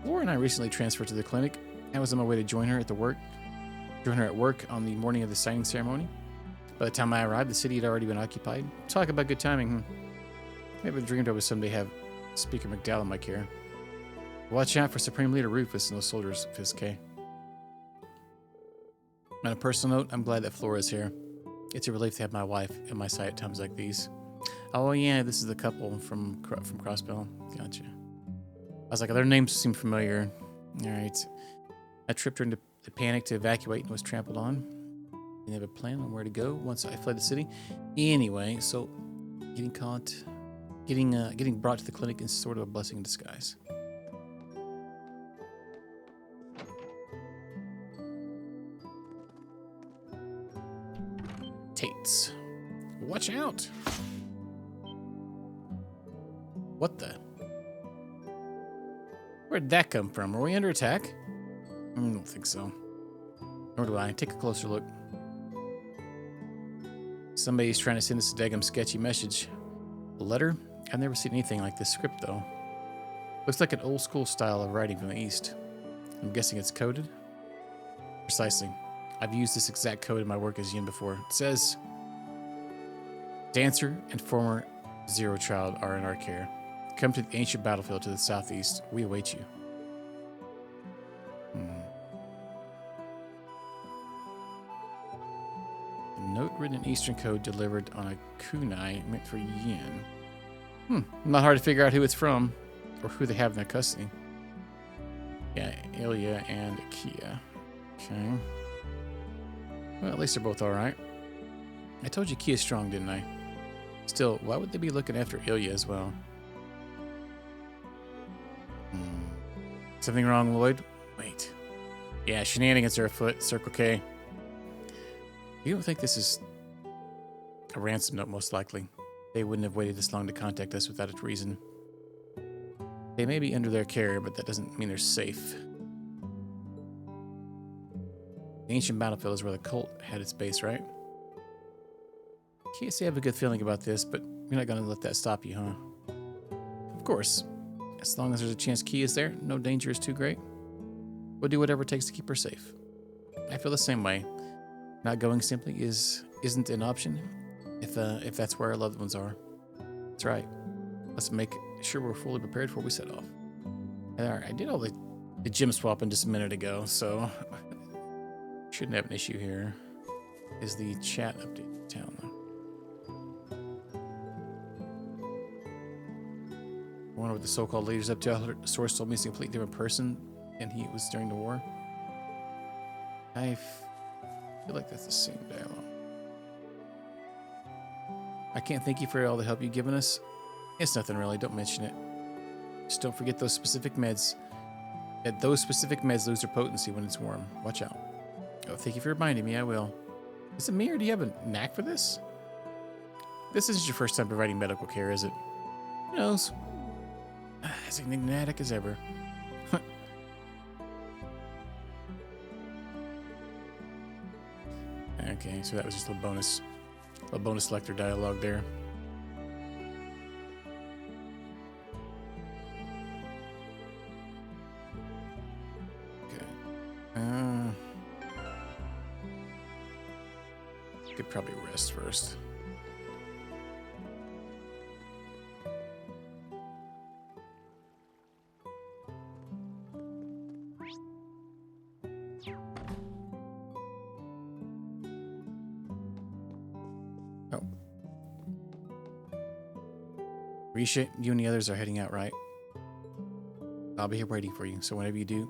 Laura and I recently transferred to the clinic. I was on my way to join her at work on the morning of the signing ceremony. By the time I arrived, the city had already been occupied. Talk about good timing. Maybe I dreamed I would someday have Speaker McDowell in my care. Watch out for Supreme Leader Rufus and those soldiers, Fiskay. On a personal note, I'm glad that Flora's here. It's a relief to have my wife at my side at times like these. Oh yeah, this is the couple from Crossbell. Gotcha. I was like, their names seem familiar. All right. I tripped her into the panic to evacuate and was trampled on. Didn't have a plan on where to go once I fled the city. Anyway, so getting brought to the clinic is sort of a blessing in disguise. Tates. Watch out! What the? Where'd that come from? Are we under attack? I don't think so. Nor do I. Take a closer look. Somebody's trying to send us a daggum sketchy message. A letter? I've never seen anything like this script, though. Looks like an old school style of writing from the East. I'm guessing it's coded? Precisely. I've used this exact code in my work as Yin before. It says, Dancer and former Zero Child are in our care. Come to the ancient battlefield to the southeast. We await you. A note written in Eastern code delivered on a kunai meant for Yin. Not hard to figure out who it's from or who they have in their custody. Yeah, Ilya and Akia. Okay. Well, at least they're both alright. I told you Kia's strong, didn't I? Still, why would they be looking after Ilya as well? Something wrong, Lloyd? Wait. Yeah, shenanigans are afoot. Circle K. You don't think this is a ransom note, most likely. They wouldn't have waited this long to contact us without a reason. They may be under their care, but that doesn't mean they're safe. The ancient battlefield is where the cult had its base, right? Can't say I have a good feeling about this, but you're not going to let that stop you, huh? Of course. As long as there's a chance Key is there, no danger is too great. We'll do whatever it takes to keep her safe. I feel the same way. Not going simply isn't an option if that's where our loved ones are. That's right. Let's make sure we're fully prepared before we set off. Alright, I did all the gym swapping just a minute ago, so shouldn't have an issue here. Is the chat update to town though? I wonder what the so-called leader's up to. The source told me he's a completely different person than he was during the war. I feel like that's the same dialogue. I can't thank you for all the help you've given us. It's nothing really, don't mention it. Just don't forget those specific meds. That those specific meds lose their potency when it's warm. Watch out. Oh, thank you for reminding me. I will. Is it me, or do you have a knack for this? This isn't your first time providing medical care, is it? Who knows? As enigmatic as ever. Okay, so that was just a bonus lecture dialogue there. Could probably rest first. Oh. Risha, you and the others are heading out, right? I'll be here waiting for you, so whenever you do,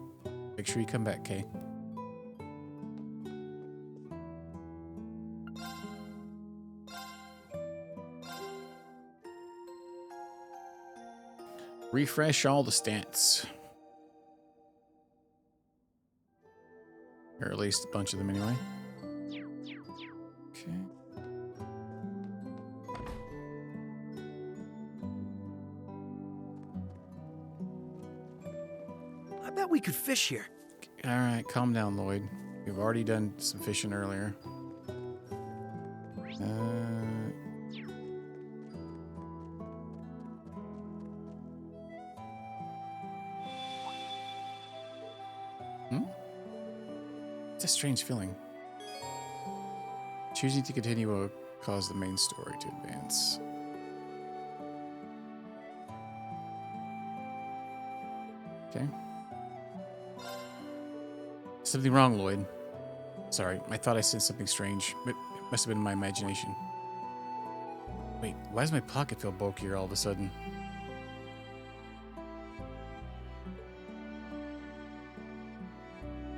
make sure you come back, Kay. Refresh all the stats. Or at least a bunch of them anyway. Okay. I bet we could fish here. Alright, calm down, Lloyd. We've already done some fishing earlier. It's a strange feeling. Choosing to continue will cause the main story to advance. Okay. Something wrong, Lloyd. Sorry, I thought I sensed something strange, but it must have been my imagination. Wait, why does my pocket feel bulkier all of a sudden?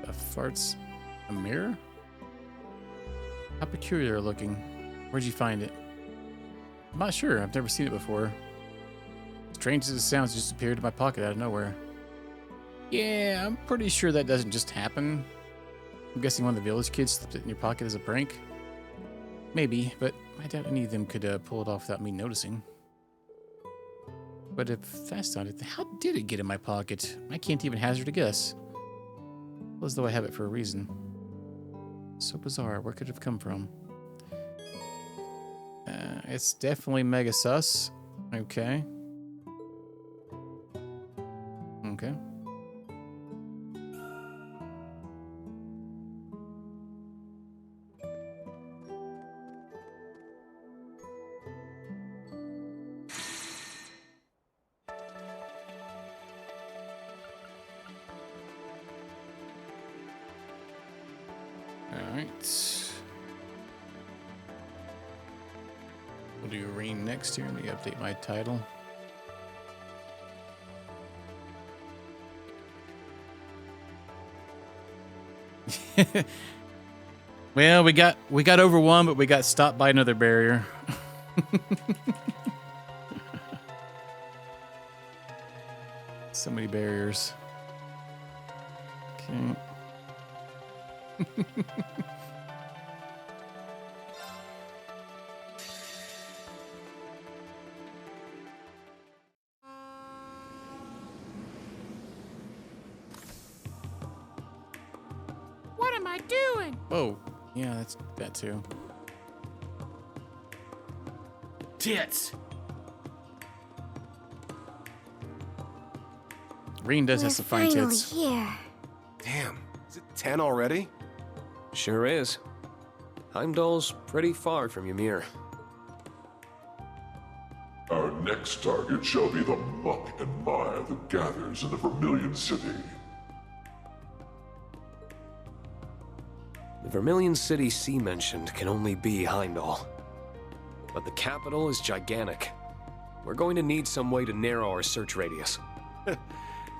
The farts? A mirror? How peculiar looking. Where'd you find it? I'm not sure. I've never seen it before. Strange as it sounds, it just appeared in my pocket out of nowhere. Yeah, I'm pretty sure that doesn't just happen. I'm guessing one of the village kids slipped it in your pocket as a prank. Maybe, but I doubt any of them could pull it off without me noticing. But if that's not it, how did it get in my pocket? I can't even hazard a guess. Well, as though I have it for a reason. So bizarre. Where could it have come from? It's definitely mega sus. Okay. Okay. Alright. We'll do Rean next here. Let me update my title. Well, we got over one, but we got stopped by another barrier. So many barriers. Okay. What am I doing? Whoa. Yeah, that's that too. Tits. Rean does have some fine tits. Here. Damn, is it 10 already? Sure is. Heimdall's pretty far from Ymir. Our next target shall be the muck and mire that gathers in the Vermilion City. The Vermilion City C mentioned can only be Heimdall. But the capital is gigantic. We're going to need some way to narrow our search radius. If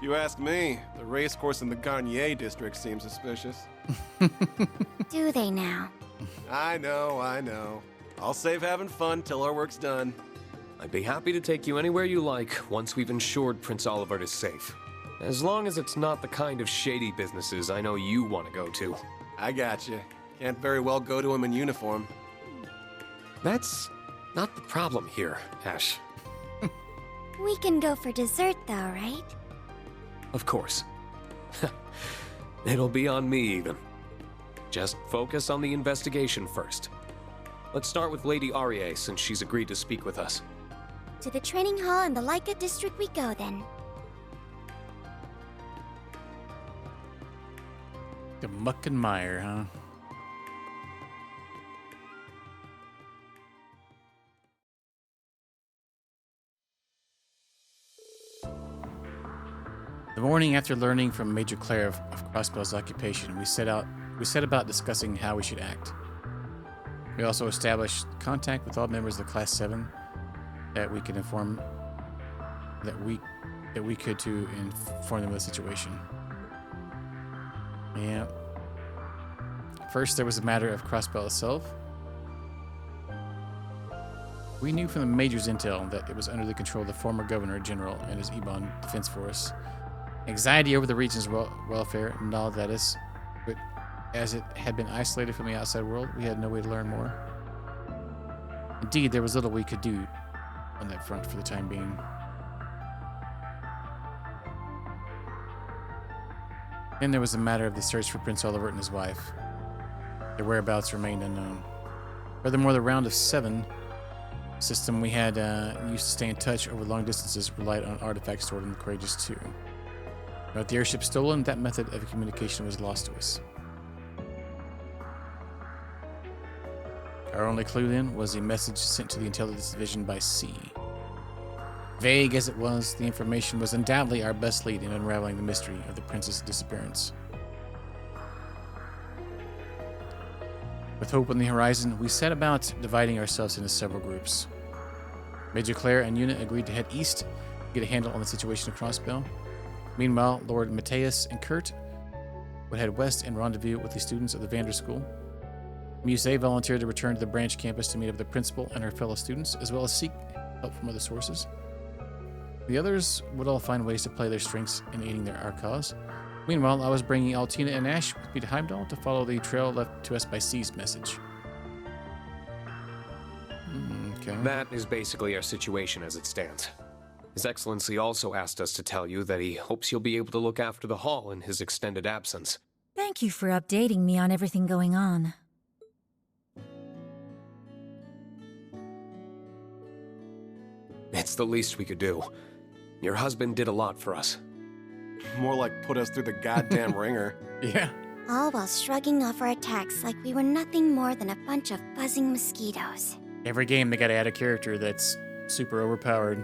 you ask me, the racecourse in the Garnier district seems suspicious. Do they now? I know. I'll save having fun till our work's done. I'd be happy to take you anywhere you like once we've ensured Prince Olivert is safe. As long as it's not the kind of shady businesses I know you want to go to. I gotcha. Can't very well go to him in uniform. That's not the problem here, Ash. We can go for dessert though, right? Of course. It'll be on me even. Just focus on the investigation first. Let's start with Lady Arie, since she's agreed to speak with us. To the training hall in the Laika district we go then. The muck and mire, huh? The morning after learning from Major Claire of Crossbell's occupation, we set about discussing how we should act. We also established contact with all members of Class 7 that we could inform them of the situation. Yeah. First, there was the matter of Crossbell itself. We knew from the Major's intel that it was under the control of the former Governor General and his Ebon Defense Force. Anxiety over the region's welfare gnawed at us, but as it had been isolated from the outside world, we had no way to learn more. Indeed, there was little we could do on that front for the time being. Then there was the matter of the search for Prince Olivert and his wife. Their whereabouts remained unknown. Furthermore, the Round of 7 system we had used to stay in touch over long distances relied on artifacts stored in the Courageous 2. With the airship stolen, that method of communication was lost to us. Our only clue then was a message sent to the Intelligence Division by C. Vague as it was, the information was undoubtedly our best lead in unraveling the mystery of the prince's disappearance. With hope on the horizon, we set about dividing ourselves into several groups. Major Claire and Una agreed to head east to get a handle on the situation of Crossbell. Meanwhile, Lord Mateus and Kurt would head west and rendezvous with the students of the Vander School. Muse volunteered to return to the branch campus to meet up with the principal and her fellow students, as well as seek help from other sources. The others would all find ways to play their strengths in aiding our cause. Meanwhile, I was bringing Altina and Ash with me to Heimdall to follow the trail left to us by C's message. Okay. That is basically our situation as it stands. His Excellency also asked us to tell you that he hopes you'll be able to look after the hall in his extended absence. Thank you for updating me on everything going on. It's the least we could do. Your husband did a lot for us. More like put us through the goddamn ringer. Yeah. All while shrugging off our attacks like we were nothing more than a bunch of buzzing mosquitoes. Every game they gotta add a character that's super overpowered.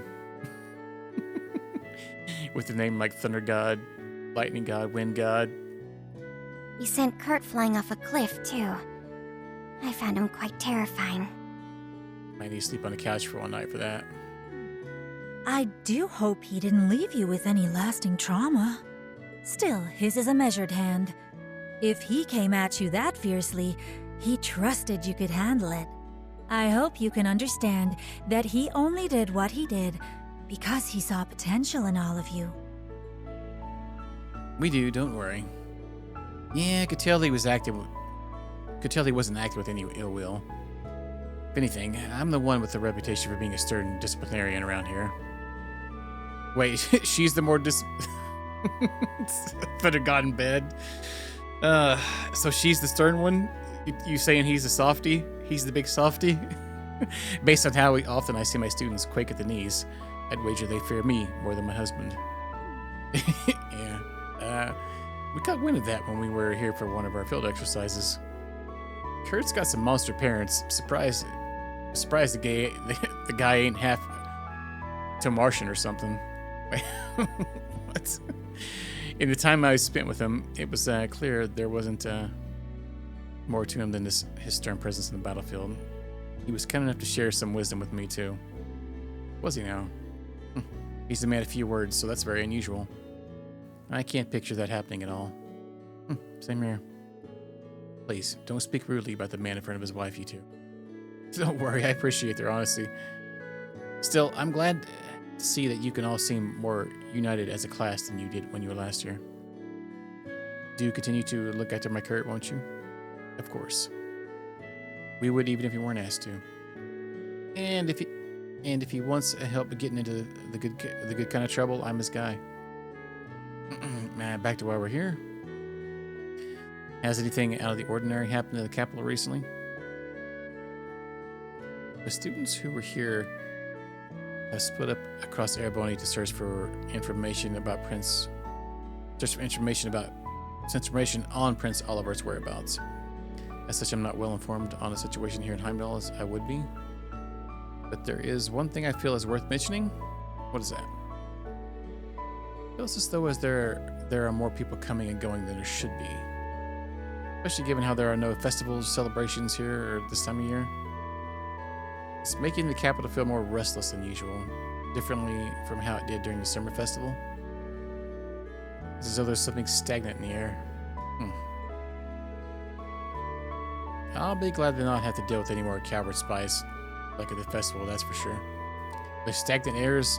With a name like Thunder God, Lightning God, Wind God. We sent Kurt flying off a cliff, too. I found him quite terrifying. Might need to sleep on the couch for one night for that. I do hope he didn't leave you with any lasting trauma. Still, his is a measured hand. If he came at you that fiercely, he trusted you could handle it. I hope you can understand that he only did what he did because he saw potential in all of you. We do, don't worry. Yeah, could tell he wasn't acting with any ill will. If anything, I'm the one with the reputation for being a stern disciplinarian around here. Wait, she's the more Thunder God in bed. So she's the stern one? You saying he's the softy? He's the big softy? Based on how often I see my students quake at the knees, I'd wager they fear me more than my husband. Yeah. We caught wind of that when we were here for one of our field exercises. Kurt's got some monster parents. Surprised the guy ain't half to Martian or something. What? In the time I spent with him, it was clear there wasn't more to him than his stern presence in the battlefield. He was kind enough to share some wisdom with me, too. Was he now? He's a man of few words, so that's very unusual. I can't picture that happening at all. Same here. Please, don't speak rudely about the man in front of his wife, you two. Don't worry, I appreciate their honesty. Still, I'm glad to see that you can all seem more united as a class than you did when you were last year. Do continue to look after my Kurt, won't you? Of course. We would even if you weren't asked to. And if he wants help getting into the good kind of trouble, I'm his guy. Man, back to why we're here. Has anything out of the ordinary happened in the capital recently? The students who were here have split up across Erebony to search for information about information on Prince Oliver's whereabouts. As such, I'm not well informed on the situation here in Heimdall as I would be. But there is one thing I feel is worth mentioning. What is that? It feels as though there are more people coming and going than there should be. Especially given how there are no festivals, celebrations here or this time of year. It's making the capital feel more restless than usual, differently from how it did during the summer festival. It's as though there's something stagnant in the air. I'll be glad to not have to deal with any more coward spies like at the festival, that's for sure. The stagnant air is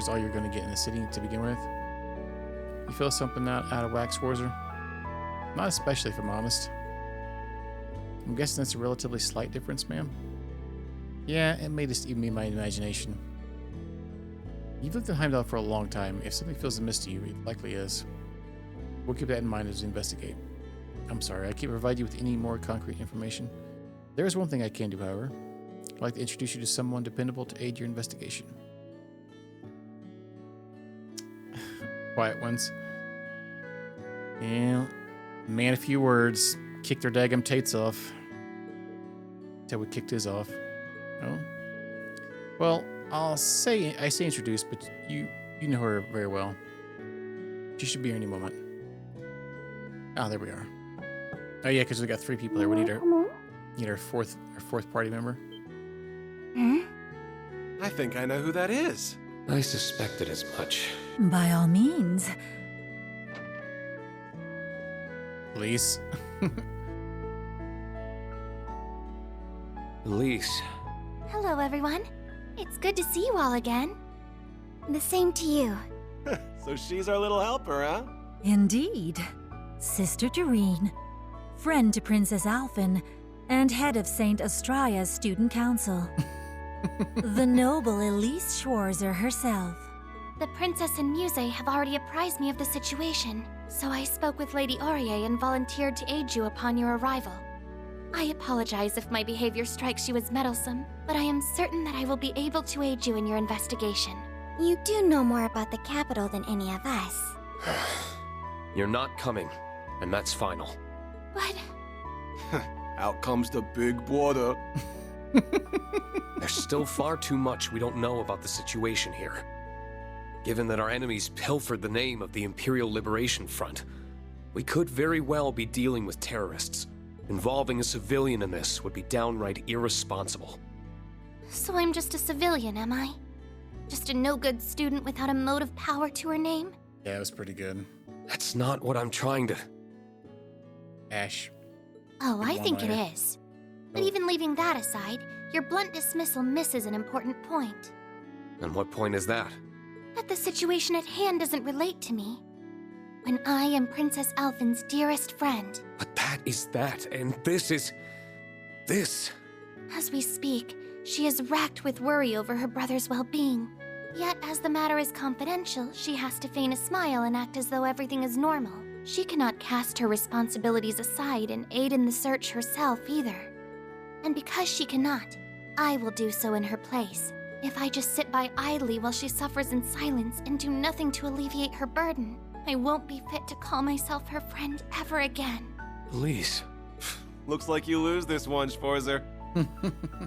all you're going to get in the city to begin with. You feel something out of whack, Schwarzer? Not especially, if I'm honest. I'm guessing that's a relatively slight difference, ma'am. Yeah, it may just even be my imagination. You've lived in Heimdall for a long time. If something feels amiss to you, it likely is. We'll keep that in mind as we investigate. I'm sorry, I can't provide you with any more concrete information. There is one thing I can do, however. I'd like to introduce you to someone dependable to aid your investigation. Quiet ones. Yeah, man, a few words. Kicked their daggum tates off. Until we kicked his off. Oh? Well, I say introduced, but you know her very well. She should be here any moment. Ah, there we are. Oh yeah, because we got 3 people here. We need our fourth party member. I think I know who that is. I suspected as much. By all means. Elise. Elise. Hello, everyone. It's good to see you all again. The same to you. So she's our little helper, huh? Indeed. Sister to Rean, friend to Princess Alphen, and head of St. Astraya's student council. The noble Elise Schwarzer herself. The princess and Muse have already apprised me of the situation, so I spoke with Lady Aurier and volunteered to aid you upon your arrival. I apologize if my behavior strikes you as meddlesome, but I am certain that I will be able to aid you in your investigation. You do know more about the capital than any of us. You're not coming, and that's final. But... Out comes the big border. There's still far too much we don't know about the situation here. Given that our enemies pilfered the name of the Imperial Liberation Front, we could very well be dealing with terrorists. Involving a civilian in this would be downright irresponsible. So I'm just a civilian, am I? Just a no-good student without a mote of power to her name? Yeah, it was pretty good. That's not what I'm trying to... Ash. Oh, I think it is. But even leaving that aside, your blunt dismissal misses an important point. And what point is that? That the situation at hand doesn't relate to me. When I am Princess Alphen's dearest friend. But that is that, and this is... this. As we speak, she is racked with worry over her brother's well-being. Yet, as the matter is confidential, she has to feign a smile and act as though everything is normal. She cannot cast her responsibilities aside and aid in the search herself either. And because she cannot, I will do so in her place. If I just sit by idly while she suffers in silence and do nothing to alleviate her burden, I won't be fit to call myself her friend ever again. Elise. Looks like you lose this one, Schwarzer.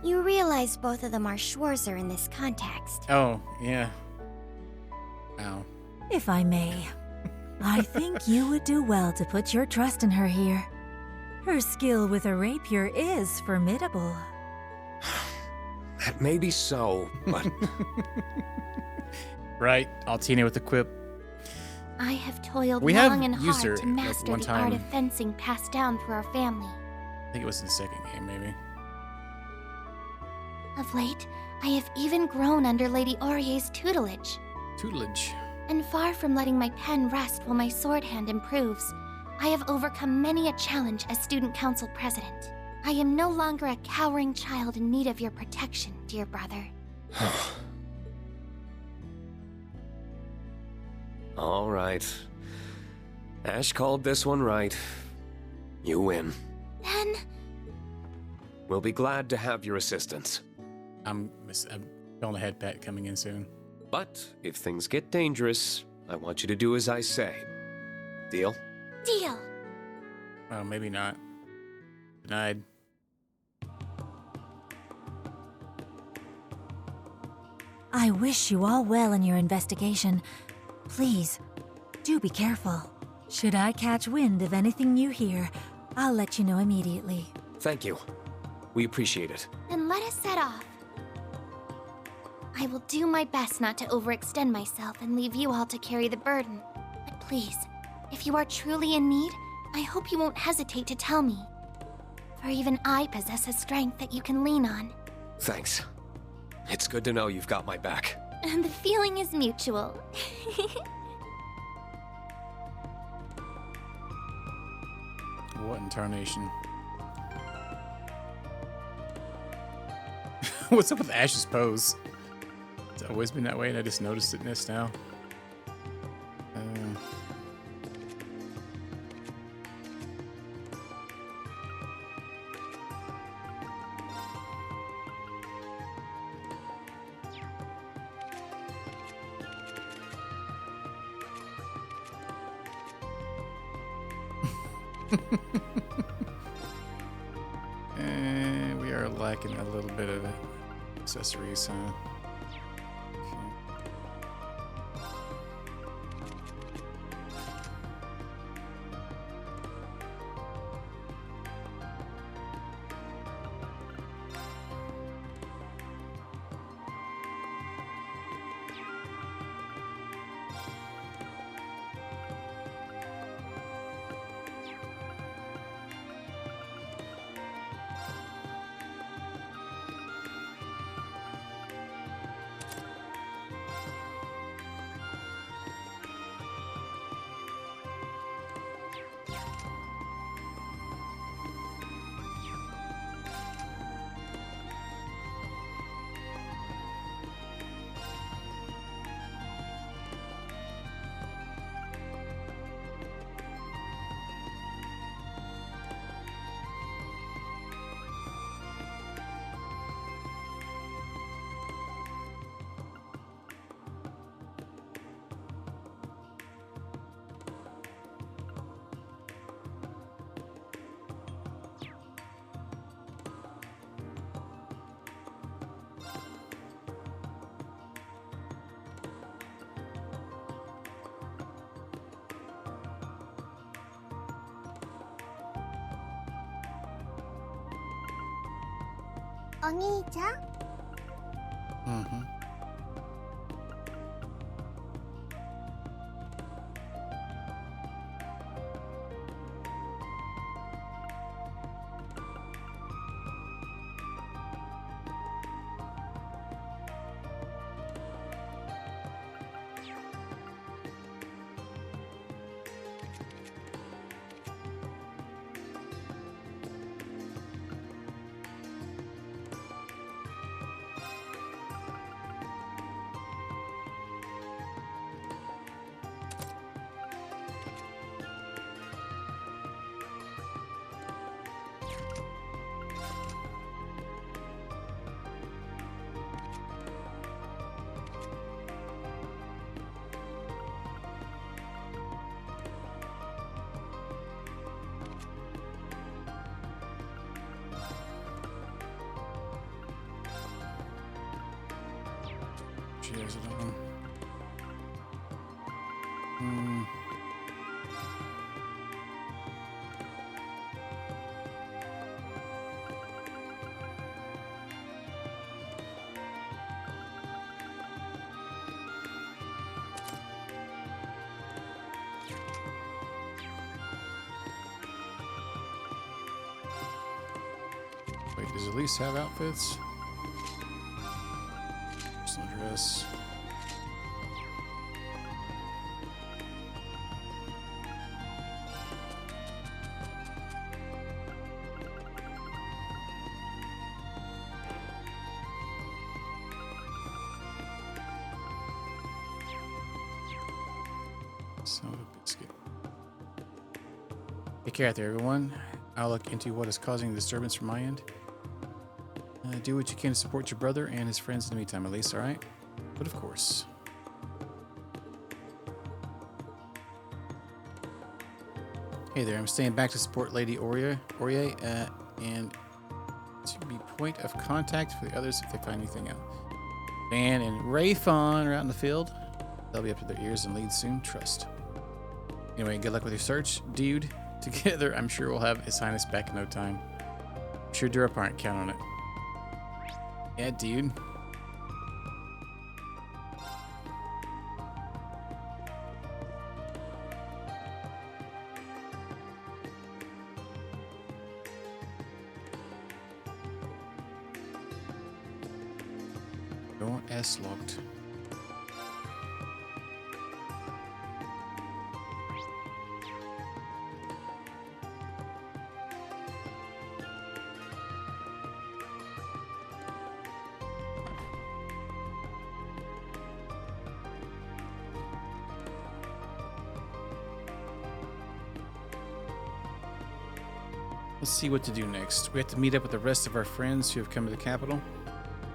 You realize both of them are Schwarzer in this context. Oh, yeah. Ow. If I may, I think you would do well to put your trust in her here. Her skill with a rapier is formidable. That may be so, but... Right, Altina with the quip. I have toiled We long have and used hard her, to master one the time. art of fencing passed down through our family. I think it was in the second game, maybe. Of late, I have even grown under Lady Aurier's tutelage. Tutelage. And far from letting my pen rest while my sword hand improves, I have overcome many a challenge as student council president. I am no longer a cowering child in need of your protection, dear brother. All right. Ash called this one right. You win. Then... We'll be glad to have your assistance. I'm feeling a head pat coming in soon. But if things get dangerous, I want you to do as I say. Deal? Deal. Oh, maybe not. Denied. I wish you all well in your investigation. Please, do be careful. Should I catch wind of anything you hear, I'll let you know immediately. Thank you. We appreciate it. Then let us set off. I will do my best not to overextend myself and leave you all to carry the burden. But please, if you are truly in need, I hope you won't hesitate to tell me. For even I possess a strength that you can lean on. Thanks. It's good to know you've got my back. And the feeling is mutual. What in tarnation? What's up with Ash's pose? It's always been that way, and I just noticed it this now. And we are lacking a little bit of accessories, huh? Mm-hmm. She has it on. Wait, does Elise have outfits? Personal dress. Son of a biscuit. Take care out there, everyone. I'll look into what is causing the disturbance from my end. Do what you can to support your brother and his friends in the meantime, at least, alright? But of course. Hey there, I'm staying back to support Lady Aurier, and to be point of contact for the others if they find anything out. Van and Rayfon are out in the field. They'll be up to their ears and lead soon, trust. Anyway, good luck with your search, dude. Together, I'm sure we'll have His Highness back in no time. Sure do our part, count on it. Yeah, dude. Door S locked. Let's see what to do next. We have to meet up with the rest of our friends who have come to the capital.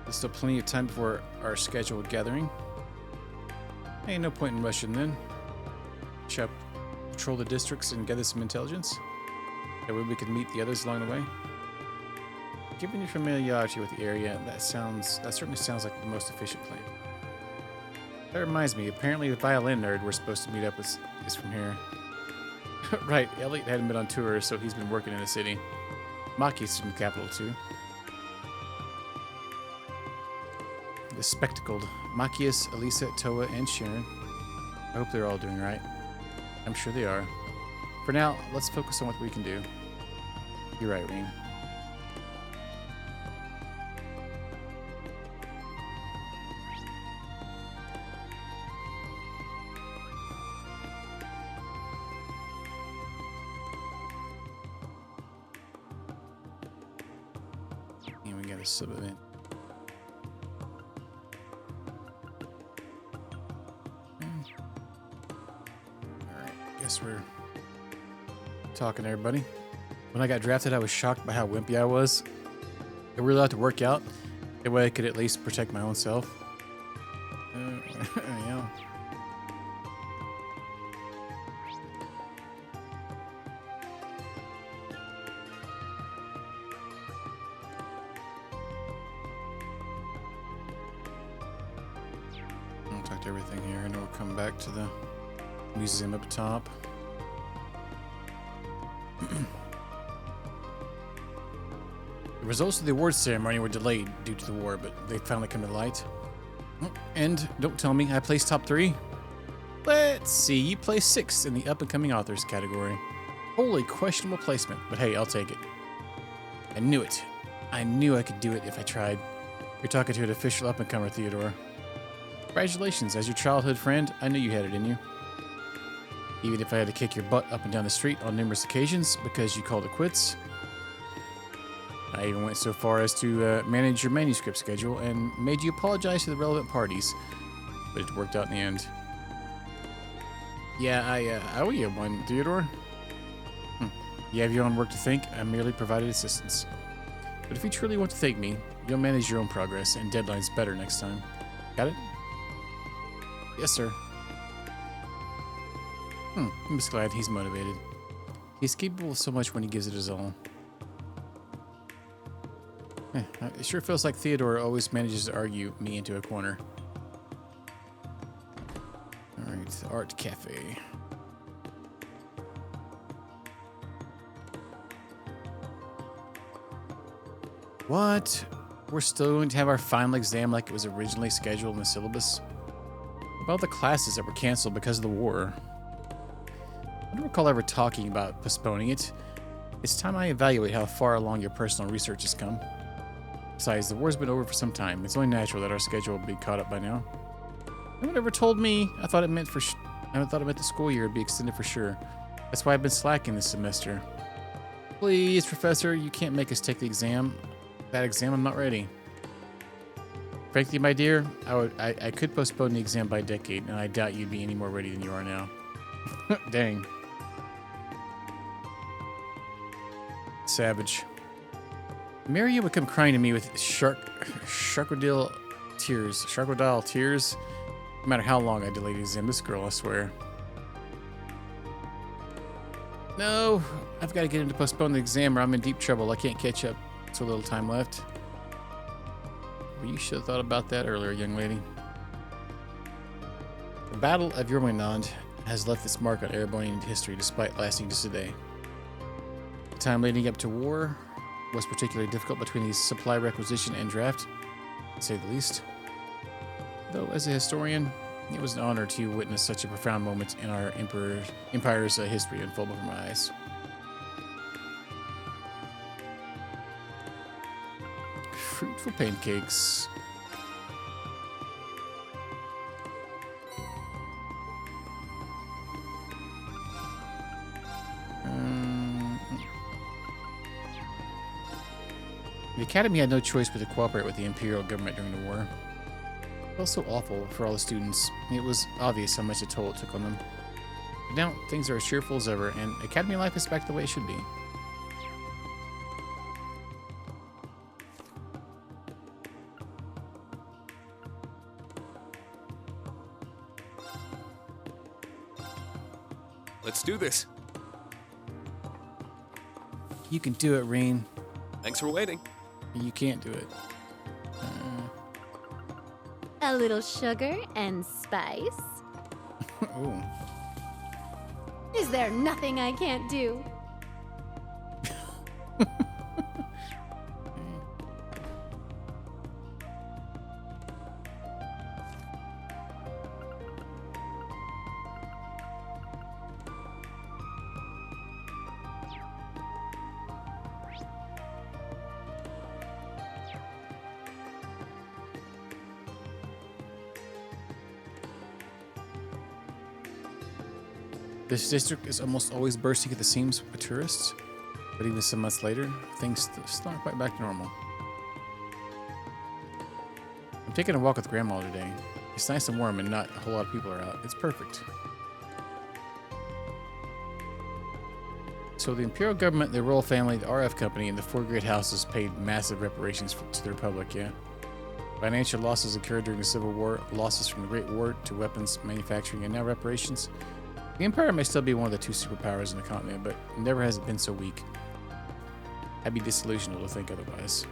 There's still plenty of time before our scheduled gathering. Ain't no point in rushing then. Shall patrol the districts and gather some intelligence. That way we can meet the others along the way. Given your familiarity with the area, that certainly sounds like the most efficient plan. That reminds me, apparently the violin nerd we're supposed to meet up with is from here. Right, Elliot hadn't been on tour, so he's been working in the city. Maki's from the capital, too. The spectacled Machias, Elisa, Toa, and Sharon. I hope they're all doing right. I'm sure they are. For now, let's focus on what we can do. You're right, Rean. And we got a sub-event. Guess we're talking to everybody. When I got drafted, I was shocked by how wimpy I was. I really allowed to work out. That way I could at least protect my own self. Yeah. I'll talk to everything here and we'll come back to the museum up top. The results of the awards ceremony were delayed due to the war, but they finally come to light. And don't tell me I placed top 3. Let's see, you placed 6th in the up-and-coming authors category. Holy questionable placement, but hey, I'll take it. I knew it. I knew I could do it if I tried. You're talking to an official up-and-comer, Theodore. Congratulations, as your childhood friend, I knew you had it in you. Even if I had to kick your butt up and down the street on numerous occasions because you called it quits. I even went so far as to manage your manuscript schedule and made you apologize to the relevant parties, but it worked out in the end. Yeah, I owe you one, Theodore. You have your own work to think. I merely provided assistance. But if you truly want to thank me, you'll manage your own progress and deadlines better next time. Got it? Yes, sir. I'm just glad he's motivated. He's capable of so much when he gives it his all. It sure feels like Theodore always manages to argue me into a corner. Alright, the art cafe. What? We're still going to have our final exam like it was originally scheduled in the syllabus? What about the classes that were canceled because of the war? I don't recall ever talking about postponing it. It's time I evaluate how far along your personal research has come. Besides, the war's been over for some time. It's only natural that our schedule would be caught up by now. No one ever told me. I thought it meant the school year would be extended for sure. That's why I've been slacking this semester. Please, Professor, you can't make us take the exam. That exam, I'm not ready. Frankly, my dear, I could postpone the exam by a decade, and I doubt you'd be any more ready than you are now. Dang. Savage. Maria would come crying to me with crocodile tears. Crocodile tears. No matter how long I delayed the exam. This girl, I swear. No, I've got to get him to postpone the exam or I'm in deep trouble. I can't catch up. So little time left. Well, you should have thought about that earlier, young lady. The Battle of Jormungand has left its mark on Erebonian history despite lasting just a day. The time leading up to war was particularly difficult between the supply requisition and draft, to say the least. Though, as a historian, it was an honor to witness such a profound moment in our empire's history unfold before my eyes. Fruitful pancakes. The Academy had no choice but to cooperate with the Imperial government during the war. It felt so awful for all the students. It was obvious how much a toll it took on them. But now, things are as cheerful as ever, and Academy life is back the way it should be. Let's do this. You can do it, Rean. Thanks for waiting. You can't do it. A little sugar and spice. Oh. Is there nothing I can't do? This district is almost always bursting at the seams with tourists, but even some months later, things still aren't quite back to normal. I'm taking a walk with Grandma today. It's nice and warm and not a whole lot of people are out. It's perfect. So the Imperial government, the royal family, the RF company, and the four great houses paid massive reparations to the Republic, yeah? Financial losses occurred during the Civil War, losses from the Great War to weapons manufacturing, and now reparations. The Empire may still be one of the two superpowers in the continent, but never has it been so weak. I'd be disillusioned to think otherwise.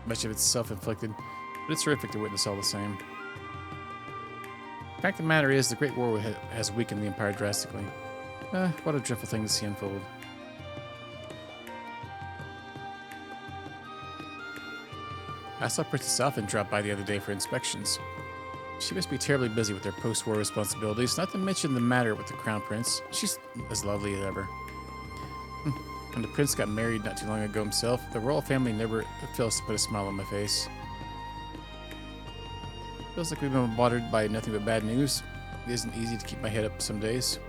Much of it's self-inflicted, but it's horrific to witness all the same. The fact of the matter is, the Great War has weakened the Empire drastically. What a dreadful thing to see unfold. I saw Princess Alphen drop by the other day for inspections. She must be terribly busy with her post-war responsibilities, not to mention the matter with the Crown Prince. She's as lovely as ever. When the Prince got married not too long ago himself, the royal family never fails to put a smile on my face. Feels like we've been bombarded by nothing but bad news. It isn't easy to keep my head up some days.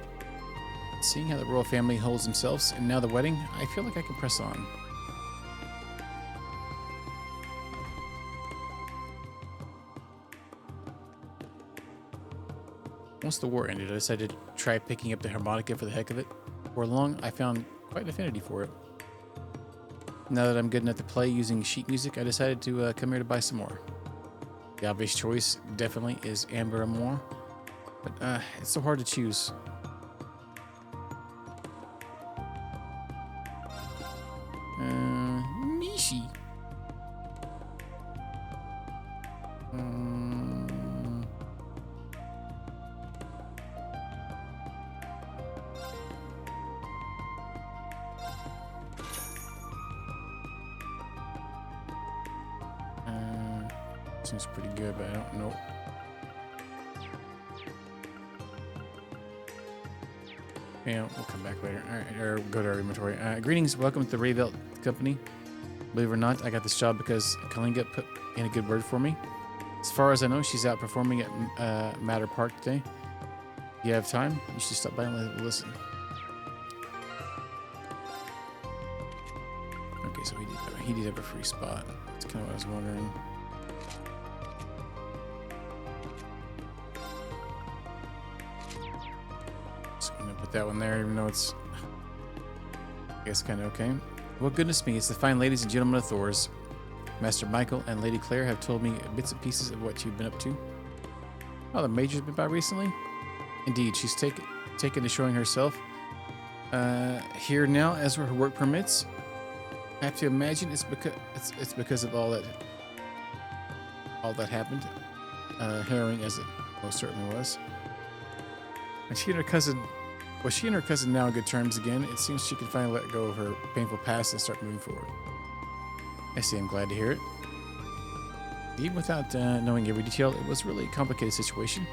Seeing how the royal family holds themselves, and now the wedding, I feel like I can press on. Once the war ended, I decided to try picking up the harmonica for the heck of it. For long, I found quite an affinity for it. Now that I'm good enough to play using sheet music, I decided to come here to buy some more. The obvious choice definitely is Amber Amour, but it's so hard to choose. Mishi. Seems pretty good, but I don't know. Yeah, we'll come back later. All right, or go to our inventory. Greetings, welcome to the Reverie company. Believe it or not, I got this job because Kalinga put in a good word for me. As far as I know, she's out performing at Matter Park today. If you have time, you should stop by and listen. Okay, so he did have a free spot. That's kind of what I was wondering. I'm gonna put that one there, even though it's, I guess, kind of okay. Well, goodness me, it's the fine ladies and gentlemen of Thor's. Master Michael and Lady Claire have told me bits and pieces of what you've been up to. Oh, the Major's been by recently? Indeed, she's taken to showing herself here now as her work permits. I have to imagine it's because of all that happened. Harrowing as it most certainly was. And she and her cousin now on good terms again? It seems she can finally let go of her painful past and start moving forward. I see, I'm glad to hear it. Even without knowing every detail, it was really a complicated situation.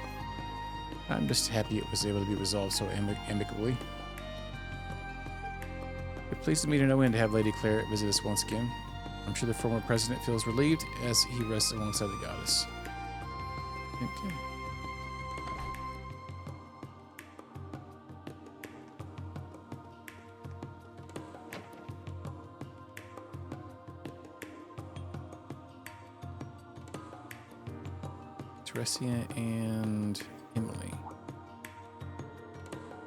I'm just happy it was able to be resolved so amicably. We're pleased to meet her no end to have Lady Claire visit us once again. I'm sure the former president feels relieved as he rests alongside the goddess. Okay. Teresia and Emily.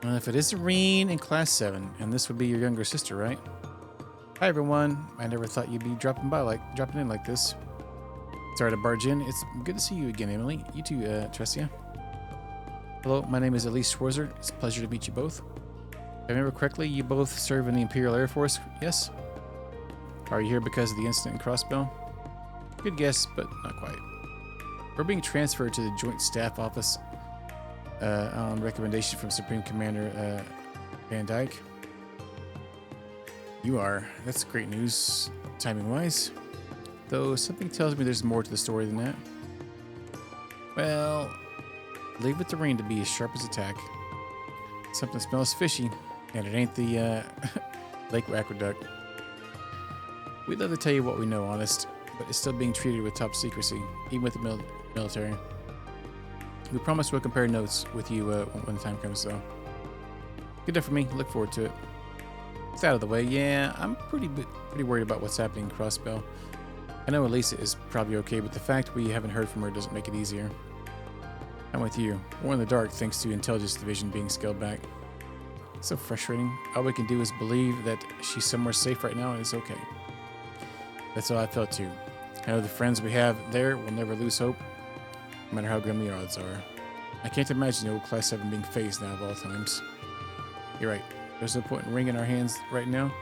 Well, if it is Rean in class 7, and this would be your younger sister, right? Hi everyone. I never thought you'd be dropping in like this. Sorry to barge in. It's good to see you again, Emily. You too, Teresia. Hello, my name is Elise Schwarzer. It's a pleasure to meet you both. If I remember correctly, you both serve in the Imperial Air Force, yes? Are you here because of the incident in Crossbell? Good guess, but not quite. We're being transferred to the Joint Staff Office on recommendation from Supreme Commander Van Dyke. You are. That's great news, timing-wise. Though something tells me there's more to the story than that. Well, leave it to Rean to be as sharp as a tack. Something smells fishy, and it ain't the Lake Aqueduct. We'd love to tell you what we know, honest, but it's still being treated with top secrecy, even with the military. We promise we'll compare notes with you when the time comes, though. Good enough for me. Look forward to it. It's out of the way. Yeah, I'm pretty worried about what's happening in Crossbell. I know Elisa is probably okay, but the fact we haven't heard from her doesn't make it easier. I'm with you. We're in the dark thanks to Intelligence Division being scaled back. It's so frustrating. All we can do is believe that she's somewhere safe right now and it's okay. That's how I felt too. I know the friends we have there will never lose hope, no matter how grim the odds are. I can't imagine the old Class 7 being phased now of all times. You're right. There's no point in wringing our hands right now.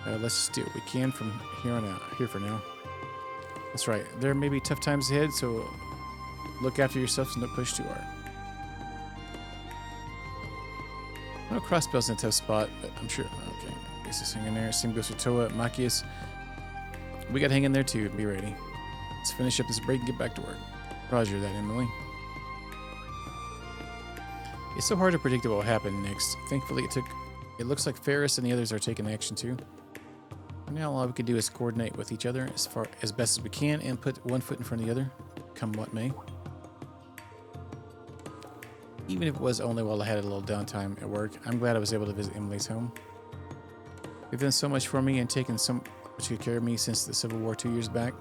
Let's just do what we can from here for now. That's right. There may be tough times ahead, so look after yourselves and don't push too hard. I know Crossbell's in a tough spot, but I'm sure. Okay, I guess it's hanging there. Same goes for Toa, Machias. We got to hang in there too and be ready. Let's finish up this break and get back to work. Roger that, Emily. It's so hard to predict what will happen next. Thankfully, it looks like Ferris and the others are taking action too. For now, all we can do is coordinate with each other as best as we can and put one foot in front of the other, come what may. Even if it was only while I had a little downtime at work, I'm glad I was able to visit Emily's home. You've done so much for me and taken so much good care of me since the Civil War 2 years back.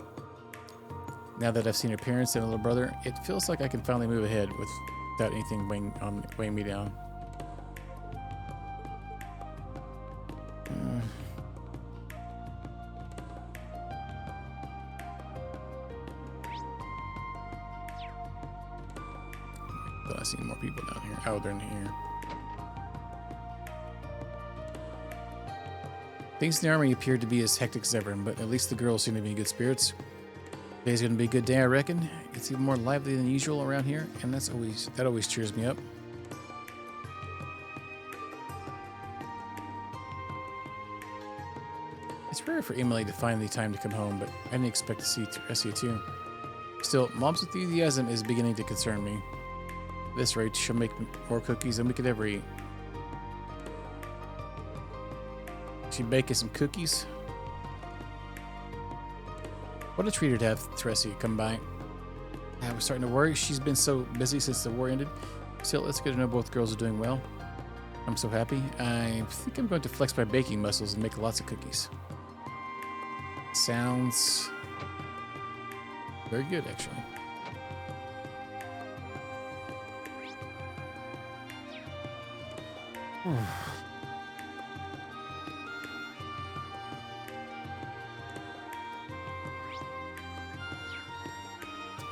Now that I've seen her parents and little brother, it feels like I can finally move ahead without anything weighing me down. Thought I seen more people down here. Oh, they're in here. Things in the army appeared to be as hectic as ever, but at least the girls seem to be in good spirits. Today's gonna be a good day, I reckon. It's even more lively than usual around here, and that always cheers me up. It's rare for Emily to find the time to come home, but I didn't expect to see Teresia too. Still, Mom's enthusiasm is beginning to concern me. At this rate, she'll make more cookies than we could ever eat. She baking some cookies. What a treat to have Teresia come by. I was starting to worry. She's been so busy since the war ended. Still, it's good to know both girls are doing well. I'm so happy. I think I'm going to flex my baking muscles and make lots of cookies. Sounds very good, actually. Yeah,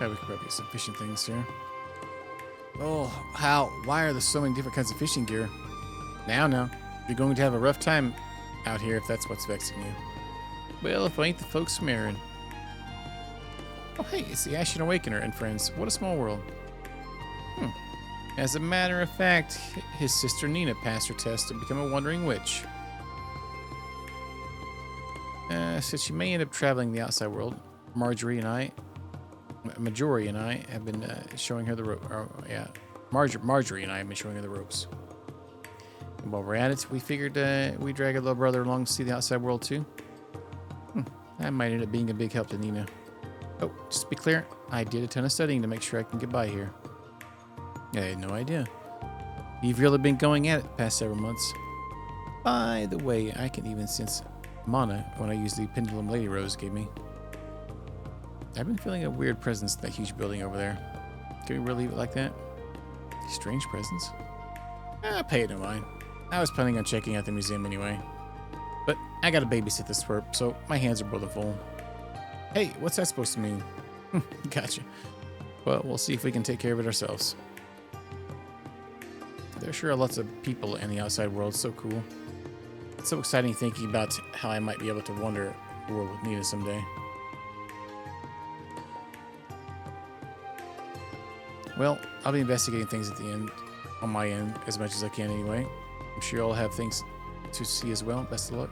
we could probably get some fishing things here. Oh, how? Why are there so many different kinds of fishing gear? Now. You're going to have a rough time out here if that's what's vexing you. Well, if I ain't the folks from Erin. Oh, hey, it's the Ashen Awakener and friends. What a small world. As a matter of fact, his sister Nina passed her test to become a wandering witch. So she may end up traveling the outside world. Marjorie and I have been showing her the rope. Marjorie and I have been showing her the ropes. And while we're at it, we figured we'd drag our little brother along to see the outside world too. That might end up being a big help to Nina. Oh, just to be clear, I did a ton of studying to make sure I can get by here. I had no idea. You've really been going at it the past several months. By the way, I can even sense mana when I use the pendulum Lady Rose gave me. I've been feeling a weird presence in that huge building over there. Can we really leave it like that? Strange presence? Pay it no mind. I was planning on checking out the museum anyway. But I gotta babysit this twerp, so my hands are more than full. Hey, what's that supposed to mean? Gotcha. Well, we'll see if we can take care of it ourselves. There sure are lots of people in the outside world. So cool. It's so exciting thinking about how I might be able to wander the world with Nina someday. Well, I'll be investigating things at the end, on my end, as much as I can anyway. I'm sure you all have things to see as well. Best of luck.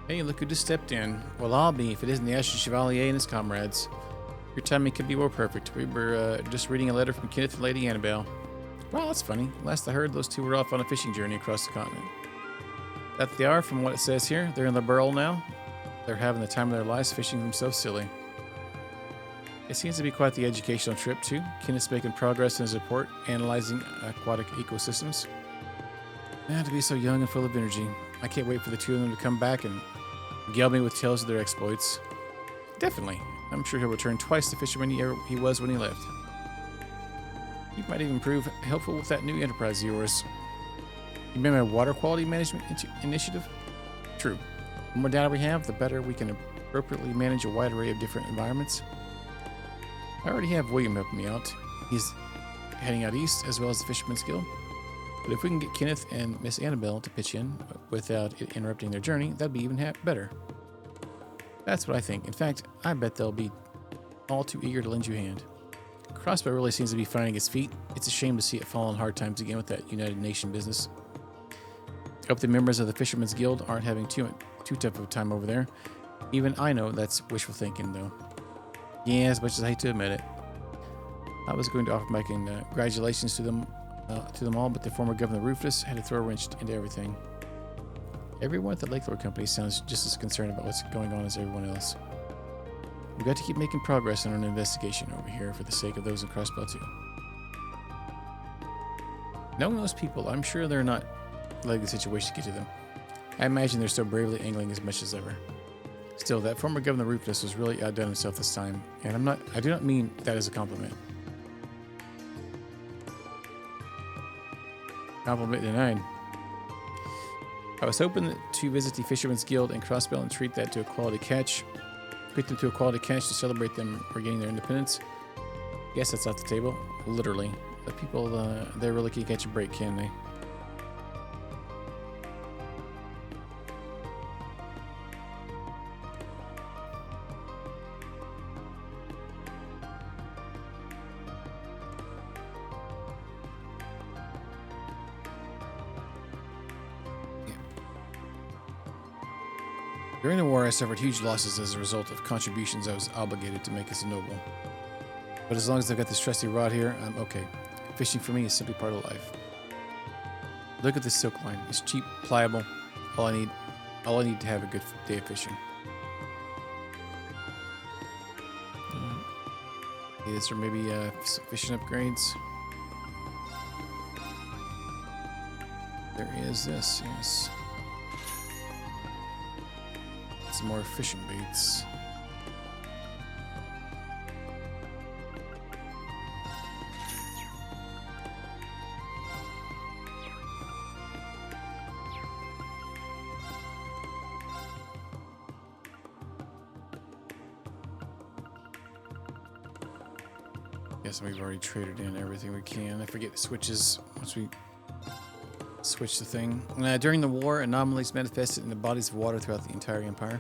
Hey, look who just stepped in. Well, I'll be if it isn't the Ashen Chevalier and his comrades. Your timing could be more perfect. We were just reading a letter from Kenneth and Lady Annabelle. Wow, that's funny. Last I heard, those two were off on a fishing journey across the continent. That they are, from what it says here. They're in the Burl now. They're having the time of their lives fishing themselves silly. It seems to be quite the educational trip, too. Kenneth's making progress in his report, analyzing aquatic ecosystems. To be so young and full of energy. I can't wait for the two of them to come back and regale me with tales of their exploits. Definitely. I'm sure he'll return twice the fisherman he was when he left. He might even prove helpful with that new enterprise of yours. You remember my water quality management initiative? True. The more data we have, the better we can appropriately manage a wide array of different environments. I already have William helping me out. He's heading out east as well as the Fisherman's Guild. But if we can get Kenneth and Miss Annabelle to pitch in without it interrupting their journey, that'd be even better. That's what I think. In fact, I bet they'll be all too eager to lend you a hand. Crossbow really seems to be finding its feet. It's a shame to see it fall on hard times again with that United Nation business. I hope the members of the Fisherman's Guild aren't having too tough of a time over there. Even I know that's wishful thinking, though. Yeah, as much as I hate to admit it. I was going to offer my congratulations to them all, but the former Governor Rufus had to throw a wrench into everything. Everyone at the Lake Lord Company sounds just as concerned about what's going on as everyone else. We've got to keep making progress on an investigation over here for the sake of those in Crossbell, too. Knowing those people, I'm sure they're not letting the situation get to them. I imagine they're still bravely angling as much as ever. Still, that former Governor Rufus was really outdone himself this time, and I do not mean that as a compliment. Compliment denied. I was hoping to visit the Fisherman's Guild and Crossbell and treat them to a quality catch to celebrate them regaining their independence. Guess that's off the table. Literally. The people, they really can't catch a break, can they? During the war, I suffered huge losses as a result of contributions I was obligated to make as a noble. But as long as I've got this trusty rod here, I'm okay. Fishing for me is simply part of life. Look at this silk line. It's cheap, pliable. All I need to have a good day of fishing. Is there maybe some fishing upgrades? There is this, yes. Some more fishing baits. Yes, we've already traded in everything we can. I forget the switches once we switch the thing. During the war, anomalies manifested in the bodies of water throughout the entire empire.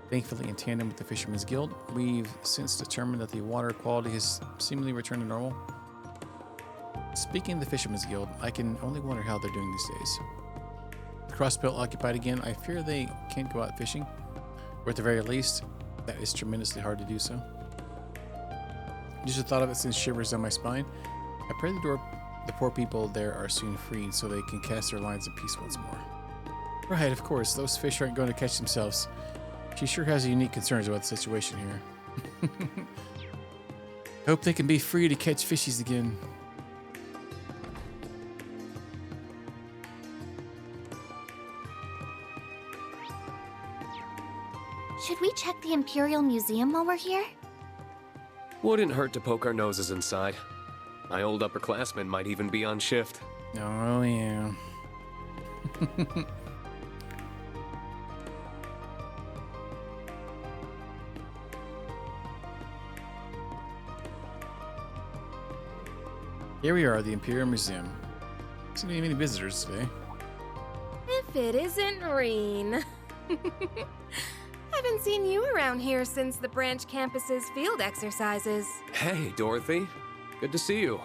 Thankfully, in tandem with the Fisherman's Guild, we've since determined that the water quality has seemingly returned to normal. Speaking of the Fisherman's Guild, I can only wonder how they're doing these days. With Crossbelt occupied again, I fear they can't go out fishing, or at the very least, that is tremendously hard to do so. Just the thought of it sends shivers down my spine. I pray the poor people there are soon freed so they can cast their lines of peace once more. Right, of course, those fish aren't going to catch themselves. She sure has unique concerns about the situation here. Hope they can be free to catch fishies again. Should we check the Imperial Museum while we're here? Wouldn't hurt to poke our noses inside. My old upperclassmen might even be on shift. Oh, yeah. Here we are, the Imperial Museum. Doesn't need many visitors today. If it isn't Rean. Haven't seen you around here since the branch campus's field exercises. Hey, Dorothy. Good to see you.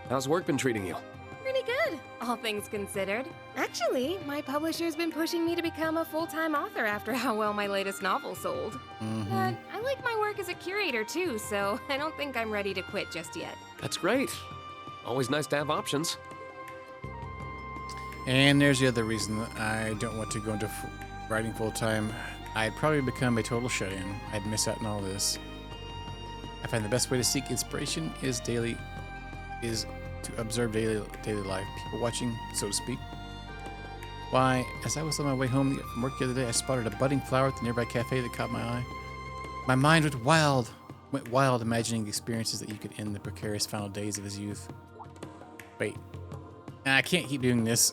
How's work been treating you? Pretty good, all things considered. Actually, my publisher's been pushing me to become a full-time author after how well my latest novel sold. But I like my work as a curator too, so I don't think I'm ready to quit just yet. That's great. Always nice to have options. And there's the other reason that I don't want to go into writing full-time. I'd probably become a total shut-in. I'd miss out on all this. I find the best way to seek inspiration is to observe daily life, people watching, so to speak. Why, as I was on my way home from work the other day, I spotted a budding flower at the nearby cafe that caught my eye. My mind went wild imagining experiences that you could end the precarious final days of his youth. Wait, I can't keep doing this.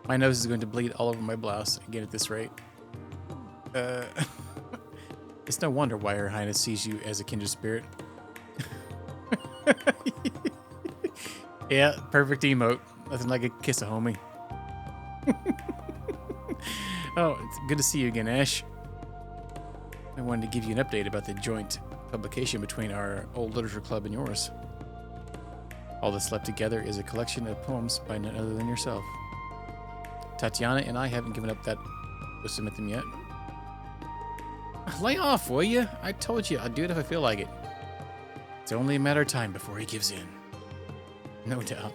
My nose is going to bleed all over my blouse again at this rate. It's no wonder why Her Highness sees you as a kindred spirit. Yeah, perfect emote. Nothing like a kiss a homie. Oh, it's good to see you again, Ash. I wanted to give you an update about the joint publication between our old literature club and yours. All that's left together is a collection of poems by none other than yourself. Tatiana and I haven't given up that to submit them yet. Lay off, will you? I told you I'd do it if I feel like it. It's only a matter of time before he gives in. No doubt.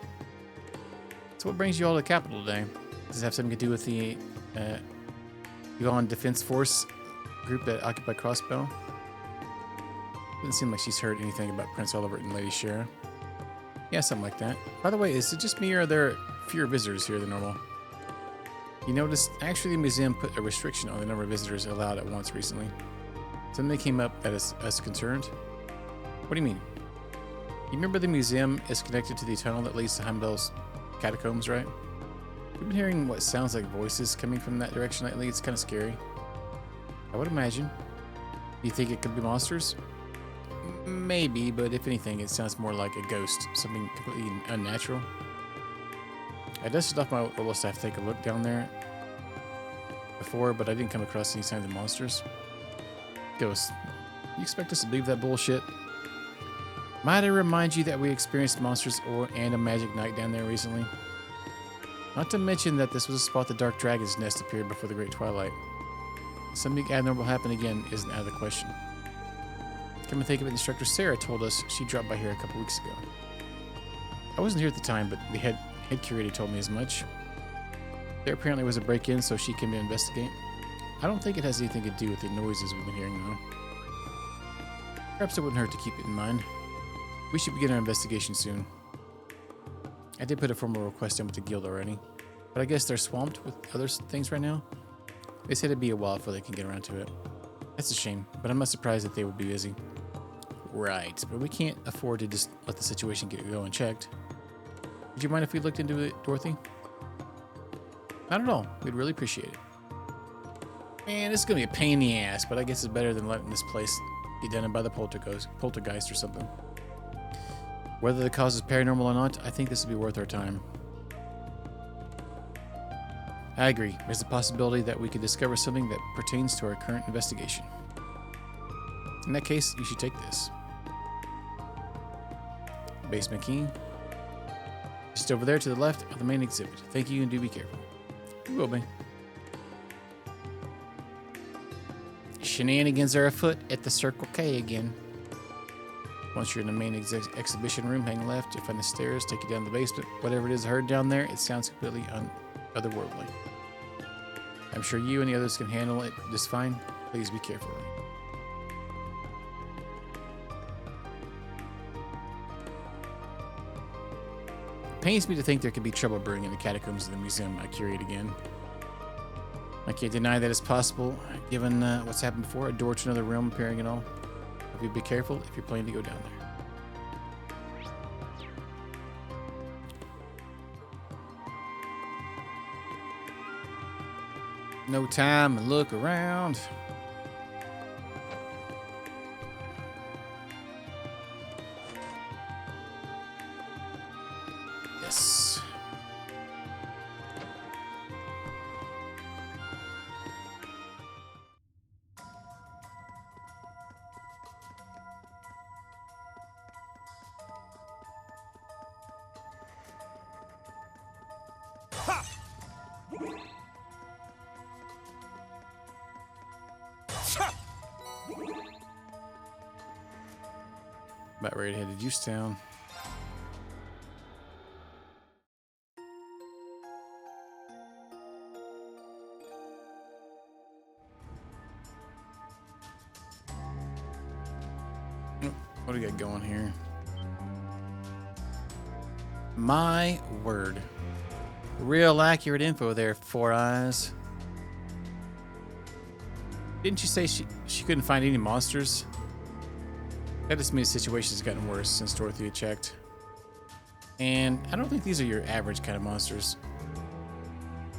So what brings you all to the capital today? Does it have something to do with the Yuan Defense Force group that occupied Crossbell? Doesn't seem like she's heard anything about Prince Oliver and Lady Shara. Yeah, something like that. By the way, is it just me or are there fewer visitors here than normal? You noticed, actually the museum put a restriction on the number of visitors allowed at once recently. Something came up that is us concerned. What do you mean? You remember the museum is connected to the tunnel that leads to Heimbel's catacombs, right? We've been hearing what sounds like voices coming from that direction lately. It's kind of scary. I would imagine. Do you think it could be monsters? Maybe, but if anything, it sounds more like a ghost, something completely unnatural. I dusted off my little staff to take a look down there before, but I didn't come across any signs of monsters. Ghosts. You expect us to believe that bullshit? Might I remind you that we experienced monsters and a magic night down there recently? Not to mention that this was a spot the Dark Dragon's nest appeared before the Great Twilight. Something abnormal happened again isn't out of the question. Come to think of it, Instructor Sarah told us she dropped by here a couple weeks ago. I wasn't here at the time, but the head curator told me as much. There apparently was a break-in, so she came to investigate. I don't think it has anything to do with the noises we've been hearing, though. Perhaps it wouldn't hurt to keep it in mind. We should begin our investigation soon. I did put a formal request in with the guild already, but I guess they're swamped with other things right now. They said it'd be a while before they can get around to it. That's a shame, but I'm not surprised that they would be busy. Right, but we can't afford to just let the situation go unchecked. Would you mind if we looked into it, Dorothy? Not at all. We'd really appreciate it. Man, this is going to be a pain in the ass, but I guess it's better than letting this place be done by the poltergeist or something. Whether the cause is paranormal or not, I think this would be worth our time. I agree. There's a possibility that we could discover something that pertains to our current investigation. In that case, you should take this. Basement key. Just over there to the left of the main exhibit. Thank you and do be careful. You will be. Shenanigans are afoot at the Circle K again. Once you're in the main exhibition room, hang left. You'll find the stairs, take you down the basement. Whatever it is heard down there, it sounds completely otherworldly. I'm sure you and the others can handle it just fine. Please be careful. Pains me to think there could be trouble brewing in the catacombs of the museum I curate again. I can't deny that it's possible, given what's happened before, a door to another realm appearing and all. Hope you be careful if you're planning to go down there. No time to look around. Yes. About ready to head to Juice Town. What do we got going here? My word. Real accurate info there, Four Eyes. Didn't you say she couldn't find any monsters? That just means the situation's gotten worse since Dorothea checked. And I don't think these are your average kind of monsters.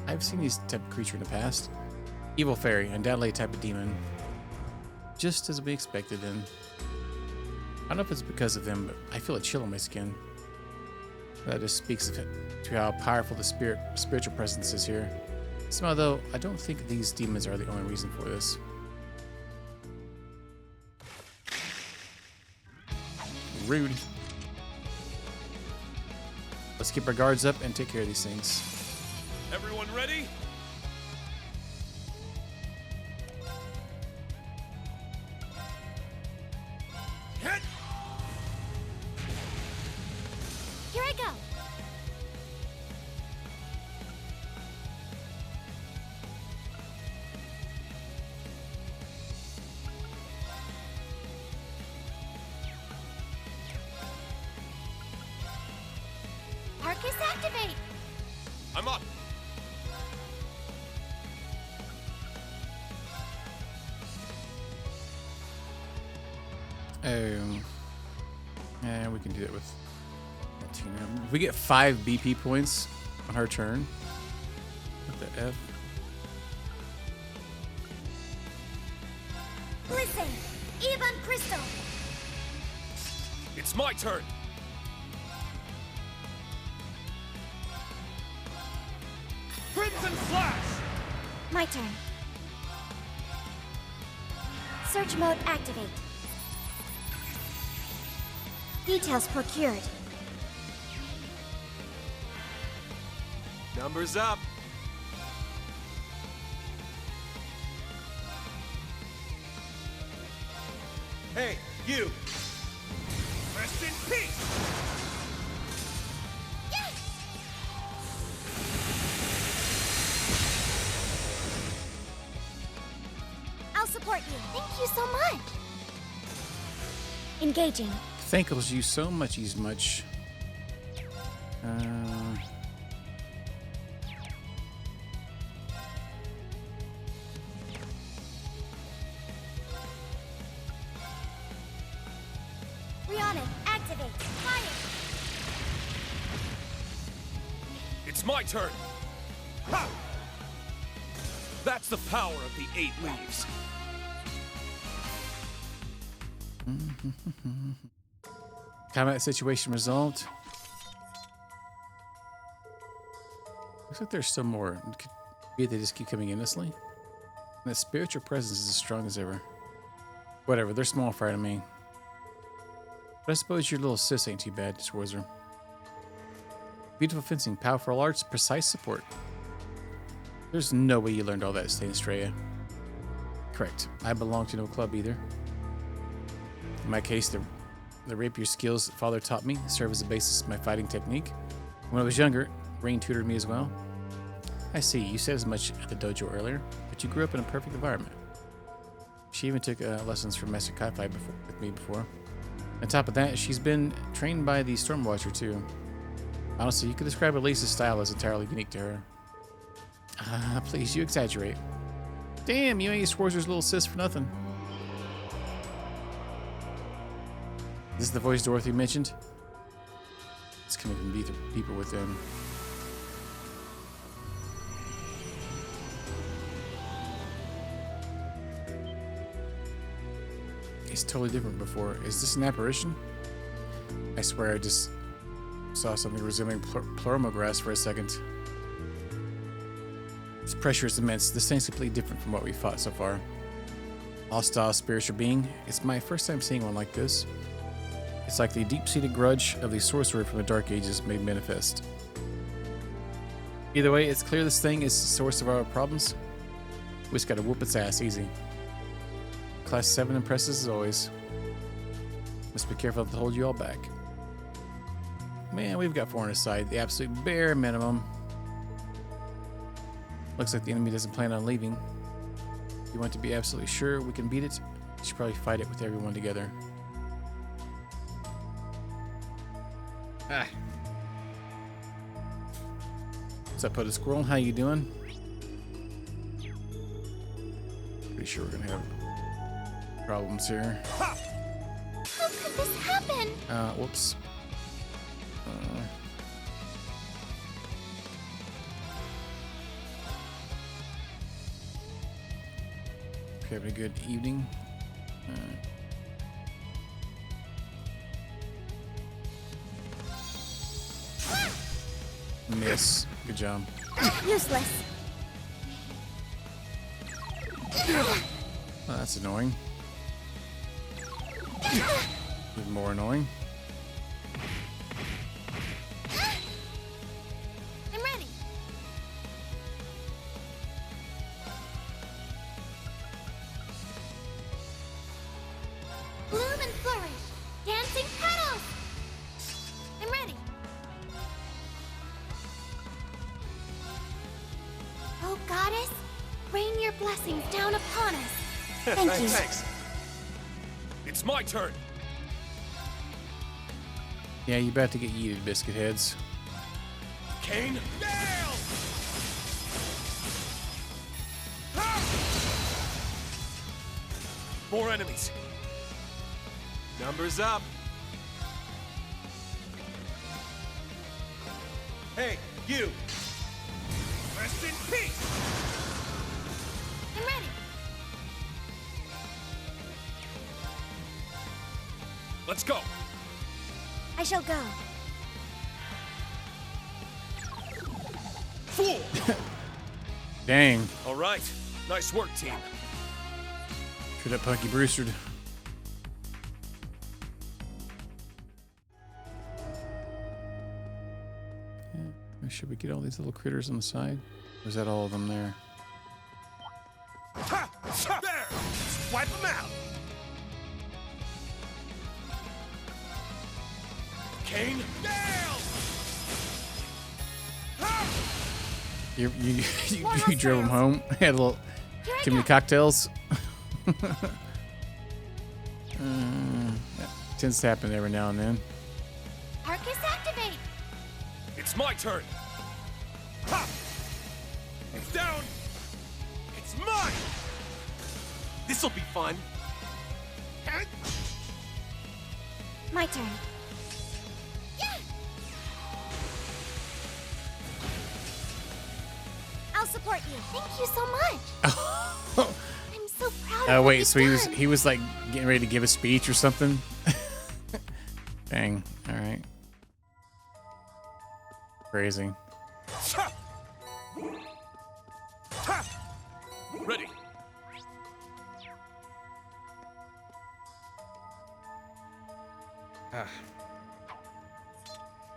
I've seen these type of creature in the past. Evil fairy, undoubtedly a type of demon. Just as we expected then. I don't know if it's because of them, but I feel a chill on my skin. That just speaks to how powerful the spiritual presence is here. Somehow though, I don't think these demons are the only reason for this. Rude. Let's keep our guards up and take care of these things. Everyone ready? Hit! Here I go. Arcus, activate! I'm up. Yeah, we can do it with Tina. If we get 5 BP points on her turn, what the F? Listen, Evan Crystal! It's my turn! Crimson Flash! My turn. Search mode activate. Details procured. Numbers up. Hey, you! Rest in peace! Yes! I'll support you. Thank you so much. Engaging. Thankles you so much, much. Rihanna, activate. Fire. It's my turn! Ha! That's the power of the 8 leaves. Combat situation resolved. Looks like there's still more. It could be they just keep coming endlessly. And the spiritual presence is as strong as ever. Whatever, they're small fry to me. But I suppose your little sis ain't too bad, Schwarzer. Beautiful fencing, powerful arts, precise support. There's no way you learned all that staying Straya. Correct. I belong to no club either. In my case, the rapier skills that father taught me serve as the basis of my fighting technique. When I was younger, Rean tutored me as well. I see, you said as much at the dojo earlier, but you grew up in a perfect environment. She even took lessons from Master Kai-Fi with me before. On top of that, she's been trained by the Stormwatcher too. Honestly, you could describe Elise's style as entirely unique to her. Please, you exaggerate. Damn, you ain't Schwarzer's little sis for nothing. This is the voice Dorothy mentioned. It's coming from deeper within. It's totally different before. Is this an apparition? I swear I just saw something resembling pleuromograss for a second. This pressure is immense. This thing's completely different from what we fought so far. Hostile spiritual being. It's my first time seeing one like this. It's like the deep-seated grudge of the sorcerer from the Dark Ages made manifest. Either way, it's clear this thing is the source of our problems. We just gotta whoop its ass easy. Class 7 impresses as always. Must be careful not to hold you all back. Man, we've got 4 on our side, the absolute bare minimum. Looks like the enemy doesn't plan on leaving. If you want to be absolutely sure we can beat it, you should probably fight it with everyone together. Ah. What's up, Putta Squirrel? How you doing? Pretty sure we're gonna have problems here. How could this happen? Whoops. Having a good evening. Miss. Good job. Useless. Oh, that's annoying. Even more annoying. I'm ready. Bloom and flourish. Dancing petals. I'm ready. Oh, Goddess, rain your blessings down upon us. Thank you. Thanks. It's my turn. Yeah, you about to get yeeted, biscuit heads. Kane, nail! More enemies. Numbers up. Hey, you! Rest in peace! I'm ready. Let's go. I shall go. Fool! Dang. All right. Nice work, team. Should have Punky Brewstered. Should we get all these little critters on the side? Or is that all of them there? Ha! There! Let's wipe them out! Kane, nail! You drove them home. Had a little too many cocktails. That tends to happen every now and then. Arcus activate. It's my turn. Ha! It's down. It's mine. This'll be fun. My turn. I'll support you. Thank you so much. I'm so proud of Oh what wait, you've so done. he was like getting ready to give a speech or something. Dang. All right. Crazy. Ready.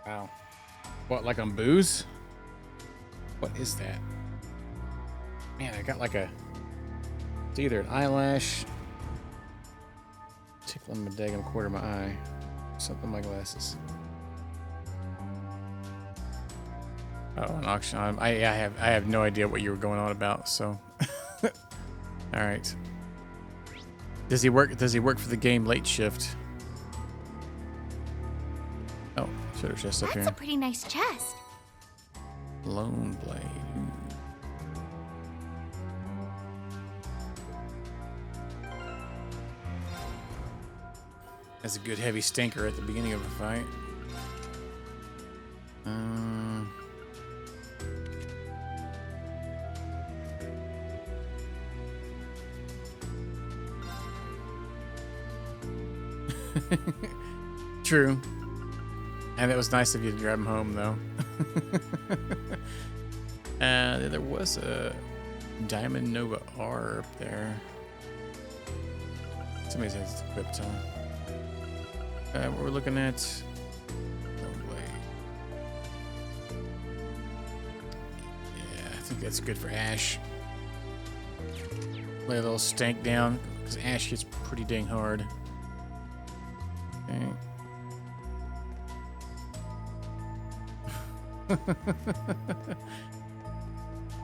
Wow. What, like on booze? What is that? Man, I got like a... It's either an eyelash, tickling my daggum corner of my eye, something on my glasses. Oh, an auction. I have no idea what you were going on about. So, all right. Does he work? Does he work for the game late shift? Oh, should have chest up here. That's a pretty nice chest. Lone blade. That's a good heavy stinker at the beginning of a fight. True. And it was nice of you to drive him home, though. There was a Diamond Nova R up there. Somebody has it equipped, huh? What we're looking at. No way. Yeah, I think that's good for Ash. Lay a little stank down, because Ash hits pretty dang hard. Okay.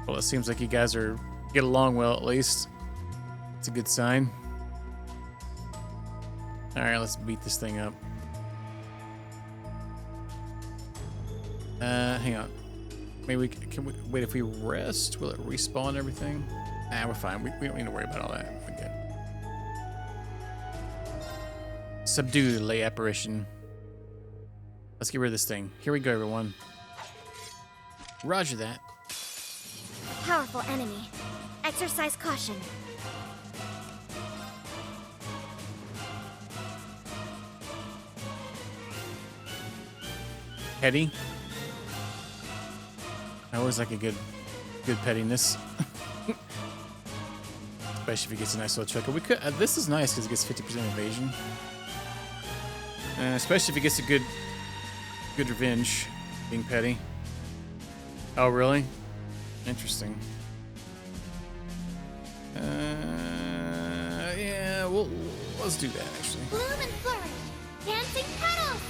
Well, it seems like you guys get along well, at least. It's a good sign. All right, let's beat this thing up. Hang on. Maybe can we wait? If we rest, will it respawn everything? Nah, we're fine. We don't need to worry about all that. We're good. Subdue the lay apparition. Let's get rid of this thing. Here we go, everyone. Roger that. Powerful enemy. Exercise caution. Petty. I always like a good pettiness. Especially if he gets a nice little chuckle. We could. This is nice because it gets 50% evasion. Especially if he gets a good revenge, being petty. Oh, really? Interesting. Yeah, let's do that actually. Bloom and flourish. Dancing petals.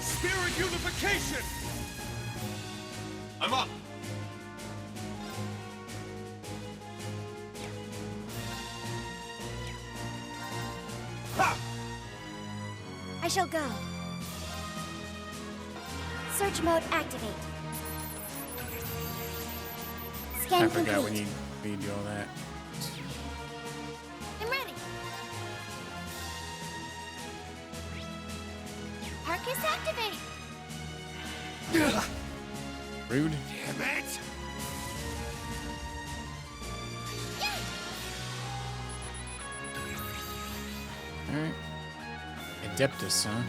Spirit unification! I'm up! Ha! I shall go. Search mode activate. Scan I forgot complete. we need to do all that. I'm ready. Arcus activate. Rude. Damn it! Alright. Adeptus, huh?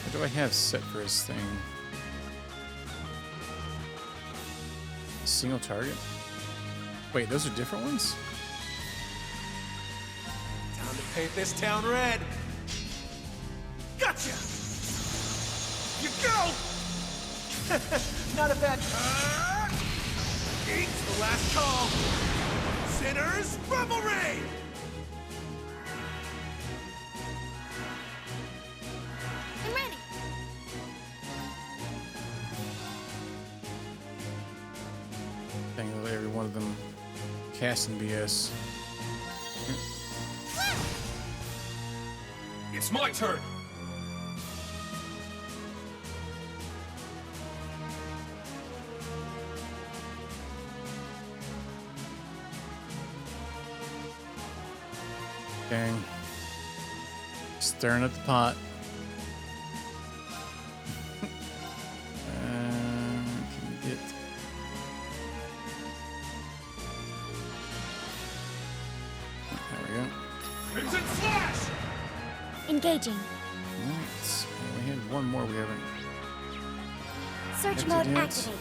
What do I have set for his thing? A single target? Wait, those are different ones? Time to paint this town red! Gotcha! You go! Not a bad... It's the last call! Sinners, Reverie! I'm ready. Dang, every one of them casting BS. It's my turn! Dang. Stirring up the pot. Can we get Engaging. Right. We had one more we haven't. Search mode activate.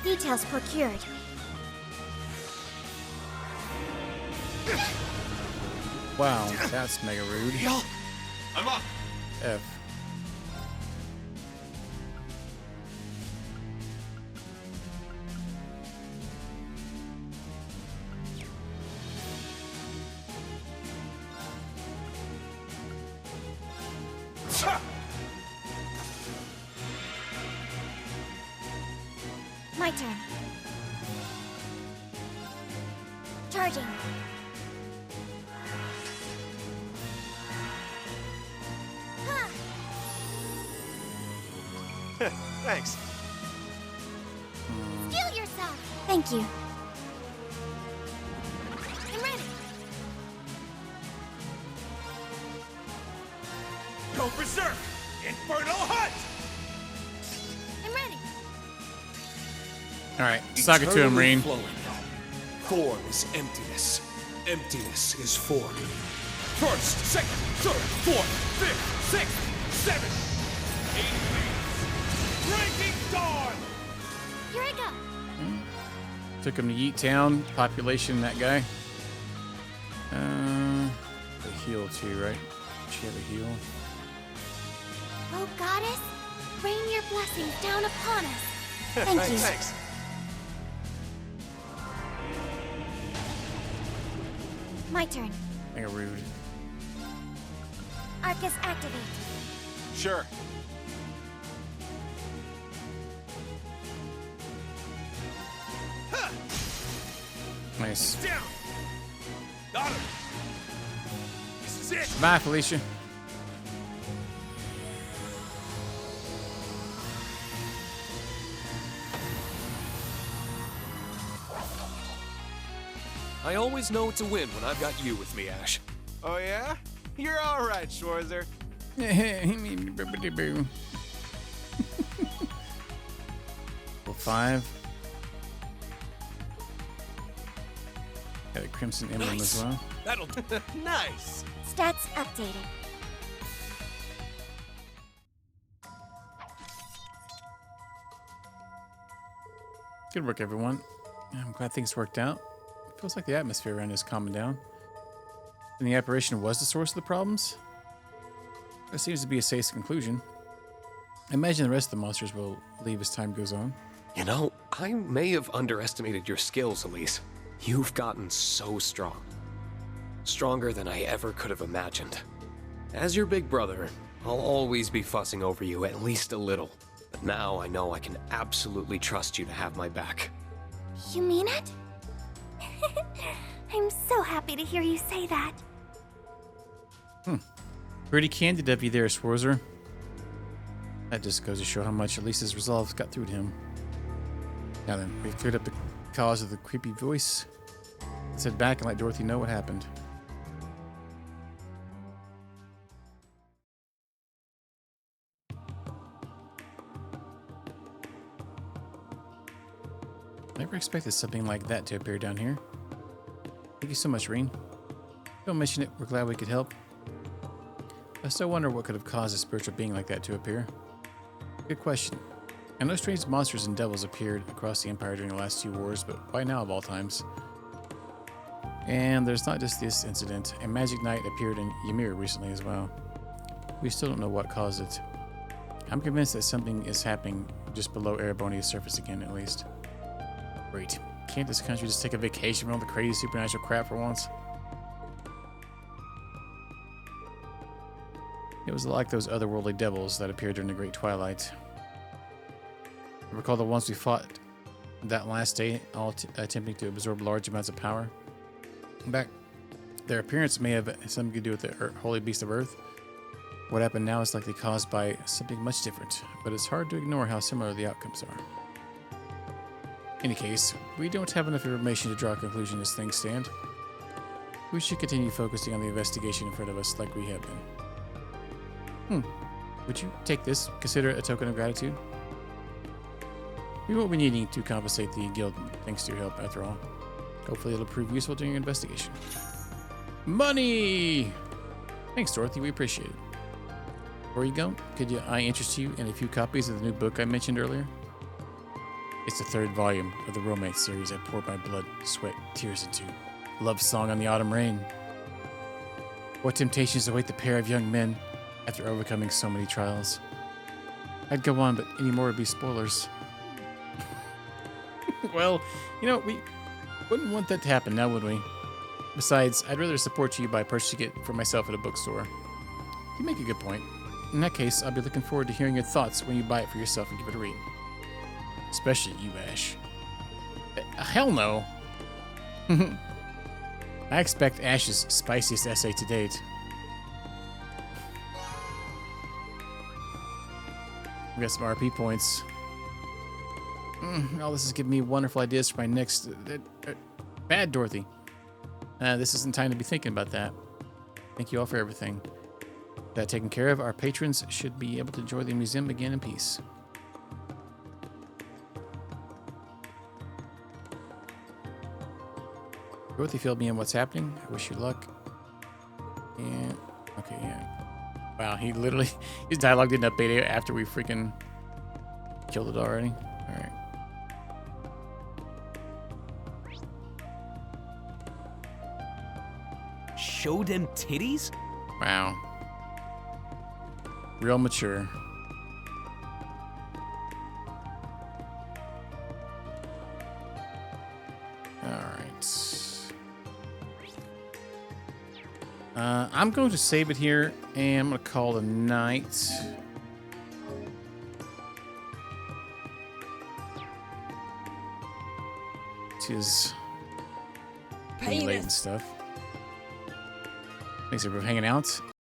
Details procured. Wow, that's mega rude. I'm up. F. My turn. Charging. Thanks. Steal yourself. Thank you. I'm ready. Go berserk! Infernal Hunt! I'm ready. All right, suck it to him, Rean. Form is emptiness. Emptiness is form. First, second, third, fourth, fifth, sixth, seventh. 8 weeks. Breaking dawn! Here I go. Took him to Yeet Town. Population, that guy. The heal too, right? She have a heal. Oh, Goddess, rain your blessings down upon us. Thank you. Thanks. My turn. Mega rude. Arcus activate. Sure. Nice. Down! Got her! This is it! Bye, Felicia. I always know it's a win when I've got you with me, Ash. Oh yeah? You're all right, Schwarzer. Level 5. Got a Crimson Emblem as well. That'll nice. Stats updated. Good work, everyone. I'm glad things worked out. Feels like the atmosphere around is calming down. And the apparition was the source of the problems? That seems to be a safe conclusion. I imagine the rest of the monsters will leave as time goes on. You know, I may have underestimated your skills, Elise. You've gotten so strong. Stronger than I ever could have imagined. As your big brother, I'll always be fussing over you at least a little. But now I know I can absolutely trust you to have my back. You mean it? I'm so happy to hear you say that. Pretty candid of you there, Schwarzer. That just goes to show how much Elise's resolve got through to him. Now then, we've cleared up the cause of the creepy voice. Let's head back and let Dorothy know what happened. Never expected something like that to appear down here. Thank you so much, Rean. Don't mention it, we're glad we could help. I still wonder what could have caused a spiritual being like that to appear. Good question. I know strange monsters and devils appeared across the Empire during the last 2 wars, but why now of all times? And there's not just this incident. A magic knight appeared in Ymir recently as well. We still don't know what caused it. I'm convinced that something is happening just below Erebonia's surface again, at least. Great. Can't this country just take a vacation from all the crazy supernatural crap for once? It was like those otherworldly devils that appeared during the Great Twilight. I recall the ones we fought that last day, all attempting to absorb large amounts of power. In fact, their appearance may have something to do with the holy beast of Earth. What happened now is likely caused by something much different, but it's hard to ignore how similar the outcomes are. In any case, we don't have enough information to draw a conclusion as things stand. We should continue focusing on the investigation in front of us like we have been. Would you take this? Consider it a token of gratitude? We won't be needing to compensate the guild thanks to your help after all. Hopefully it'll prove useful during your investigation. Money! Thanks, Dorothy. We appreciate it. Before you go, could I interest you in a few copies of the new book I mentioned earlier? It's the 3rd volume of the romance series I poured my blood, sweat, tears into. Love song on the autumn rain. What temptations await the pair of young men after overcoming so many trials? I'd go on, but any more would be spoilers. Well, you know, we wouldn't want that to happen now, would we? Besides, I'd rather support you by purchasing it for myself at a bookstore. You make a good point. In that case, I'll be looking forward to hearing your thoughts when you buy it for yourself and give it a read. Especially you, Ash. Hell no. I expect Ash's spiciest essay to date. We got some RP points. All this is giving me wonderful ideas for my next... bad Dorothy. This isn't time to be thinking about that. Thank you all for everything. That taken care of, our patrons should be able to enjoy the museum again in peace. Dorothy filled me in what's happening. I wish you luck. And okay, yeah. Wow, he literally his dialogue didn't update after we freaking killed it already. All right. Show them titties? Wow. Real mature. I'm going to save it here, and I'm going to call it a night. It is getting late and stuff. Thanks everyone for hanging out.